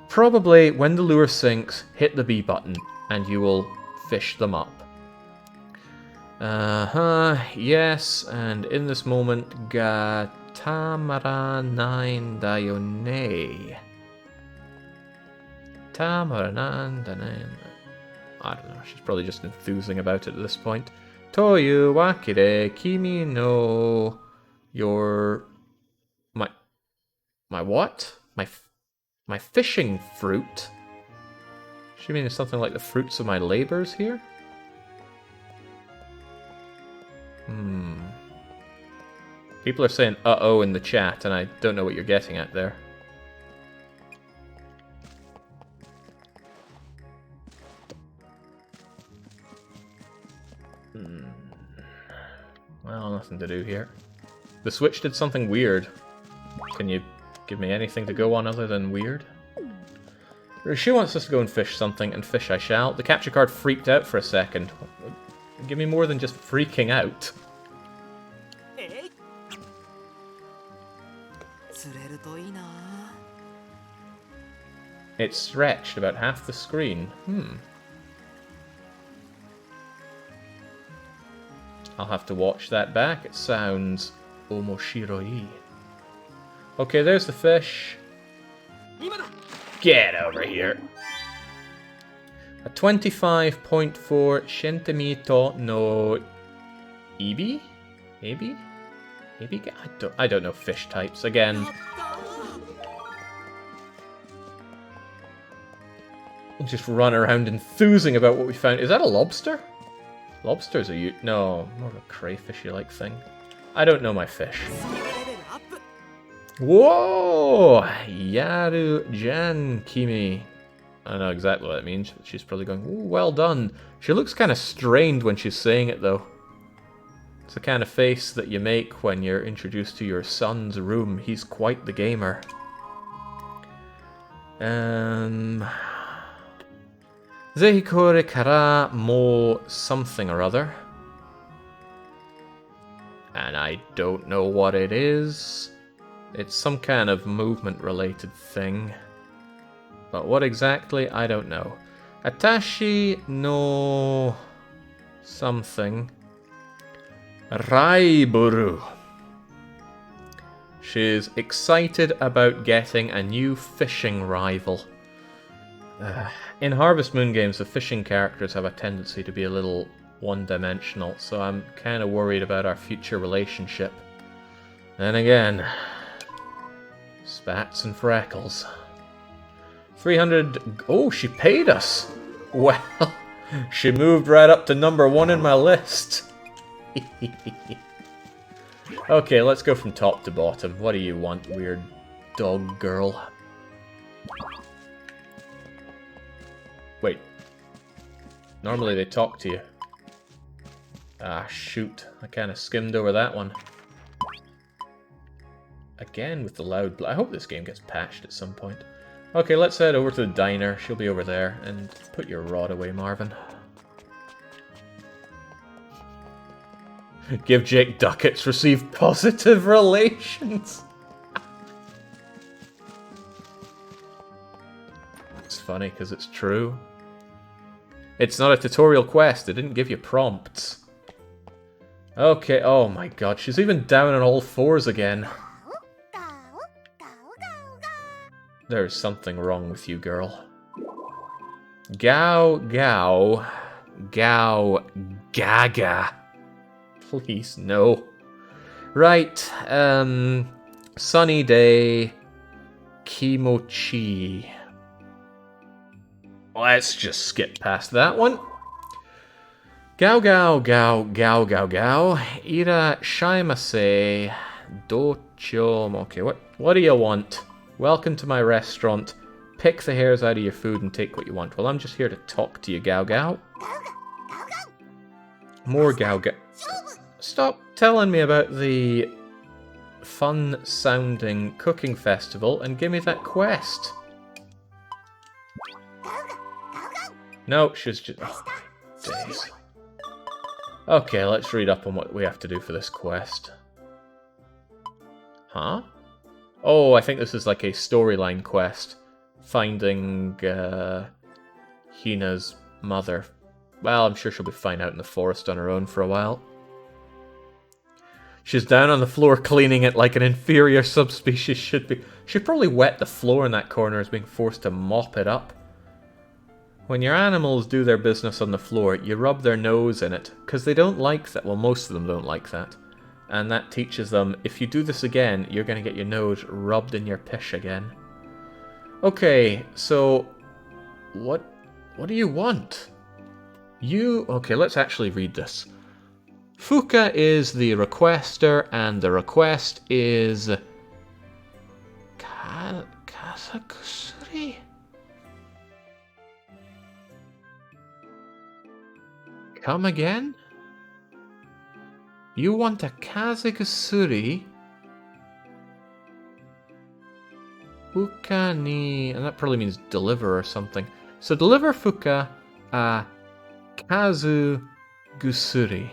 Probably when the lure sinks, hit the B button, and you will fish them up. Yes, and in this moment, Tamara 9 Dayone. Tamara 9 Dayone. I don't know, she's probably just enthusing about it at this point. Toyu wakire kimi no your... My what? My fishing fruit? She means something like the fruits of my labors here? People are saying uh-oh in the chat, and I don't know what you're getting at there. Well, nothing to do here. The Switch did something weird. Can you give me anything to go on other than weird? She wants us to go and fish something, and fish I shall. The capture card freaked out for a second. Give me more than just freaking out. It's stretched about half the screen. I'll have to watch that back. It sounds omoshiroi. Okay, there's the fish. Get over here. A 25.4 centimeter no Ebi? Maybe? Maybe? I don't know fish types. Again. We'll just run around enthusing about what we found. Is that a lobster? Lobsters are no, more of a crayfishy-like thing. I don't know my fish. Whoa! Yaru Jan Kimi. I don't know exactly what that means. She's probably going, ooh, well done. She looks kind of strained when she's saying it, though. It's the kind of face that you make when you're introduced to your son's room. He's quite the gamer. Zeikore kara mo something or other. And I don't know what it is. It's some kind of movement-related thing. But what exactly, I don't know. Atashi no... something. Raiburu. She's excited about getting a new fishing rival. In Harvest Moon games, the fishing characters have a tendency to be a little one-dimensional, so I'm kind of worried about our future relationship. And again... spats and freckles. 300... oh, she paid us! Well, she moved right up to number 1 in my list. Okay, let's go from top to bottom. What do you want, weird dog girl? Wait. Normally they talk to you. Ah, shoot. I kind of skimmed over that one. Again with the loud... I hope this game gets patched at some point. Okay, let's head over to the diner. She'll be over there. And put your rod away, Marvin. Give Jake ducats, receive positive relations. It's funny because it's true. It's not a tutorial quest. It didn't give you prompts. Okay, oh my god. She's even down on all fours again. There's something wrong with you, girl. Gao Gao. Gao Gaga. Please, no. Right, sunny day. Kimochi. Let's just skip past that one. Gao Gao Gao Gao Gao Gao. Ira Shaimase. Dochom. Okay, what do you want? Welcome to my restaurant. Pick the hairs out of your food and take what you want. Well, I'm just here to talk to you, Gao Gao. More Gao Gao. Stop telling me about the fun-sounding cooking festival and give me that quest. No, she's just... Oh, days. Okay, let's read up on what we have to do for this quest. Huh? Oh, I think this is like a storyline quest. Finding Hina's mother. Well, I'm sure she'll be fine out in the forest on her own for a while. She's down on the floor cleaning it like an inferior subspecies should be. She probably wet the floor in that corner as being forced to mop it up. When your animals do their business on the floor, you rub their nose in it, because they don't like that. Well, most of them don't like that. And that teaches them, if you do this again, you're going to get your nose rubbed in your pish again. Okay, so... What do you want? Okay, let's actually read this. Fuka is the requester, and the request is... Kazakusuri? Come again? You want a Kazakusuri? Fuka ni... And that probably means deliver or something. So deliver Fuka a Kazugusuri.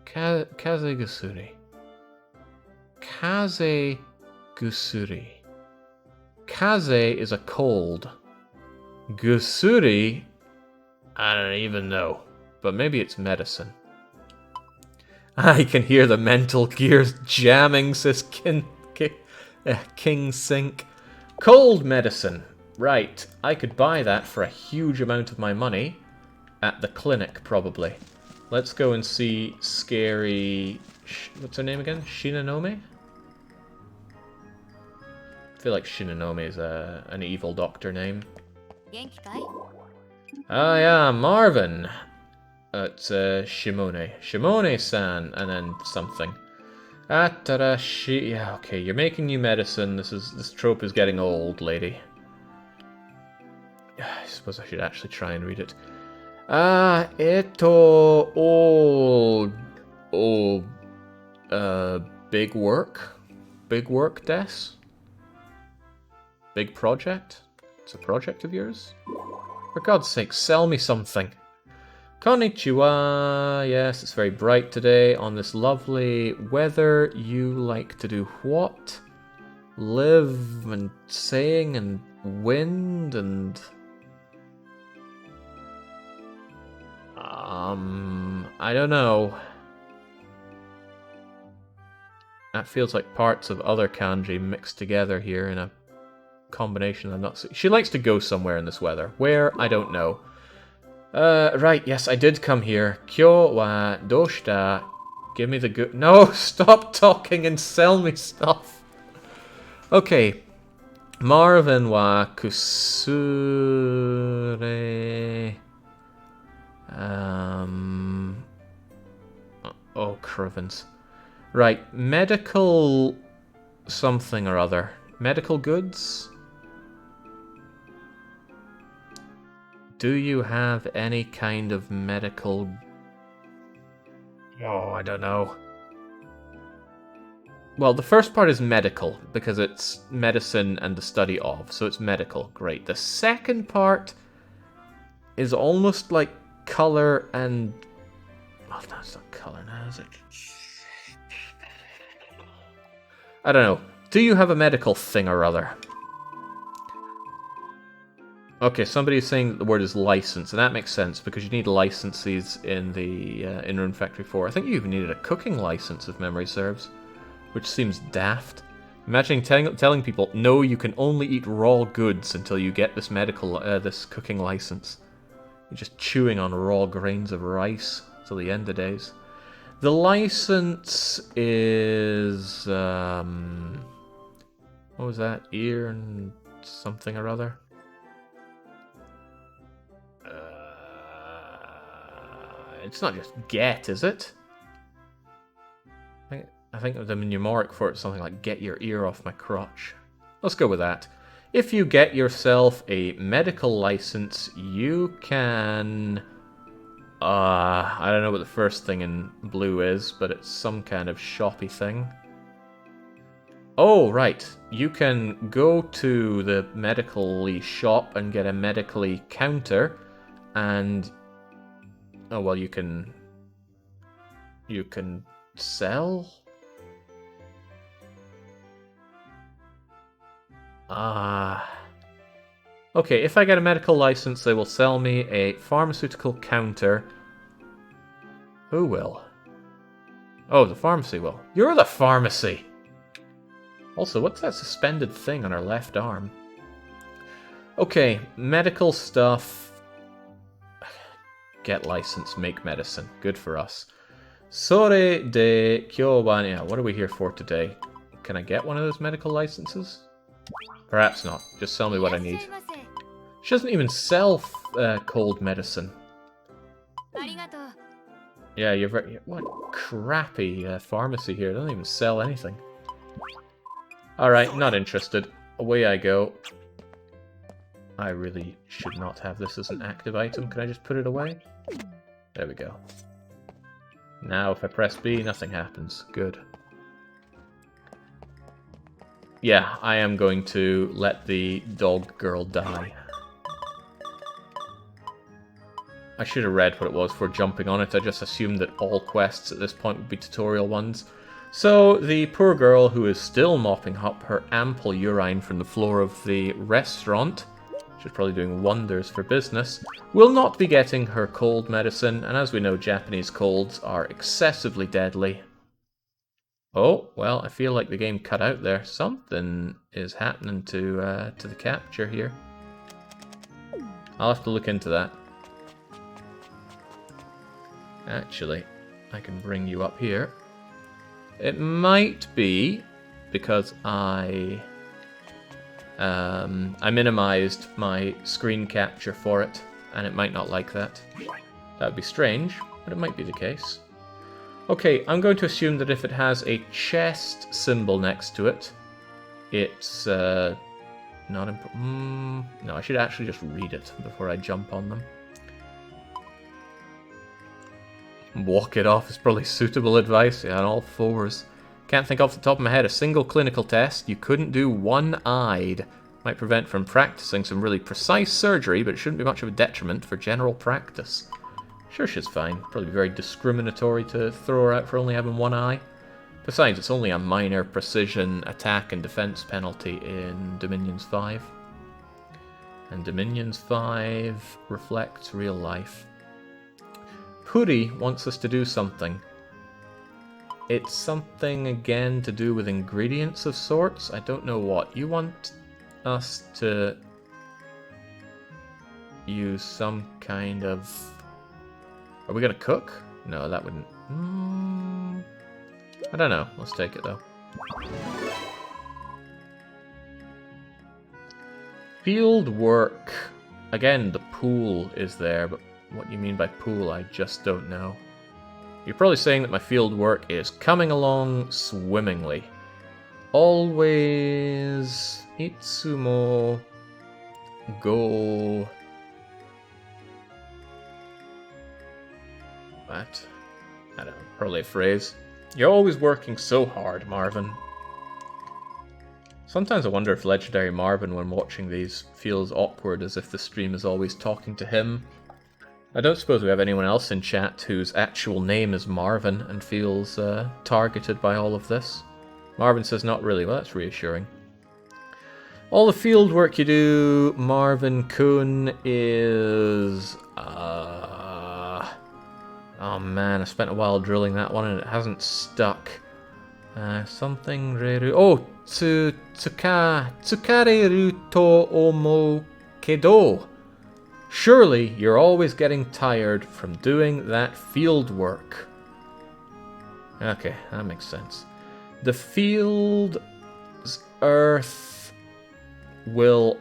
Kazegusuri. Kazegusuri. Kaze is a cold. Gusuri, I don't even know. But maybe it's medicine. I can hear the mental gears jamming, says King Sink. Cold medicine. Right, I could buy that for a huge amount of my money. At the clinic, probably. Let's go and see scary... What's her name again? Shinonome? I feel like Shinonome is an evil doctor name. Ah, yeah, Marvin. It's Shimone. Shimone-san, and then something. Atarashi... Yeah, okay, you're making new medicine. This trope is getting old, lady. I suppose I should actually try and read it. Big work? Big work, Des? Big project? It's a project of yours? For God's sake, sell me something. Konnichiwa. Yes, it's very bright today on this lovely weather. You like to do what? Live and sing and wind and... I don't know. That feels like parts of other kanji mixed together here in a combination I'm not... She likes to go somewhere in this weather. Where? I don't know. Right, yes, I did come here. Kyo wa doshita. Give me the good... No, stop talking and sell me stuff. Okay. Marvin wa kusure... Oh, Crivens. Right, medical something or other. Medical goods? Do you have any kind of medical... Oh, I don't know. Well, the first part is medical, because it's medicine and the study of, so it's medical. Great. The second part is almost like color and... Oh, that's not color now, is it? I don't know. Do you have a medical thing or other? Okay, somebody's saying that the word is license, and that makes sense, because you need licenses in the in Rune Factory 4. I think you even needed a cooking license, if memory serves, which seems daft. Imagine telling people, no, you can only eat raw goods until you get this this cooking license. You're just chewing on raw grains of rice till the end of days. The license is... what was that? Ear and something or other? It's not just get, is it? I think the numeric for it is something like get your ear off my crotch. Let's go with that. If you get yourself a medical license, you can... I don't know what the first thing in blue is, but it's some kind of shoppy thing. Oh, right. You can go to the medically shop and get a medically counter, and... Oh, well, you can sell? Okay, if I get a medical license, they will sell me a pharmaceutical counter. Who will? Oh, the pharmacy will. You're the pharmacy! Also, what's that suspended thing on her left arm? Okay, medical stuff. Get license, make medicine. Good for us. Sore de Kyobanya. What are we here for today? Can I get one of those medical licenses? Perhaps not. Just sell me what I need. She doesn't even sell cold medicine. Yeah, you're very... What crappy pharmacy here. They don't even sell anything. Alright, not interested. Away I go. I really should not have this as an active item. Can I just put it away? There we go. Now if I press B, nothing happens. Good. Yeah, I am going to let the dog girl die. I should have read what it was before jumping on it. I just assumed that all quests at this point would be tutorial ones. So, the poor girl who is still mopping up her ample urine from the floor of the restaurant, she's probably doing wonders for business, will not be getting her cold medicine, and as we know, Japanese colds are excessively deadly. Oh, well, I feel like the game cut out there. Something is happening to the capture here. I'll have to look into that. Actually, I can bring you up here. It might be because I minimized my screen capture for it, and it might not like that. That would be strange, but it might be the case. Okay, I'm going to assume that if it has a chest symbol next to it, it's not important. No, I should actually just read it before I jump on them. Walk it off is probably suitable advice. Yeah, on all fours. Can't think off the top of my head. A single clinical test you couldn't do one-eyed. Might prevent from practicing some really precise surgery, but it shouldn't be much of a detriment for general practice. Sure, she's fine. Probably very discriminatory to throw her out for only having one eye. Besides, it's only a minor precision attack and defense penalty in Dominions 5. And Dominions 5 reflects real life. Puri wants us to do something. It's something, again, to do with ingredients of sorts. I don't know what. You want us to use some kind of... Are we going to cook? No, that wouldn't... I don't know. Let's take it, though. Field work. Again, the pool is there, but what you mean by pool, I just don't know. You're probably saying that my field work is coming along swimmingly. Always... Itsumo... Go... What? I don't know, probably a phrase. You're always working so hard, Marvin. Sometimes I wonder if Legendary Marvin, when watching these, feels awkward, as if the stream is always talking to him. I don't suppose we have anyone else in chat whose actual name is Marvin and feels targeted by all of this. Marvin says not really. Well, that's reassuring. All the field work you do, Marvin Kun, is... Oh man, I spent a while drilling that one and it hasn't stuck. Something reru. Oh, tsukareru to omo kedo. Surely you're always getting tired from doing that field work. Okay, that makes sense. The field's earth will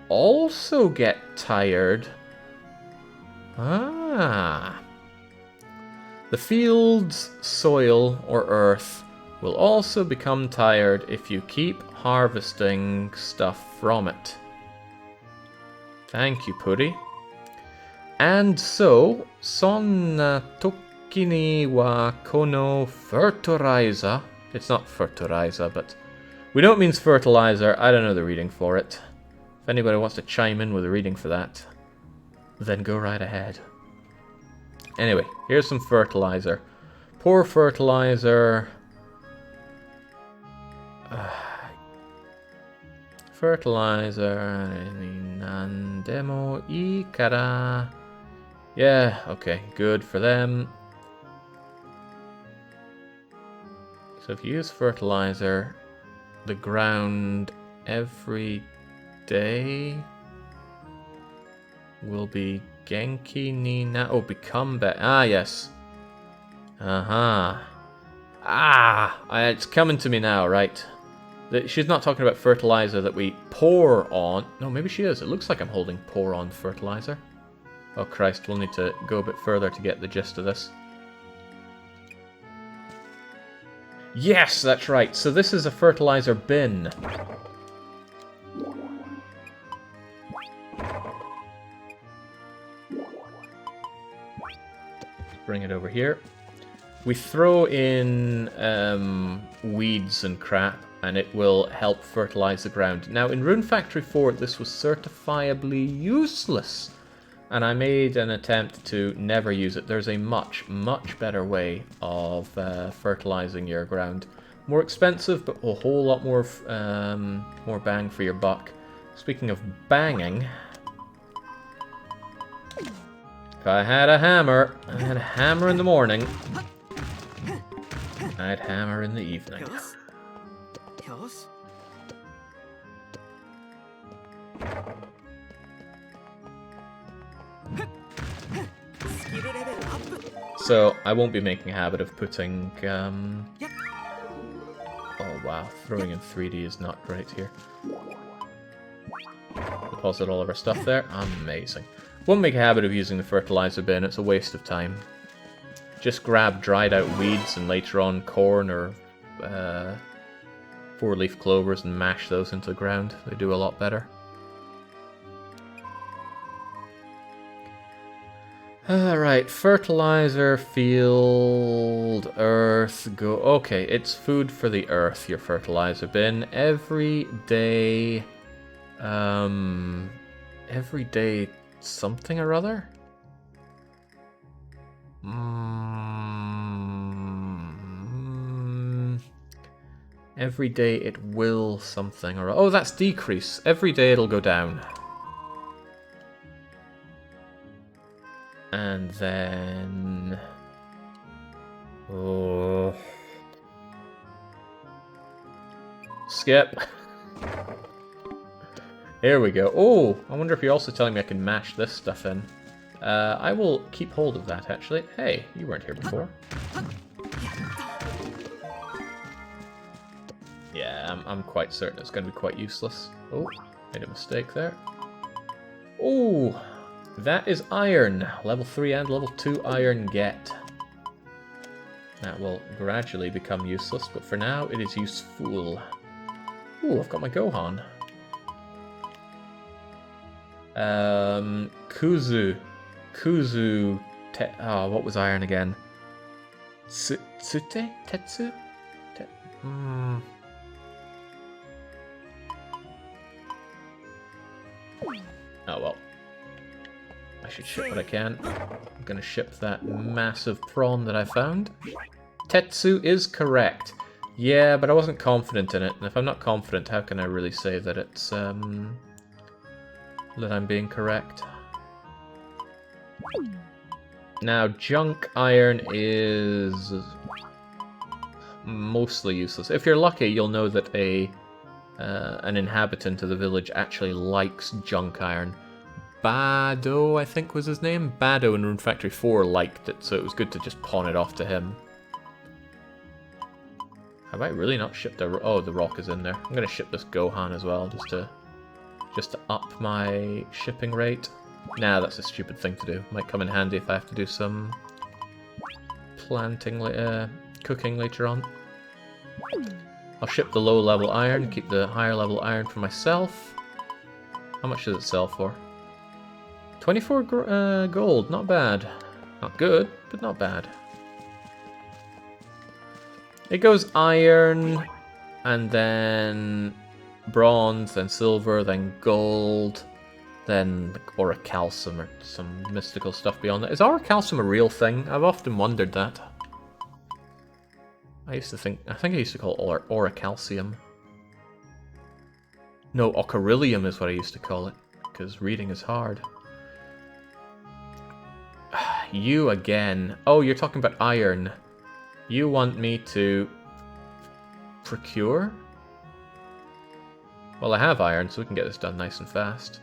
also get tired. Ah. The field's soil or earth will also become tired if you keep harvesting stuff from it. Thank you, Puri. And so, sonna toki ni wa kono fertilizer. It's not fertilizer, but we know it means fertilizer. I don't know the reading for it. If anybody wants to chime in with a reading for that, then go right ahead. Anyway, here's some fertilizer. Poor fertilizer. Fertilizer. Nandemo ikara. Yeah, okay, good for them. So if you use fertilizer, the ground every day will be Genki ni na... Oh, become better. Ah, yes. Uh-huh. It's coming to me now, right. She's not talking about fertilizer that we pour on. No, maybe she is. It looks like I'm holding pour on fertilizer. Oh, Christ, we'll need to go a bit further to get the gist of this. Yes, that's right. So this is a fertilizer bin. Bring it over here. We throw in weeds and crap, and it will help fertilize the ground. Now, in Rune Factory 4, this was certifiably useless, and I made an attempt to never use it. There's a much, much better way of fertilizing your ground. More expensive, but a whole lot more, more bang for your buck. Speaking of banging... If I had a hammer, I had a hammer in the morning. I'd hammer in the evening. So, I won't be making a habit of putting... Oh wow, throwing in 3D is not great here. Deposit all of our stuff there. Amazing. Won't make a habit of using the fertilizer bin, it's a waste of time. Just grab dried out weeds and later on corn or 4-leaf clovers and mash those into the ground. They do a lot better. Alright, fertilizer, field, earth, go. Okay, it's food for the earth, your fertilizer bin. Every day something or other? Every day it will something or... Oh, that's decrease. Every day it'll go down. And then... Oh... Skip. Here we go. Oh, I wonder if you're also telling me I can mash this stuff in. I will keep hold of that, actually. Hey, you weren't here before. Yeah, I'm quite certain it's going to be quite useless. Oh, made a mistake there. Oh, that is iron. Level 3 and level 2 iron get. That will gradually become useless, but for now it is useful. Ooh, I've got my Gohan. Kuzu. Oh, what was iron again? Tsute? Tetsu? Oh well. I should ship what I can. I'm gonna ship that massive prawn that I found. Tetsu is correct. Yeah, but I wasn't confident in it. And if I'm not confident, how can I really say that it's, that I'm being correct? Now, junk iron is... mostly useless. If you're lucky, you'll know that an inhabitant of the village actually likes junk iron. Bado, I think was his name. Bado in Rune Factory 4 liked it, so it was good to just pawn it off to him. Have I really not shipped a... Oh, the rock is in there. I'm going to ship this Gohan as well, just to up my shipping rate. Nah, that's a stupid thing to do. Might come in handy if I have to do some cooking later on. I'll ship the low-level iron, keep the higher-level iron for myself. How much does it sell for? 24 gold, not bad. Not good, but not bad. It goes iron, and then bronze, then silver, then gold, then orichalcum or some mystical stuff beyond that. Is orichalcum a real thing? I've often wondered that. I think I used to call it orichalcium. No, ocarillium is what I used to call it, because reading is hard. You again. Oh, you're talking about iron. You want me to procure? Well, I have iron, so we can get this done nice and fast.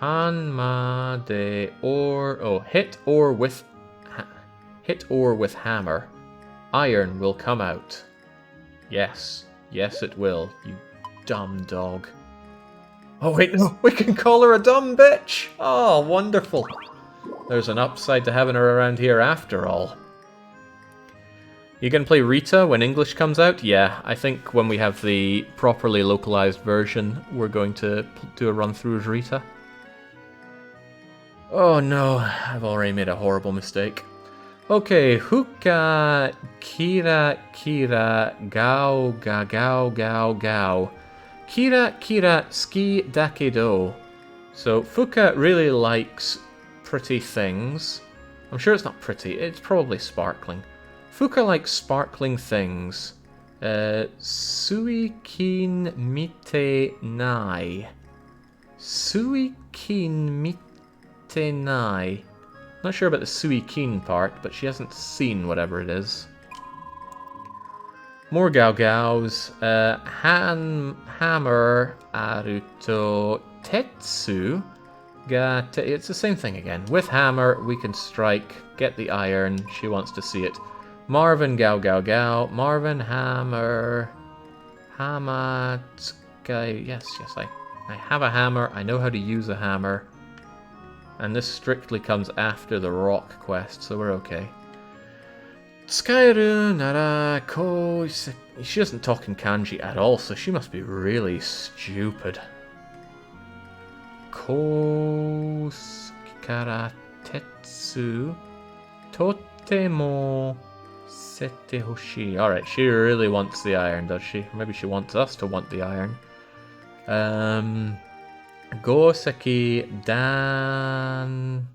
Hanma de ore. Oh, hit ore with hammer. Iron will come out. Yes. Yes, it will, you dumb dog. Oh, wait, no. We can call her a dumb bitch. Oh, wonderful. There's an upside to having her around here after all. You gonna play Rita when English comes out? Yeah, I think when we have the properly localized version, we're going to do a run-through as Rita. Oh no, I've already made a horrible mistake. Okay, Huka Kira Gao Ga Gao Gao Gao. Kira Ski Dakedo. So Fuka really likes pretty things. I'm sure it's not pretty, it's probably sparkling. Fuka likes sparkling things. Suikin Mite Nai. Suikin Mite Nai. Not sure about the Suikin part, but she hasn't seen whatever it is. More Gao Gaos. Hammer Aruto Tetsu. It's the same thing again. With hammer, we can strike, get the iron. She wants to see it. Marvin Gao Gao Gao. Marvin Hammer. Hamatsukai. Yes, I have a hammer. I know how to use a hammer. And this strictly comes after the rock quest, so we're okay. Skairu Nara Ko. She doesn't talk in kanji at all, so she must be really stupid. Karatetsu Totemo Sete Hoshi. Alright, she really wants the iron, does she? Maybe she wants us to want the iron. Goseki Dan.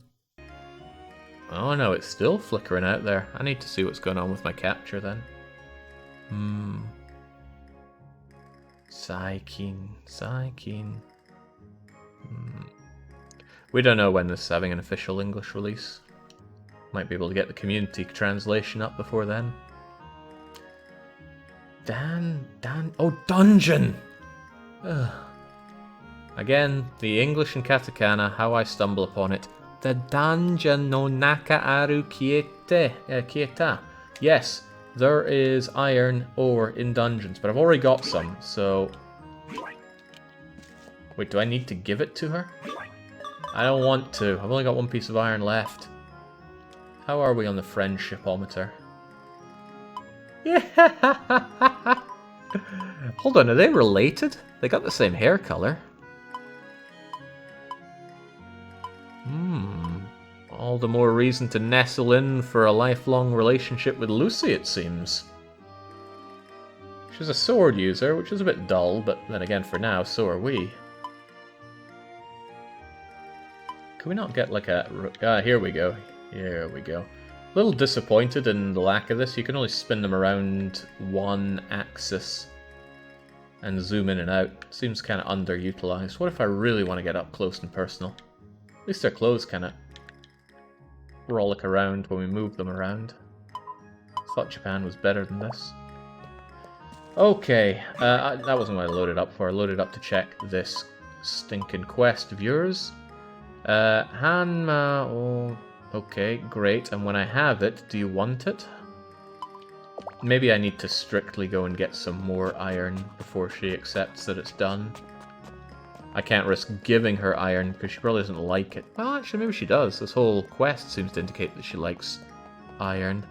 Oh no, it's still flickering out there. I need to see what's going on with my capture then. Saikin. We don't know when this is having an official English release. Might be able to get the community translation up before then. Oh, dungeon! Ugh. Again, the English and katakana, how I stumble upon it. The dungeon no naka aru kieta. Yes, there is iron ore in dungeons, but I've already got some, so... Wait, do I need to give it to her? I don't want to. I've only got one piece of iron left. How are we on the friendshipometer? Yeah. Hold on, are they related? They got the same hair color. All the more reason to nestle in for a lifelong relationship with Lucy, it seems. She's a sword user, which is a bit dull, but then again, for now, so are we. Can we not get like a... here we go. Here we go. A little disappointed in the lack of this. You can only spin them around one axis and zoom in and out. Seems kind of underutilized. What if I really want to get up close and personal? At least their clothes kind of frolic around when we move them around. I thought Japan was better than this. Okay, that wasn't what I loaded up for. I loaded up to check this stinking quest of yours. Hanma... Oh, okay, great. And when I have it, do you want it? Maybe I need to strictly go and get some more iron before she accepts that it's done. I can't risk giving her iron because she probably doesn't like it. Well, actually, maybe she does. This whole quest seems to indicate that she likes iron.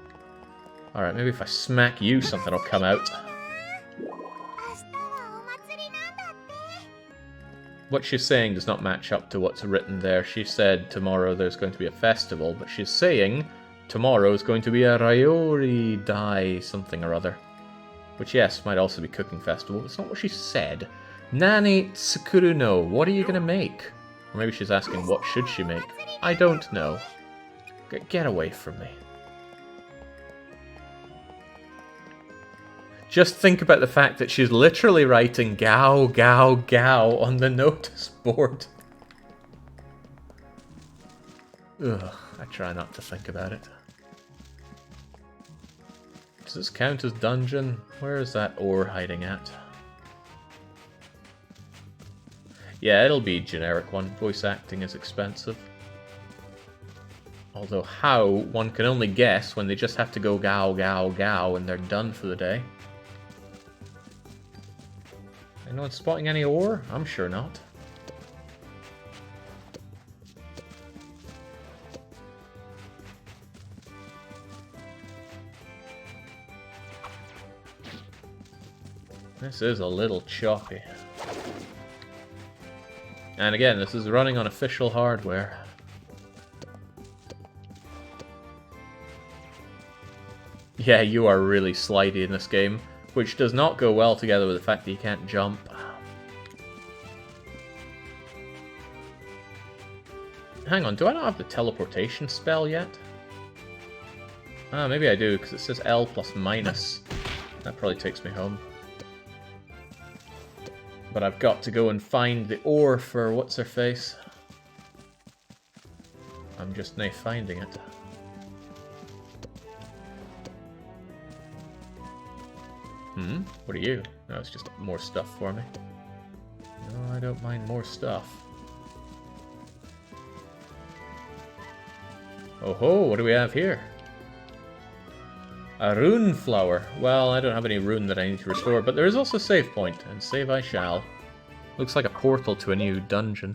Alright, maybe if I smack you, something will come out. What she's saying does not match up to what's written there. She said tomorrow there's going to be a festival, but she's saying tomorrow is going to be a Ryori Dai something or other. Which, yes, might also be cooking festival. It's not what she said. Nani Tsukuru no, what are you going to make? Or maybe she's asking what should she make. I don't know. Get away from me. Just think about the fact that she's literally writing Gao, Gao, Gao on the notice board. Ugh, I try not to think about it. Does this count as dungeon? Where is that ore hiding at? Yeah, it'll be generic one. Voice acting is expensive. Although how, one can only guess when they just have to go Gao, Gao, Gao and they're done for the day. Anyone spotting any ore? I'm sure not. This is a little choppy. And again, this is running on official hardware. Yeah, you are really slidey in this game. Which does not go well together with the fact that you can't jump. Hang on, do I not have the teleportation spell yet? Ah, maybe I do, because it says L plus minus. That probably takes me home. But I've got to go and find the ore for what's-her-face. I'm just now finding it. What are you? No, it's just more stuff for me. No, I don't mind more stuff. Oh ho, what do we have here? A rune flower. Well, I don't have any rune that I need to restore, but there is also a save point, and save I shall. Looks like a portal to a new dungeon.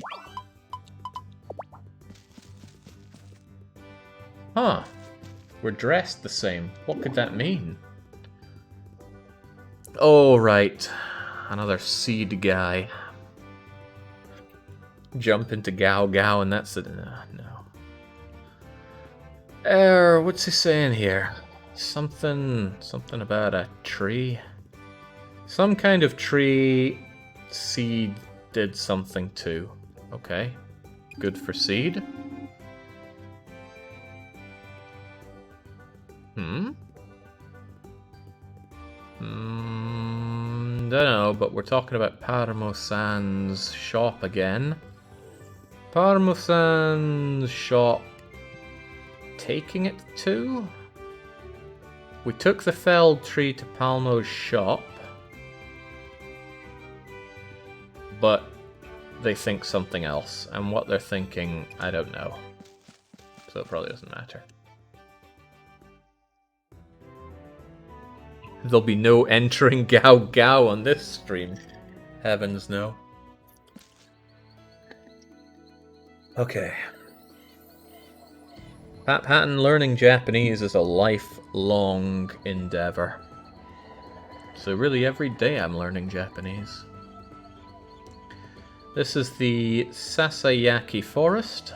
Huh. We're dressed the same. What could that mean? Oh, right. Another seed guy. Jump into Gao Gao and that's it. No. What's he saying here? Something about a tree? Some kind of tree seed did something too. Okay. Good for seed. Don't know, but we're talking about Parmo-san's shop again. Parmo-san's shop... Taking it to? We took the felled tree to Palmo's shop. But they think something else. And what they're thinking, I don't know. So it probably doesn't matter. There'll be no entering Gao Gao on this stream. Heavens no. Okay. Patton, learning Japanese is a lifelong endeavor. So really every day I'm learning Japanese. This is the Sasayaki Forest.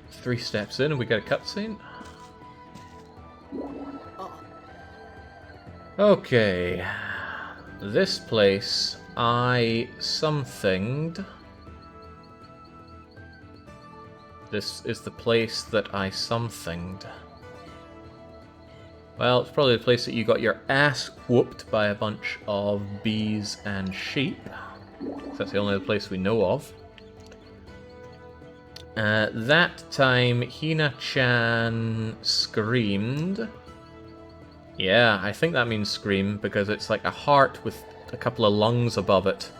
3 steps in and we get a cutscene. Okay, this place I somethinged. This is the place that I somethinged. Well, it's probably the place that you got your ass whooped by a bunch of bees and sheep. That's the only other place we know of. That time, Hina-chan screamed. Yeah, I think that means scream, because it's like a heart with a couple of lungs above it.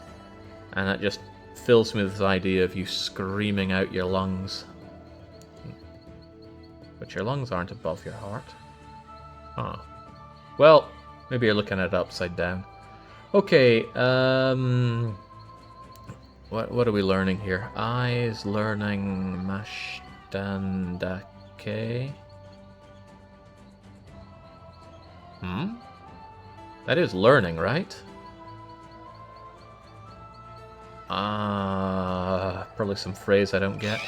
And that just fills me with this idea of you screaming out your lungs. But your lungs aren't above your heart. Huh. Well, maybe you're looking at it upside down. Okay, what are we learning here? Eyes learning Mashtandake. That is learning, right? Probably some phrase I don't get.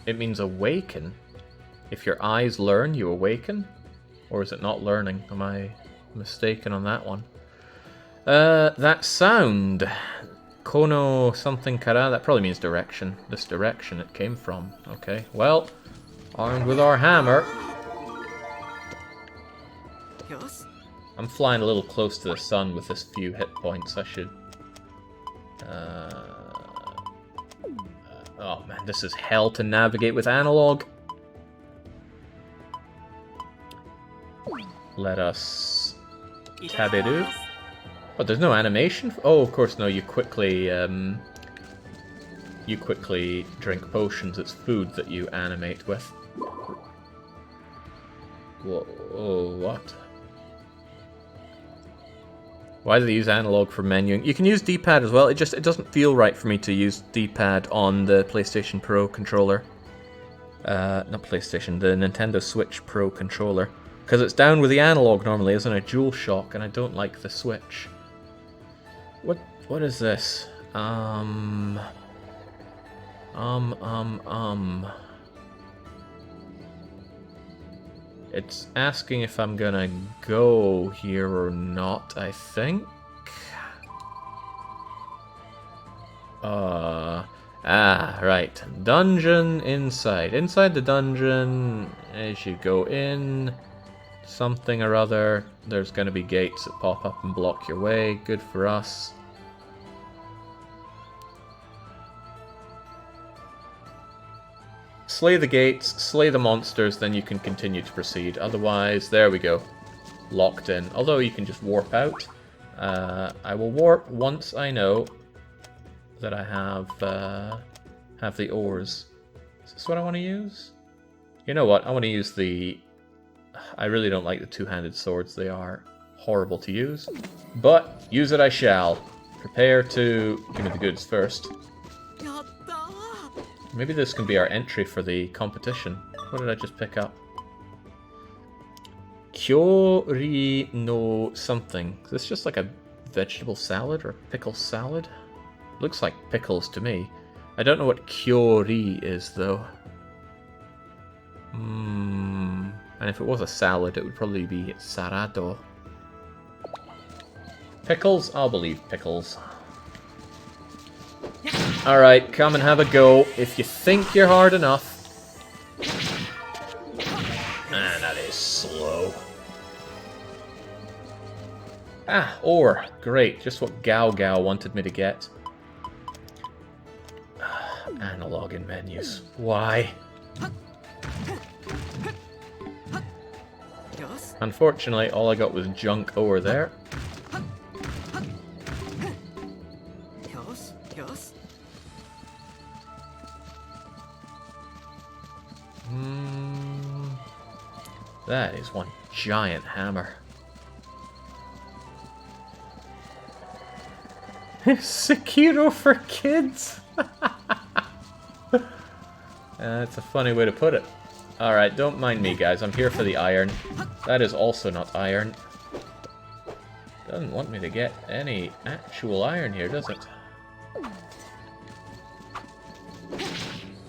It means awaken. If your eyes learn, you awaken? Or is it not learning? Am I mistaken on that one? That sound. Kono something kara. That probably means direction. This direction it came from. Okay, well, armed with our hammer. I'm flying a little close to the sun with this few hit points. I should... oh man, this is hell to navigate with analog. Let us... Taberu. Oh, there's no animation? Oh, of course, no, you quickly drink potions. It's food that you animate with. Whoa, oh, what? Why do they use analog for menuing? You can use D-pad as well. It doesn't feel right for me to use D-pad on the PlayStation Pro controller. Not PlayStation, the Nintendo Switch Pro controller. Because it's down with the analog normally, isn't it? DualShock, and I don't like the Switch. What is this? It's asking if I'm gonna go here or not, I think. Right. Dungeon inside. Inside the dungeon, as you go in, something or other, there's gonna be gates that pop up and block your way. Good for us. Slay the gates, slay the monsters, then you can continue to proceed. Otherwise, there we go. Locked in. Although you can just warp out. I will warp once I know that I have the ores. Is this what I want to use? You know what? I want to use the... I really don't like the two-handed swords. They are horrible to use. But use it I shall. Prepare to... Give me the goods first. Maybe this can be our entry for the competition. What did I just pick up? Kyori no something. Is this just like a vegetable salad or pickle salad? Looks like pickles to me. I don't know what kyori is though. And if it was a salad, it would probably be sarado. Pickles? I'll believe pickles. Alright, come and have a go if you think you're hard enough. Man, that is slow. Ah, ore. Great, just what Gao Gao wanted me to get. Analog in menus. Why? Unfortunately, all I got was junk ore there. That is one giant hammer. Sekiro for kids? That's a funny way to put it. Alright, don't mind me, guys. I'm here for the iron. That is also not iron. Doesn't want me to get any actual iron here, does it?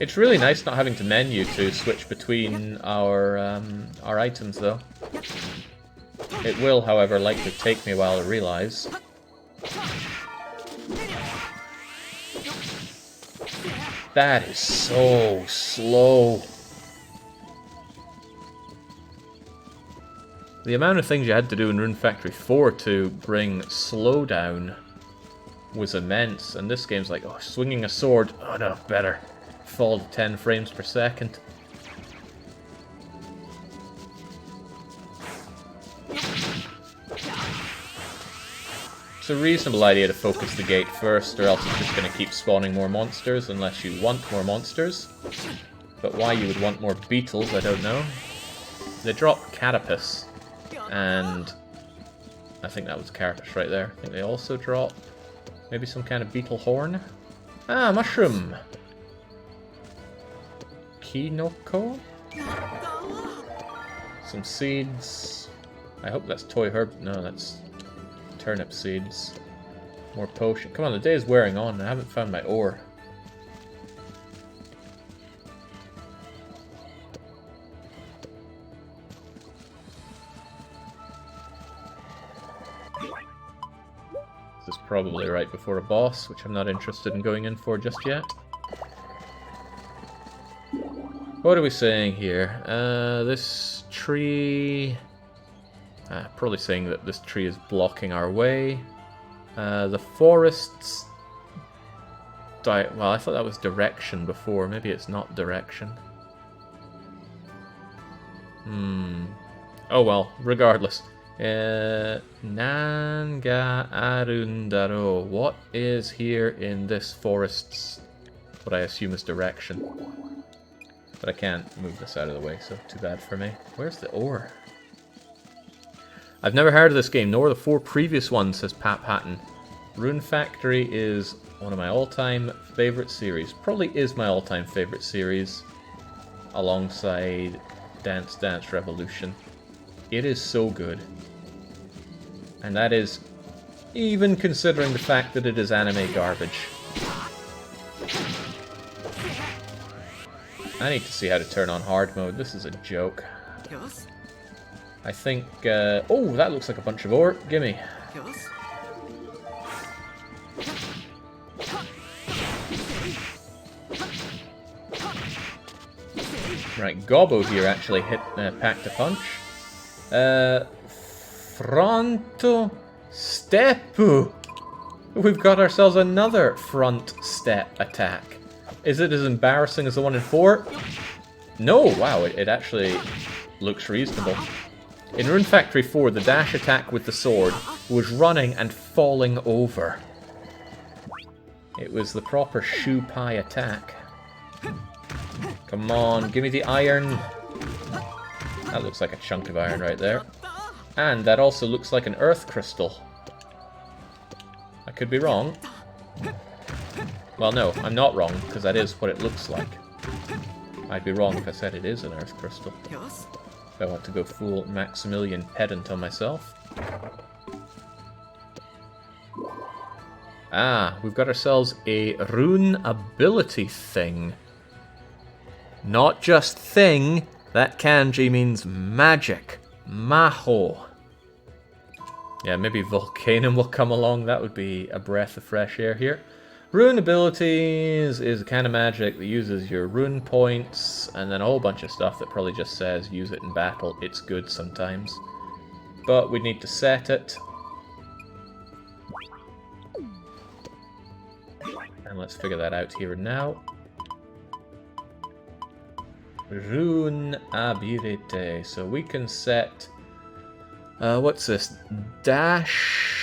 It's really nice not having to menu to switch between our items, though. It will, however, likely take me a while to realize. That is so slow. The amount of things you had to do in Rune Factory 4 to bring slowdown was immense, and this game's like, oh, swinging a sword, oh no, better. fall to 10 frames per second. It's a reasonable idea to focus the gate first, or else it's just going to keep spawning more monsters unless you want more monsters. But why you would want more beetles, I don't know. They drop Catapus, and I think that was Carapace right there. I think they also drop maybe some kind of beetle horn. Ah, mushroom! Kinoko? Some seeds. I hope that's toy herb. No, that's turnip seeds. More potion. Come on, the day is wearing on. I haven't found my ore. This is probably right before a boss, which I'm not interested in going in for just yet. What are we saying here? This tree... probably saying that this tree is blocking our way. The forests... Well, I thought that was direction before. Maybe it's not direction. Oh well, regardless. Nanga Arundaro. What is here in this forest's... what I assume is direction? But I can't move this out of the way, so too bad for me. Where's the ore? I've never heard of this game, nor the 4 previous ones, says Pap Hatton. Rune Factory is one of my all-time favourite series. Probably is my all-time favourite series, alongside Dance Dance Revolution. It is so good. And that is even considering the fact that it is anime garbage. I need to see how to turn on hard mode. This is a joke. I think... oh, that looks like a bunch of ore. Gimme. Right, Gobbo here actually packed a punch. Fronto Stepu! We've got ourselves another front step attack. Is it as embarrassing as the one in 4? No, wow, it actually looks reasonable. In Rune Factory 4, the dash attack with the sword was running and falling over. It was the proper shoe pie attack. Come on, give me the iron. That looks like a chunk of iron right there. And that also looks like an earth crystal. I could be wrong. Well, no, I'm not wrong, because that is what it looks like. I'd be wrong if I said it is an earth crystal. If I want to go full Maximilian pedant on myself. Ah, we've got ourselves a rune ability thing. Not just thing, that kanji means magic. Maho. Yeah, maybe Volcanum will come along. That would be a breath of fresh air here. Rune abilities is a kind of magic that uses your rune points, and then a whole bunch of stuff that probably just says use it in battle. It's good sometimes. But we need to set it. And let's figure that out here and now. Rune ability. So we can set... what's this? Dash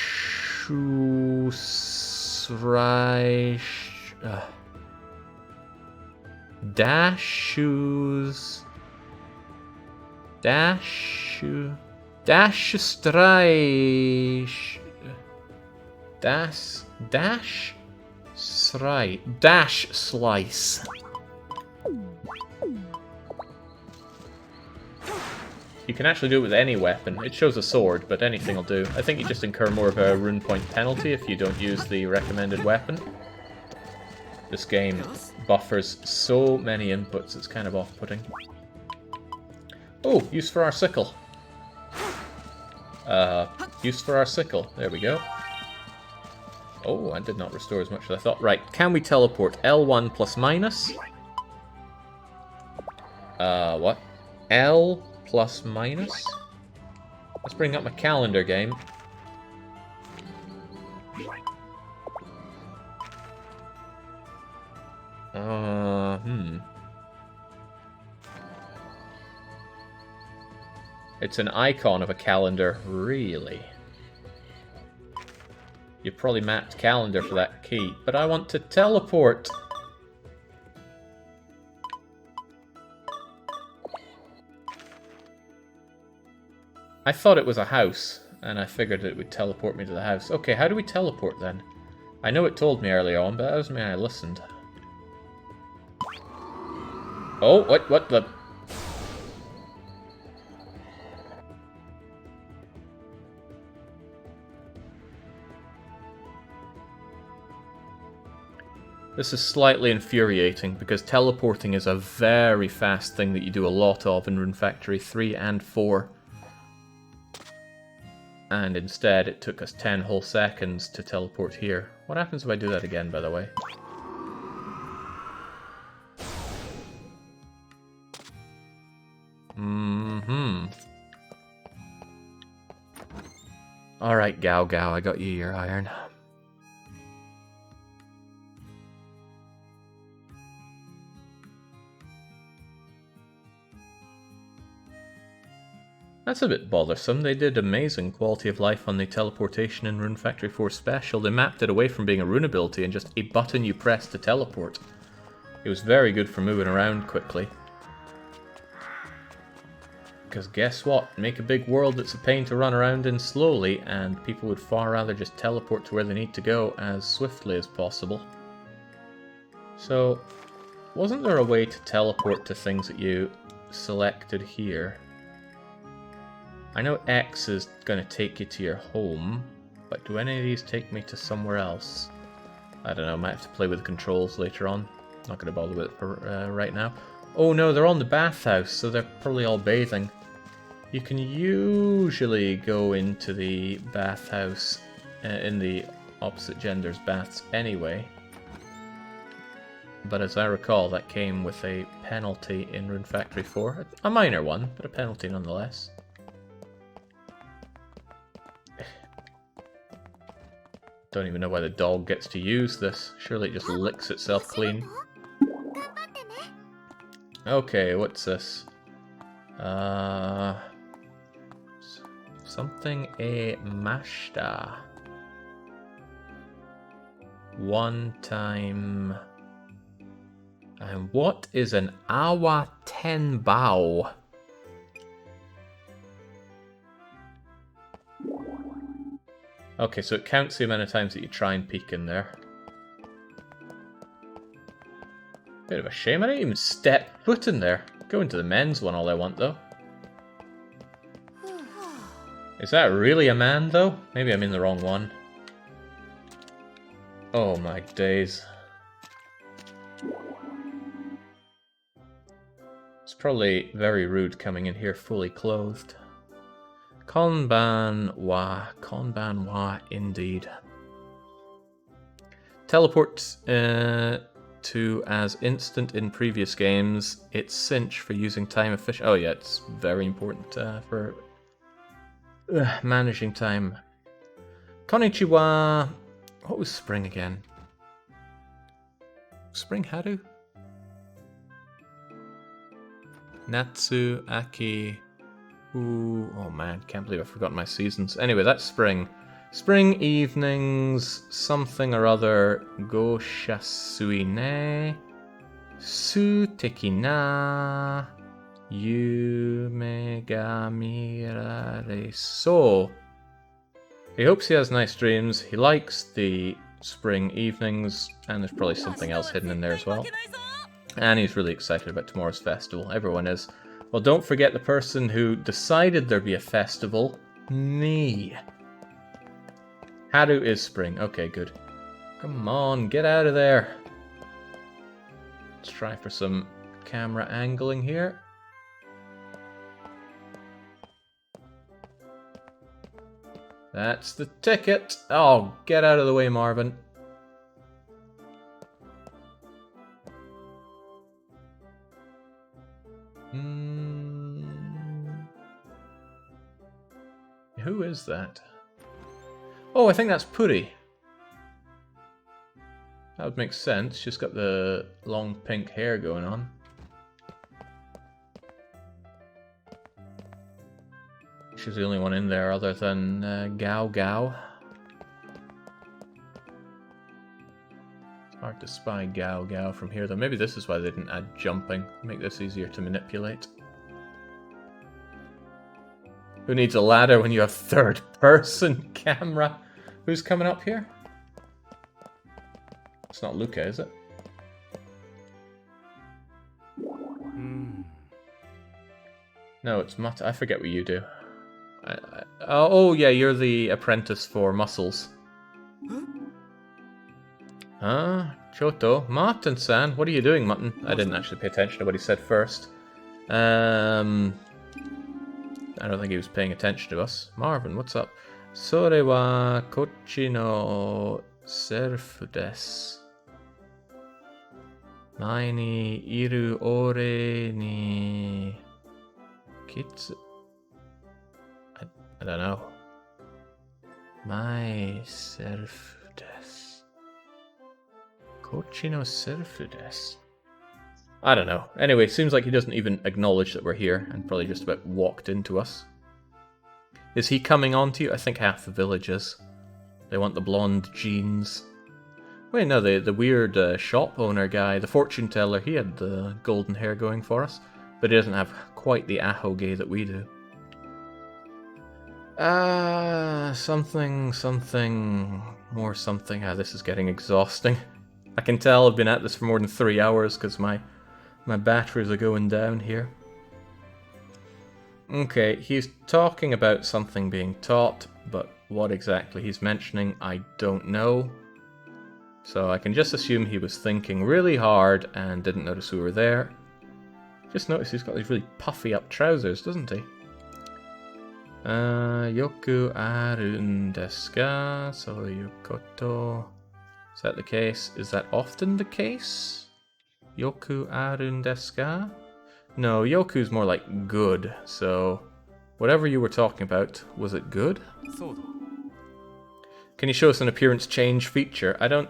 slice. You can actually do it with any weapon. It shows a sword, but anything will do. I think you just incur more of a rune point penalty if you don't use the recommended weapon. This game buffers so many inputs, it's kind of off-putting. Oh, use for our sickle. Use for our sickle. There we go. Oh, I did not restore as much as I thought. Right, can we teleport? L1 plus minus? What? L plus minus? Let's bring up my calendar game. It's an icon of a calendar, really. You probably mapped calendar for that key, but I want to teleport. I thought it was a house, and I figured it would teleport me to the house. Okay, how do we teleport then? I know it told me earlier on, but that doesn't mean I listened. Oh, what the... This is slightly infuriating, because teleporting is a very fast thing that you do a lot of in Rune Factory 3 and 4. And instead, it took us 10 whole seconds to teleport here. What happens if I do that again, by the way? Alright, Gao Gao, I got you your iron. That's a bit bothersome. They did amazing quality of life on the teleportation in Rune Factory 4 Special. They mapped it away from being a rune ability and just a button you press to teleport. It was very good for moving around quickly. Because guess what? Make a big world that's a pain to run around in slowly, and people would far rather just teleport to where they need to go as swiftly as possible. So, wasn't there a way to teleport to things that you selected here? I know X is going to take you to your home, but do any of these take me to somewhere else? I don't know, I might have to play with the controls later on. Not going to bother with it right now. Oh no, they're on the bathhouse, so they're probably all bathing. You can usually go into the bathhouse in the opposite gender's baths anyway. But as I recall, that came with a penalty in Rune Factory 4. A minor one, but a penalty nonetheless. Don't even know why the dog gets to use this. Surely it just licks itself clean. Okay, what's this? Something a mashta. One time. And what is an awa tenbao? Okay, so it counts the amount of times that you try and peek in there. Bit of a shame, I didn't even step foot in there. Go into the men's one all I want, though. Is that really a man, though? Maybe I'm in the wrong one. Oh my days. It's probably very rude coming in here fully clothed. Konban wa indeed. Teleport to as instant in previous games. It's cinch for using time efficient. Oh yeah, it's very important for managing time. Konnichiwa. What was spring again? Spring Haru? Natsu, Aki. Ooh, oh man, can't believe I've forgotten my seasons. Anyway, that's spring. Spring evenings, something or other. Go shasuine. Suteki na. Yume ga mirare so. He hopes he has nice dreams. He likes the spring evenings, and there's probably something else hidden in there as well. And he's really excited about tomorrow's festival. Everyone is. Well, don't forget the person who decided there'd be a festival. Me. Haru is spring. Okay, good. Come on, get out of there. Let's try for some camera angling here. That's the ticket. Oh, get out of the way, Marvin. Who is that? Oh, I think that's Puri. That would make sense. She's got the long pink hair going on. She's the only one in there other than Gao Gao. It's hard to spy Gao Gao from here though. Maybe this is why they didn't add jumping. Make this easier to manipulate. Who needs a ladder when you have third-person camera? Who's coming up here? It's not Luca, is it? No, it's Matt. I forget what you do. Oh, yeah, you're the apprentice for Muscles. Choto. Martin-san, what are you doing, Mutton? I didn't actually pay attention to what he said first. I don't think he was paying attention to us. Marvin, what's up? Sore wa kochi no serufu desu. Mae ni iru ore ni kitsu. I don't know. Mae serufu desu. Kochi no serufu desu. I don't know. Anyway, seems like he doesn't even acknowledge that we're here and probably just about walked into us. Is he coming on to you? I think half the village is. They want the blonde jeans. Wait, no, the weird shop owner guy, the fortune teller, he had the golden hair going for us. But he doesn't have quite the ahoge that we do. Something, more something. This is getting exhausting. I can tell I've been at this for more than 3 hours because my batteries are going down here. Okay, he's talking about something being taught, but what exactly he's mentioning, I don't know. So I can just assume he was thinking really hard and didn't notice we were there. Just notice he's got these really puffy up trousers, doesn't he? Yoku arun desu ka? Soyu koto. Is that the case? Is that often the case? Yoku arun desu ka? No, Yoku's more like good, so whatever you were talking about, was it good? Can you show us an appearance change feature? I don't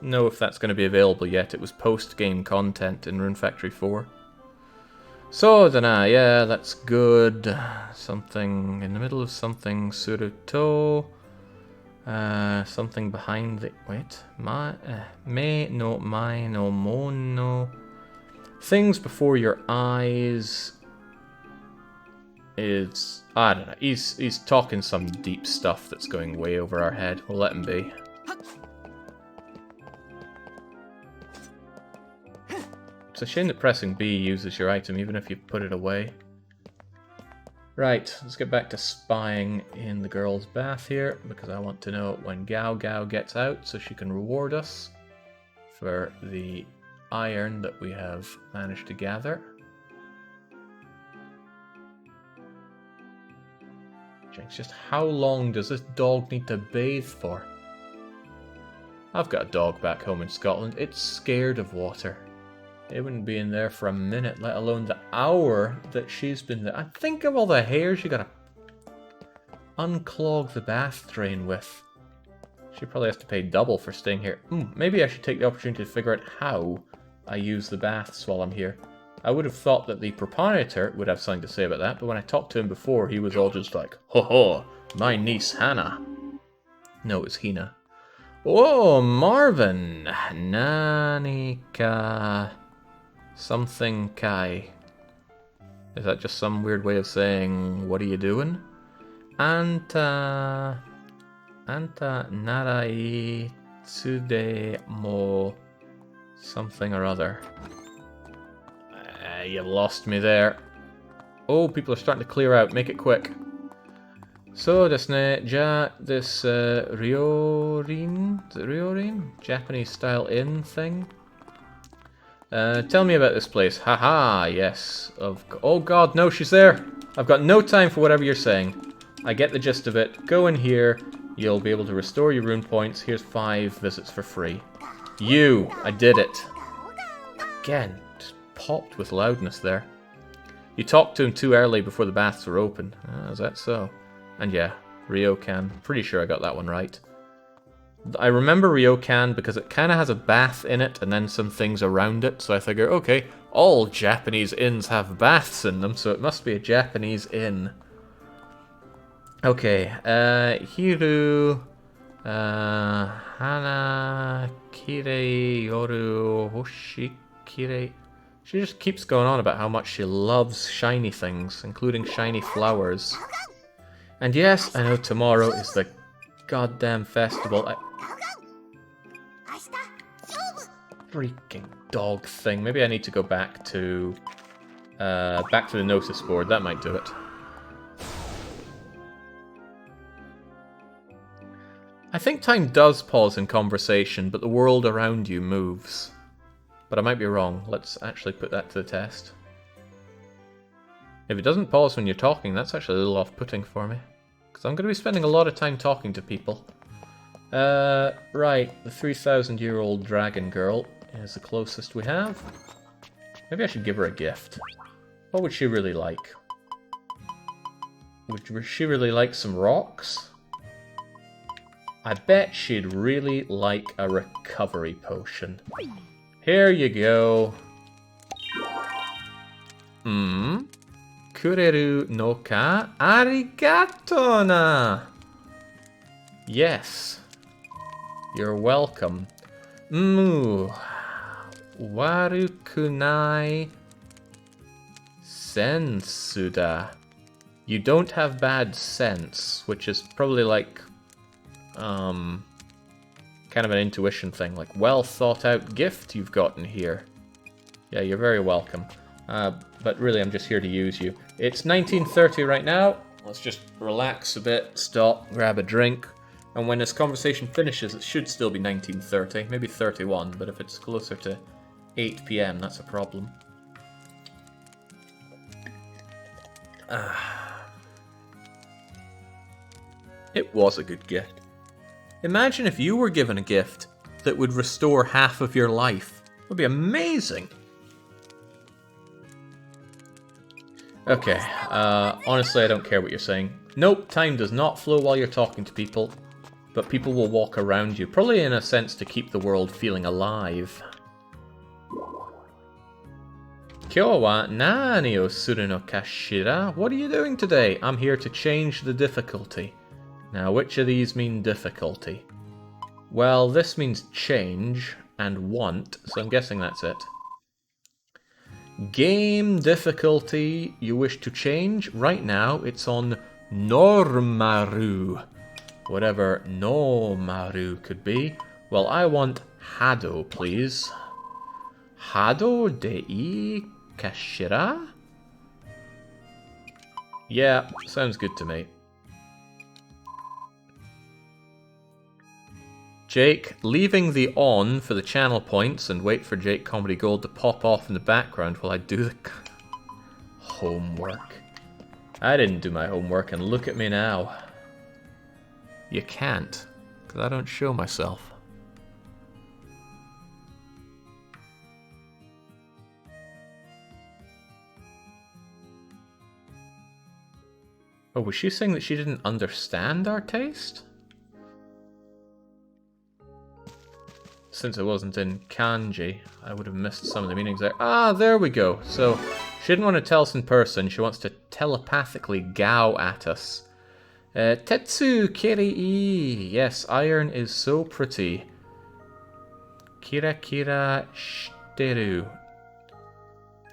know if that's going to be available yet. It was post-game content in Rune Factory 4. So, yeah, that's good. Something in the middle of something. Suruto. Something behind the... Wait. Me no mai no mono. Things before your eyes is... I don't know. He's talking some deep stuff that's going way over our head. We'll let him be. It's a shame that pressing B uses your item even if you put it away. Right, let's get back to spying in the girl's bath here because I want to know when Gao Gao gets out so she can reward us for the iron that we have managed to gather. Jinx, just how long does this dog need to bathe for? I've got a dog back home in Scotland. It's scared of water. It wouldn't be in there for a minute, let alone the hour that she's been there. I think of all the hairs you gotta unclog the bath drain with. She probably has to pay double for staying here. Maybe I should take the opportunity to figure out how I use the baths while I'm here. I would have thought that the proprietor would have something to say about that, but when I talked to him before, he was all just like, ho ho, my niece Hannah. No, it's Hina. Oh, Marvin. Nani ka... something kai. Is that just some weird way of saying, what are you doing? Anta narai tsude mo something or other. You lost me there. Oh, people are starting to clear out. Make it quick. So, desu ne, ja this ryorin? Is it ryorin? Japanese style inn thing? Tell me about this place. Haha, yes. Oh god, no, she's there. I've got no time for whatever you're saying. I get the gist of it. Go in here. You'll be able to restore your rune points. Here's 5 visits for free. I did it. Again, just popped with loudness there. You talked to him too early before the baths were open. Is that so? And yeah, Ryokan. Pretty sure I got that one right. I remember Ryokan because it kind of has a bath in it and then some things around it, so I figure, okay, all Japanese inns have baths in them, so it must be a Japanese inn. Okay, Hiru, Hana, Kirei, Yoru, Hoshi, Kirei. She just keeps going on about how much she loves shiny things, including shiny flowers. And yes, I know tomorrow is the goddamn festival. Freaking dog thing. Maybe I need to go back to the notice board. That might do it. I think time does pause in conversation, but the world around you moves. But I might be wrong. Let's actually put that to the test. If it doesn't pause when you're talking, that's actually a little off-putting for me. Because I'm going to be spending a lot of time talking to people. Right, the 3,000-year-old dragon girl is the closest we have. Maybe I should give her a gift. What would she really like? Would she really like some rocks? I bet she'd really like a recovery potion. Here you go. Kureru no ka arigato na. Yes. You're welcome. Warukunai sensuda. You don't have bad sense, which is probably like kind of an intuition thing, like well thought out gift you've gotten here. Yeah, you're very welcome. But really I'm just here to use you. It's 19:30 right now. Let's just relax a bit, stop, grab a drink. And when this conversation finishes, it should still be 19:30, maybe 31, but if it's closer to 8 PM, that's a problem. It was a good gift. Imagine if you were given a gift that would restore half of your life. It would be amazing. Okay, honestly, I don't care what you're saying. Nope, time does not flow while you're talking to people. But people will walk around you, probably in a sense to keep the world feeling alive. Kyo wa nani o suru no kashira? What are you doing today? I'm here to change the difficulty. Now, which of these mean difficulty? Well, this means change and want, so I'm guessing that's it. Game difficulty you wish to change? Right now, it's on Normaru. Whatever no Maru could be. Well, I want Hado, please. Hado dei Kashira? Yeah, sounds good to me. Jake, leaving the on for the channel points and wait for Jake Comedy Gold to pop off in the background while I do the homework. I didn't do my homework and look at me now. You can't, because I don't show myself. Oh, was she saying that she didn't understand our taste? Since it wasn't in kanji, I would have missed some of the meanings there. Ah, there we go. So, she didn't want to tell us in person, she wants to telepathically gow at us. Tetsu Kirii. Yes, iron is so pretty. Kira kira shiteru.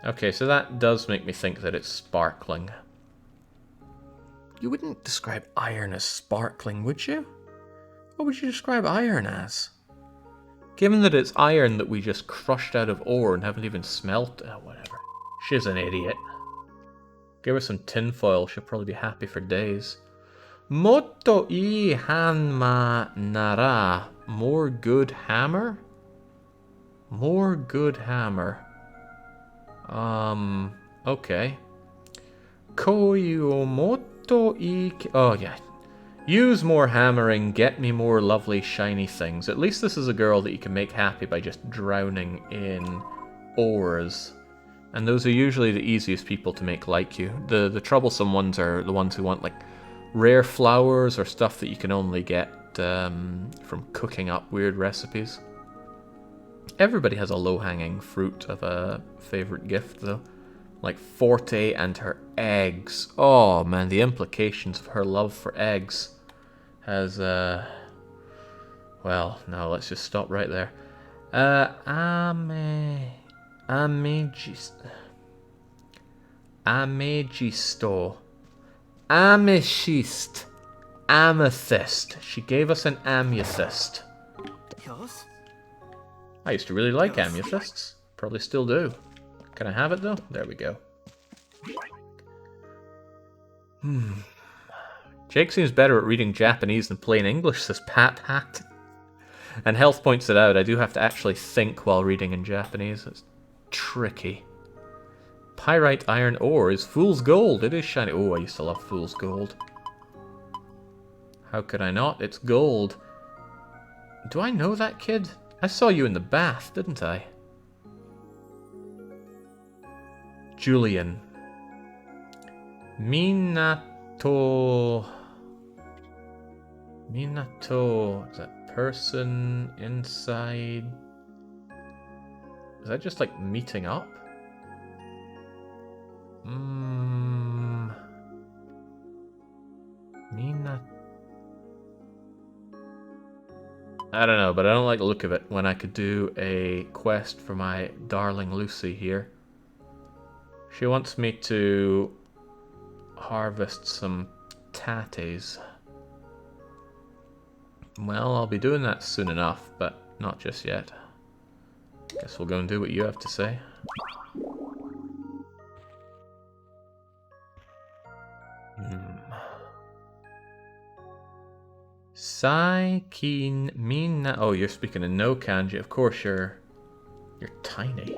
Okay, so that does make me think that it's sparkling. You wouldn't describe iron as sparkling, would you? What would you describe iron as? Given that it's iron that we just crushed out of ore and haven't even smelt... Oh, whatever. She's an idiot. Give her some tinfoil, she'll probably be happy for days. Motto I hanma nara. More good hammer? More good hammer. Okay. Koyu motto I... Oh, yeah. Use more hammering, get me more lovely shiny things. At least this is a girl that you can make happy by just drowning in ores. And those are usually the easiest people to make like you. The troublesome ones are the ones who want like rare flowers or stuff that you can only get from cooking up weird recipes. Everybody has a low-hanging fruit of a favorite gift, though. Like Forte and her eggs. Oh, man, the implications of her love for eggs has, well, no, let's just stop right there. Amegisto. Amethyst. Amethyst. She gave us an amethyst. Yes? I used to really like amethysts. Probably still do. Can I have it, though? There we go. Jake seems better at reading Japanese than plain English, says Pat Hat. And Health points it out, I do have to actually think while reading in Japanese. It's tricky. Pyrite iron ore is fool's gold. It is shiny. Oh, I used to love fool's gold. How could I not? It's gold. Do I know that kid? I saw you in the bath, didn't I? Julian. Minato. Minato. Is that person inside? Is that just like meeting up? Minato. I don't know, but I don't like the look of it when I could do a quest for my darling Lucy here. She wants me to harvest some tates. Well, I'll be doing that soon enough, but not just yet. Guess we'll go and do what you have to say. Saikin Mina. Oh, you're speaking in no kanji. Of course you're tiny.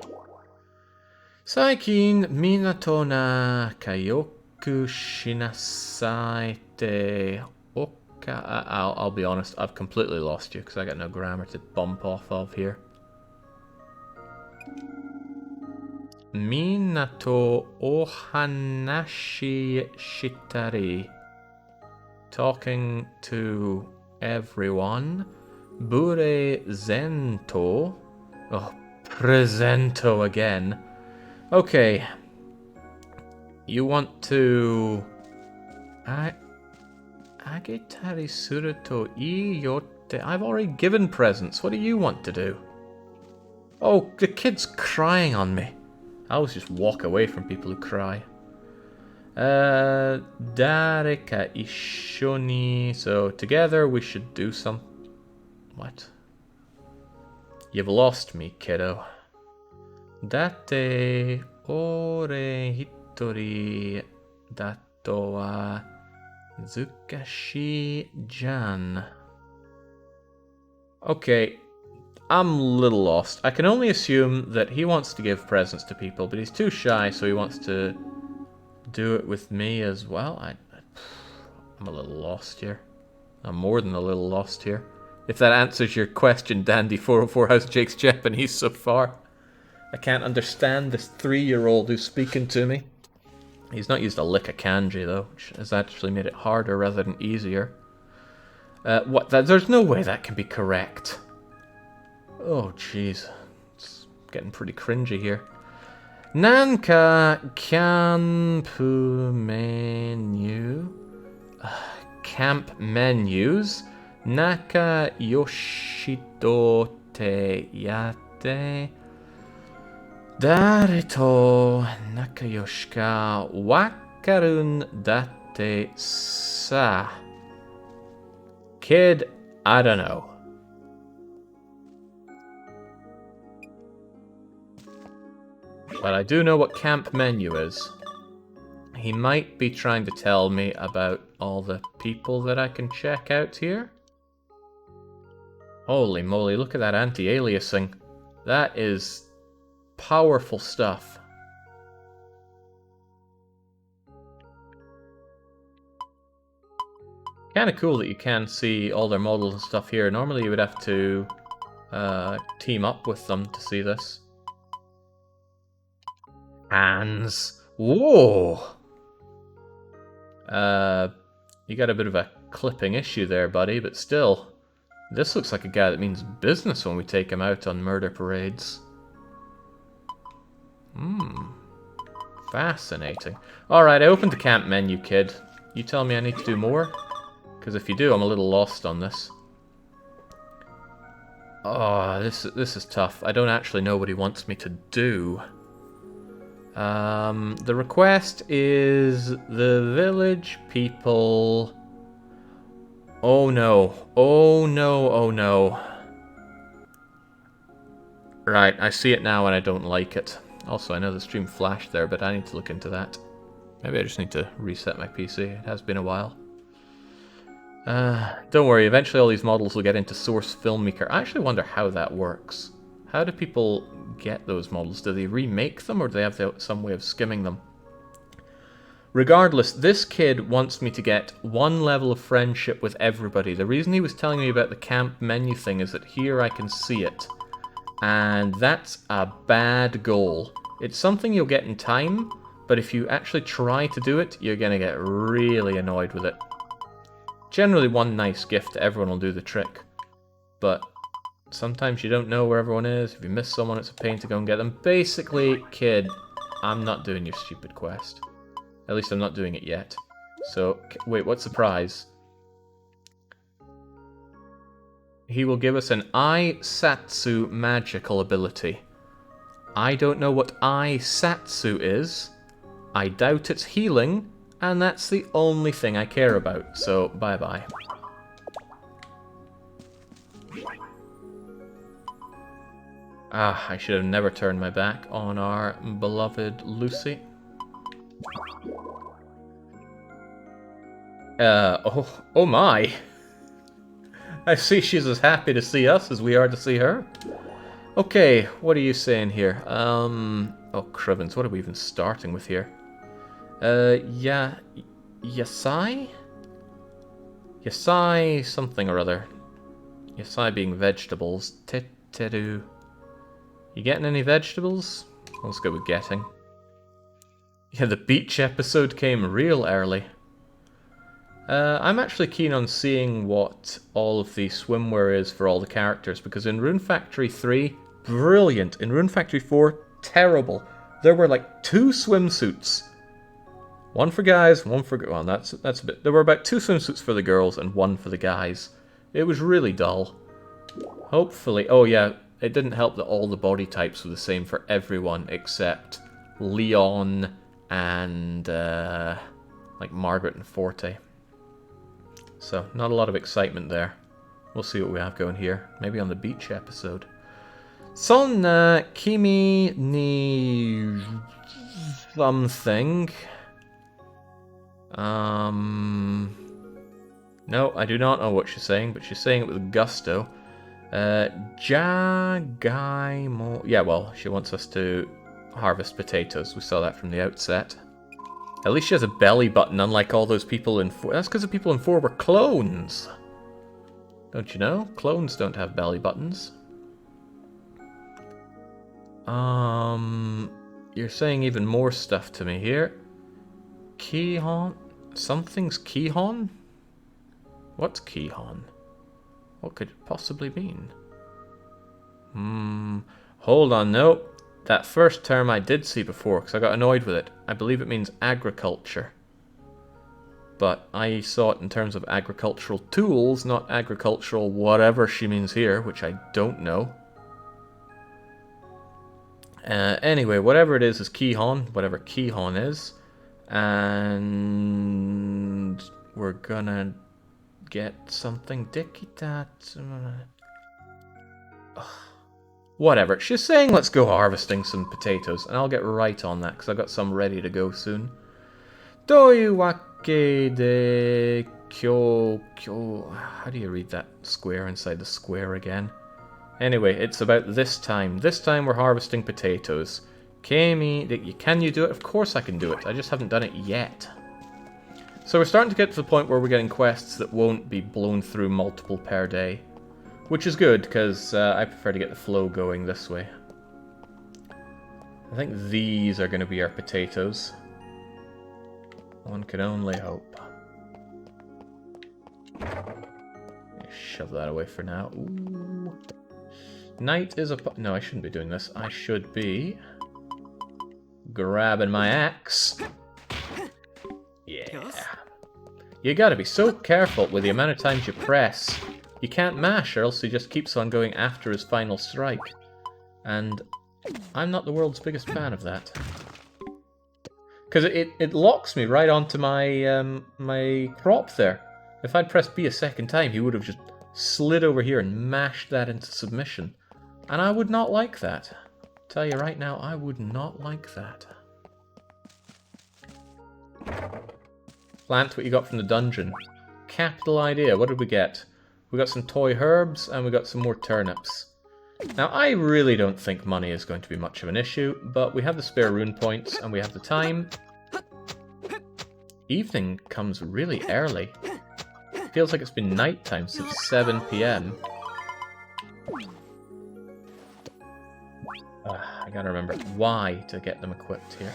Saikin minato na kayoku shinasaite oka. I'll be honest, I've completely lost you because I got no grammar to bump off of here. Minato ohanashi shitari. Talking to everyone. Bure zento. Oh, presento again. Okay. You want to... Agetari suruto iyote. I've already given presents. What do you want to do? Oh, the kid's crying on me. I always just walk away from people who cry. Dareka ishoni. So together we should do some. What? You've lost me, kiddo. Date ore hitori dato wa zukashi jan. Okay, I'm a little lost. I can only assume that he wants to give presents to people, but he's too shy, so he wants to do it with me as well. I'm a little lost here. I'm more than a little lost here. If that answers your question, Dandy404, how's Jake's Japanese so far? I can't understand this 3-year-old who's speaking to me. He's not used a lick of kanji, though, which has actually made it harder rather than easier. What? There's no way that can be correct. Oh, jeez. It's getting pretty cringy here. Nanka campu menu. Camp menus. Naka yoshido te yate. Dare to nakayoshi ka wakarun date sa. Kid, I don't know. But I do know what camp menu is. He might be trying to tell me about all the people that I can check out here. Holy moly, look at that anti-aliasing. That is powerful stuff. Kind of cool that you can see all their models and stuff here. Normally you would have to team up with them to see this. Hands. Whoa! You got a bit of a clipping issue there, buddy, but still. This looks like a guy that means business when we take him out on murder parades. Fascinating. Alright, I opened the camp menu, kid. You tell me I need to do more? Because if you do, I'm a little lost on this. Oh, this is tough. I don't actually know what he wants me to do. The request is the village people... Oh no. Oh no, oh no. Right, I see it now and I don't like it. Also, I know the stream flashed there, but I need to look into that. Maybe I just need to reset my PC. It has been a while. Don't worry, eventually all these models will get into Source Filmmaker. I actually wonder how that works. How do people get those models? Do they remake them, or do they have some way of skimming them? Regardless, this kid wants me to get one level of friendship with everybody. The reason he was telling me about the camp menu thing is that here I can see it. And that's a bad goal. It's something you'll get in time, but if you actually try to do it, you're going to get really annoyed with it. Generally, one nice gift to everyone will do the trick. But sometimes you don't know where everyone is. If you miss someone, it's a pain to go and get them. Basically, kid, I'm not doing your stupid quest. At least I'm not doing it yet. So, wait, what's the prize? He will give us an Ai-Satsu magical ability. I don't know what Ai-Satsu is. I doubt it's healing, and that's the only thing I care about. So, bye-bye. Ah, I should have never turned my back on our beloved Lucy. Oh my! I see she's as happy to see us as we are to see her. Okay, what are you saying here? Oh, Crivens, what are we even starting with here? Yeah, Yasai? Yasai something or other. Yasai being vegetables. Teteru. You getting any vegetables? Let's go with getting. Yeah, the beach episode came real early. I'm actually keen on seeing what all of the swimwear is for all the characters, because in Rune Factory 3, brilliant. In Rune Factory 4, terrible. There were like 2 swimsuits. One for guys, one for... Well, that's a bit... There were about 2 swimsuits for the girls and 1 for the guys. It was really dull. Hopefully... Oh yeah, it didn't help that all the body types were the same for everyone except Leon and like Margaret and Forte. So, not a lot of excitement there. We'll see what we have going here. Maybe on the beach episode. Sonna kimi ni something. No, I do not know what she's saying, but she's saying it with gusto. Jagaimo. Yeah, well, she wants us to harvest potatoes. We saw that from the outset. At least she has a belly button, unlike all those people in 4. That's because the people in 4 were clones. Don't you know? Clones don't have belly buttons. You're saying even more stuff to me here. Kihon? Something's Kihon? What's Kihon? What could it possibly mean? Hold on, no. That first term I did see before, because I got annoyed with it. I believe it means agriculture. But I saw it in terms of agricultural tools, not agricultural whatever she means here, which I don't know. Anyway, whatever it is Kihon, whatever Kihon is. And we're gonna get something Dikitat. Whatever. She's saying let's go harvesting some potatoes, and I'll get right on that, because I've got some ready to go soon. Doyu wake de kyo... How do you read that square inside the square again? Anyway, it's about this time. This time we're harvesting potatoes. Can you do it? Of course I can do it. I just haven't done it yet. So we're starting to get to the point where we're getting quests that won't be blown through multiple per day. Which is good, because I prefer to get the flow going this way. I think these are going to be our potatoes. One can only hope. shove that away for now. Ooh. Night is a... No, I shouldn't be doing this. I should be grabbing my axe. Yeah. You gotta be so careful with the amount of times you press. You can't mash, or else he just keeps on going after his final strike. And I'm not the world's biggest fan of that. Because it locks me right onto my my crop there. If I'd pressed B a second time, he would have just slid over here and mashed that into submission. And I would not like that. Tell you right now, I would not like that. Plant what you got from the dungeon. Capital idea. What did we get? We got some toy herbs and we got some more turnips. Now, I really don't think money is going to be much of an issue, but we have the spare rune points and we have the time. Evening comes really early. Feels like it's been nighttime since 7 PM. I gotta remember Y to get them equipped here.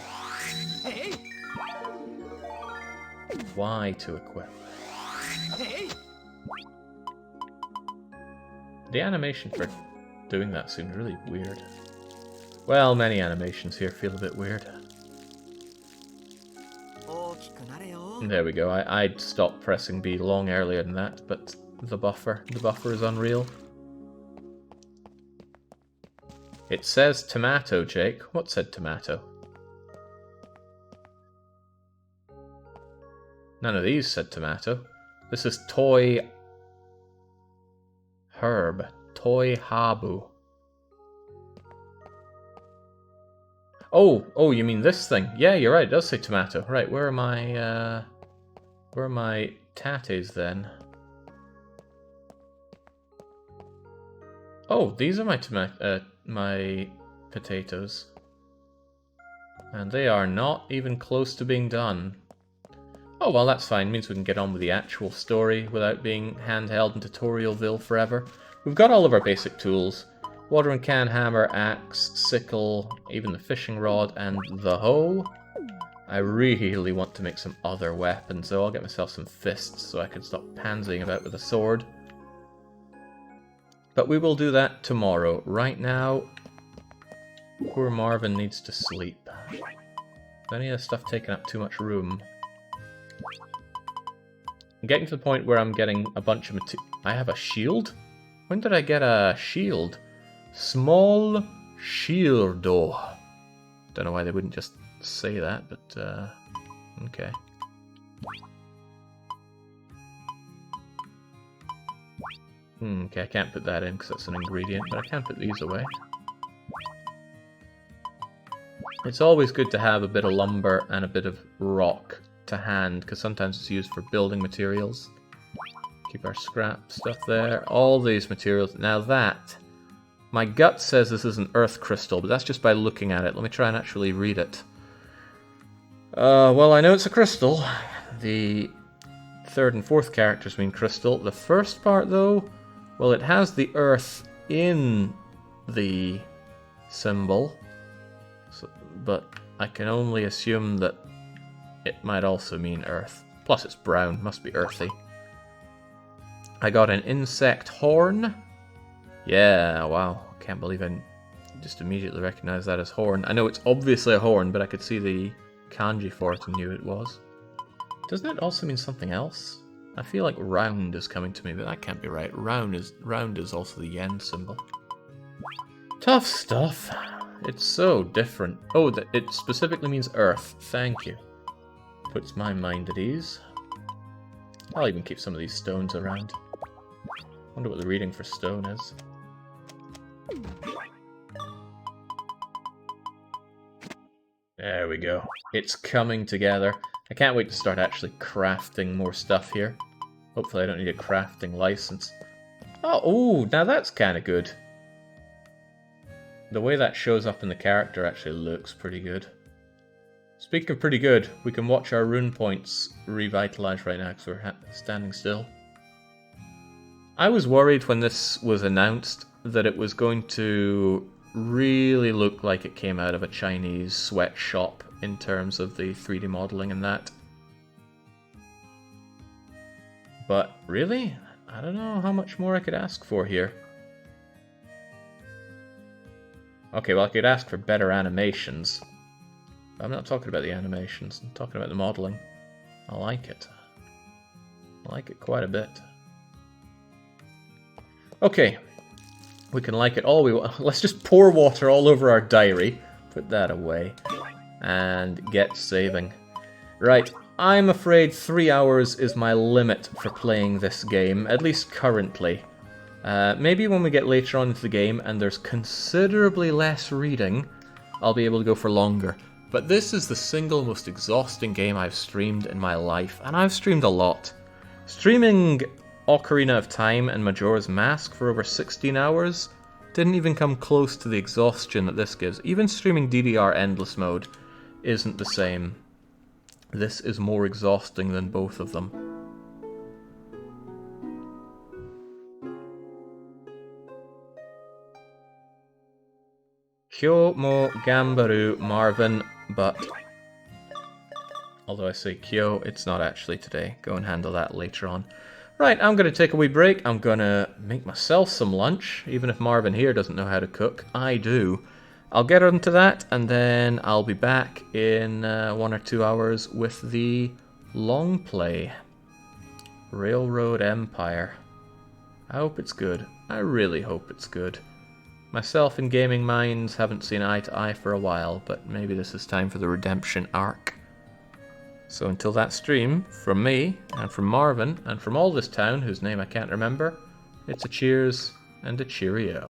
Y to equip. The animation for doing that seemed really weird. Well, many animations here feel a bit weird. There we go. I'd stopped pressing B long earlier than that, but the buffer is unreal. It says tomato, Jake. What said tomato? None of these said tomato. This is toy herb. Toy habu. Oh, you mean this thing? Yeah, you're right. It does say tomato. Right, where are my tates then? Oh, these are my my potatoes, and they are not even close to being done. Oh well, that's fine. It means we can get on with the actual story without being handheld in Tutorialville forever. We've got all of our basic tools. Watering can, hammer, axe, sickle, even the fishing rod, and the hoe. I really want to make some other weapons, so I'll get myself some fists so I can stop pansying about with a sword. But we will do that tomorrow. Right now, poor Marvin needs to sleep. Any of the stuff taking up too much room. I'm getting to the point where I'm getting a bunch of material. I have a shield? When did I get a shield? Small shieldo. Don't know why they wouldn't just say that, but okay. Okay, I can't put that in because that's an ingredient, but I can put these away. It's always good to have a bit of lumber and a bit of rock to hand, because sometimes it's used for building materials. Keep our scrap stuff there. All these materials. Now that... My gut says this is an earth crystal, but that's just by looking at it. Let me try and actually read it. Well, I know it's a crystal. The third and fourth characters mean crystal. The first part, though, well, it has the earth in the symbol, so, but I can only assume that it might also mean earth. Plus, it's brown. Must be earthy. I got an insect horn. Yeah, wow. Can't believe I just immediately recognized that as horn. I know it's obviously a horn, but I could see the kanji for it and knew it was. Doesn't it also mean something else? I feel like round is coming to me, but that can't be right. Round is also the yen symbol. Tough stuff. It's so different. Oh, it specifically means earth. Thank you. Puts my mind at ease. I'll even keep some of these stones around. Wonder what the reading for stone is. There we go. It's coming together. I can't wait to start actually crafting more stuff here. Hopefully I don't need a crafting license. Oh, now that's kind of good. The way that shows up in the character actually looks pretty good. Speaking of pretty good, we can watch our rune points revitalize right now because we're standing still. I was worried when this was announced that it was going to really look like it came out of a Chinese sweatshop in terms of the 3D modeling and that. But really? I don't know how much more I could ask for here. Okay, well, I could ask for better animations. I'm not talking about the animations, I'm talking about the modeling. I like it. I like it quite a bit. Okay, we can like it all we want. Let's just pour water all over our diary, put that away, and get saving. Right, I'm afraid 3 hours is my limit for playing this game, at least currently. Maybe when we get later on into the game and there's considerably less reading, I'll be able to go for longer. But this is the single most exhausting game I've streamed in my life, and I've streamed a lot. Streaming Ocarina of Time and Majora's Mask for over 16 hours didn't even come close to the exhaustion that this gives. Even streaming DDR Endless Mode isn't the same. This is more exhausting than both of them. Kyo mo gambaru, Marvin, but... although I say Kyo, it's not actually today. Go and handle that later on. Right, I'm going to take a wee break. I'm going to make myself some lunch. Even if Marvin here doesn't know how to cook, I do. I'll get onto that, and then I'll be back in 1 or 2 hours with the long play. Railroad Empire. I hope it's good. I really hope it's good. Myself and gaming minds haven't seen eye to eye for a while, but maybe this is time for the redemption arc. So until that stream, from me, and from Marvin, and from all this town, whose name I can't remember, it's a cheers and a cheerio.